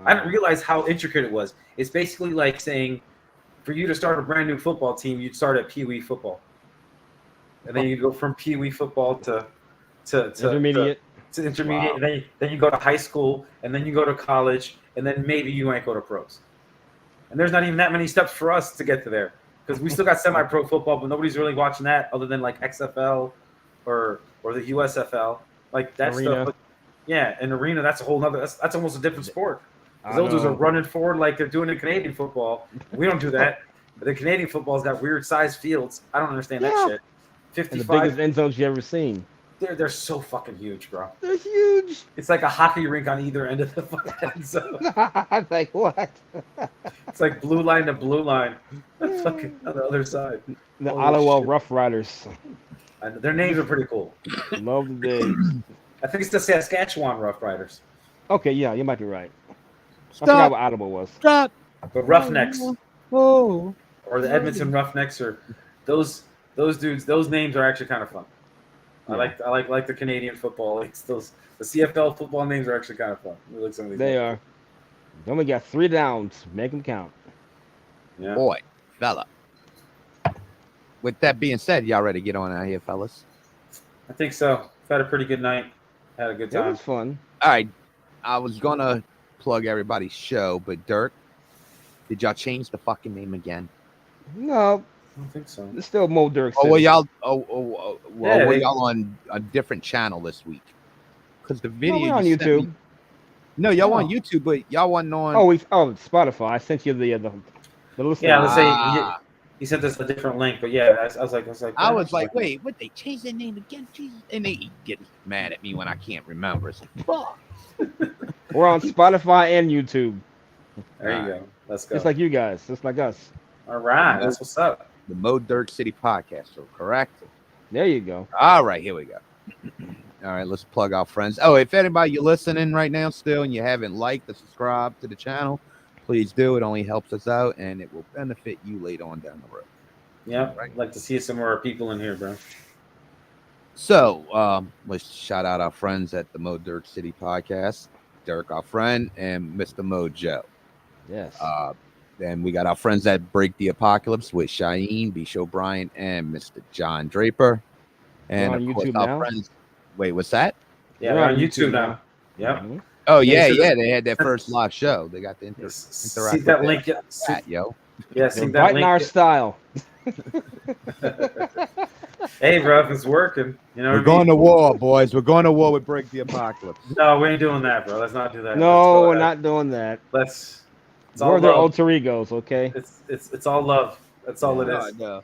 I didn't realize how intricate it was. It's basically like saying, for you to start a brand new football team, you'd start at Pee Wee football, and then you go from Pee Wee football to Intermediate. to intermediate, and then you go to high school, and then you go to college, and then maybe you might go to pros. And there's not even that many steps for us to get to there because we still got semi-pro football, but nobody's really watching that other than like XFL or the USFL, like that Arena. stuff. But yeah, an arena, that's a whole nother. That's almost a different sport. Those dudes are running forward like they're doing in Canadian football. We don't do that. But the Canadian football's got weird sized fields. I don't understand that shit. 55. And the biggest end zones you ever seen. They're so fucking huge, bro. They're huge. It's like a hockey rink on either end of the fucking end zone. I'm like, what? It's like blue line to blue line. Fucking on the other side. The Holy Ottawa shit. Rough Riders. And their names are pretty cool. Love the days. I think it's the Saskatchewan Rough Riders. Okay, yeah, you might be right. I Stop. forgot what Ottawa was. Stop. But Roughnecks Oh. or the Edmonton Roughnecks or those dudes, those names are actually kind of fun. I like the Canadian football. Like the CFL football names are actually kind of fun. We look some of these They names. are. Then we got 3 downs. Make them count. Yeah. Boy, fella. With that being said, y'all ready to get on out here, fellas? I think so. I've had a pretty good night. Had a good That time. was fun. All right. I was going to plug everybody's show, but Dirk, did y'all change the fucking name again? No, I don't think so. it's still Mo Dirk. Oh, well, City. y'all, Yeah, were they- y'all on a different channel this week? Because the No, video we're on you sent YouTube. me- no, y'all No. on YouTube, but y'all wasn't on. Oh, Spotify. I sent you the listen. Yeah, let's say Ah. he sent us a different link, but yeah, I was like, wait, what? They changed their name again? Jesus. And they get mad at me when I can't remember. It's like, fuck. We're on Spotify and YouTube, There you go. Let's go. just like you guys, just like us. All right, that's what's up. The Mo Dirk City Podcast, so correct? There you go. All right, here we go. All right, let's plug our friends. Oh, if anybody you're listening right now still and you haven't liked or subscribed to the channel, please do. It only helps us out and it will benefit you later on down the road. Yeah, Right. I'd like to see some more people in here, bro. So let's shout out our friends at the Mo Dirk City Podcast, Dirk, our friend, and Mr. Mojo. Yes. Then we got our friends at Break the Apocalypse with Shaeen, B. O'Brien, and Mr. John Draper. And on of course, YouTube our now? friends. Wait, what's that? Yeah, We're we're on on YouTube YouTube now. Yep. Mhm. Oh Yeah, yeah, so yeah. They had their first live show. They got the See interactive that link? Yeah, chat, yo. yeah, They're see that biting our link. style. Hey, bro, if it's working, you know. We're what I going mean? to war, boys. We're going to war with Break the Apocalypse. No, we ain't doing that, bro. Let's not do that. No, we're not doing that. Let's. It's all We're their love. alter egos, okay? It's all love. That's all it No, is. no.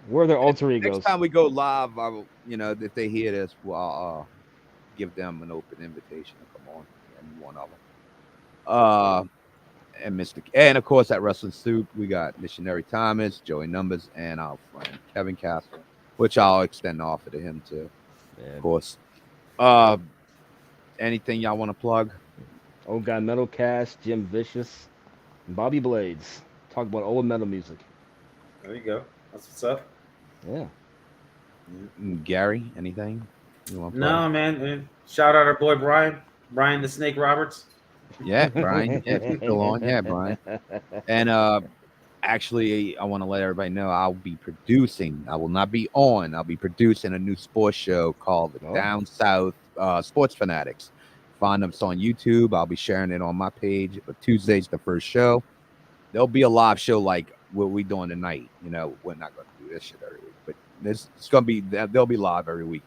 We're their alter egos. Next time we go live, I will, if they hear this, I'll give them an open invitation to come on. And one of them. And of course at Wrestling Soup, we got Missionary Thomas, Joey Numbers, and our friend Kevin Castle, which I'll extend the offer to him too, of course. Anything y'all want to plug? Old Guy Metal Cast, Jim Vicious, and Bobby Blades. Talk about old metal music. There you go. That's what's up. Yeah. Gary, anything? You want to plug? No, man. Shout out our boy Brian the Snake Roberts. Yeah, Brian. Yeah, if you're still on. Yeah, Brian. And Actually, I want to let everybody know I'll be producing. I will not be on. I'll be producing a new sports show called the Down South Sports Fanatics. Find us on YouTube. I'll be sharing it on my page. But Tuesday's the first show. There'll be a live show like what we doing tonight. You know, we're not going to do this shit every week, but it's going to be, they'll be live every week.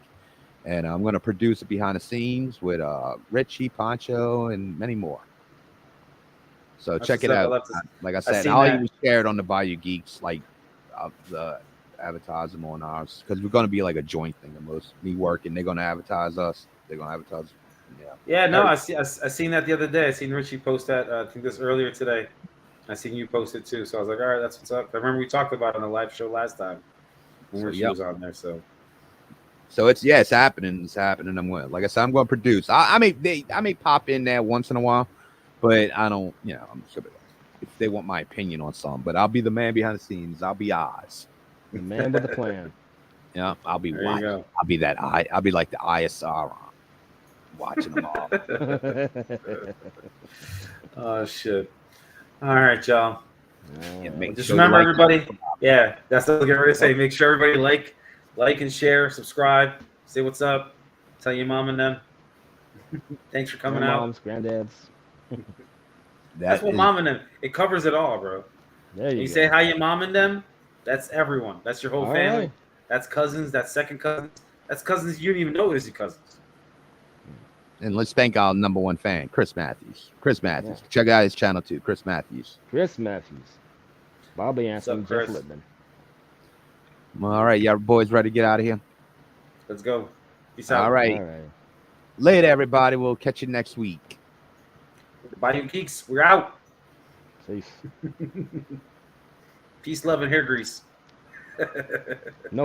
And I'm going to produce it behind the scenes with Richie, Poncho, and many more. So check it out. Like I said, I'll even share it on the Bayou Geeks, like the advertise them on ours, because we're going to be like a joint thing. Most me working, they're going to advertise us. They're going to advertise. Yeah, no, I seen that the other day. I seen Richie post that. I think this earlier today. I seen you post it too. So I was like, all right, that's what's up. I remember we talked about it on the live show last time when Richie was on there. So it's happening. It's happening. I'm going. Like I said, I'm going to produce. I may pop in there once in a while. But I don't, I'm sure if they want my opinion on something, but I'll be the man behind the scenes. I'll be Oz. The man with the plan. Yeah, I'll be watching. I'll be that I'll be like the ISR watching them all. Oh shit. All right, y'all. Just sure remember everybody. Yeah, that's what I'm getting ready to say. Make sure everybody like and share, subscribe, say what's up, tell your mom and them. Thanks for coming out. Moms, granddads. That's what mom and them. It covers it all, bro. There you go. Say hi, your mom and them. That's everyone. That's your whole family. Right. That's cousins. That's second cousins. That's cousins you don't even know is your cousins. And let's thank our number one fan, Chris Matthews. Yeah. Check out his channel too, Chris Matthews. Bobby Anthony, Jeff Littman. All right, y'all boys ready to get out of here? Let's go. Peace out. All right. Later, everybody. We'll catch you next week. Bayou Geeks, we're out. Peace. Peace, love, and hair grease. No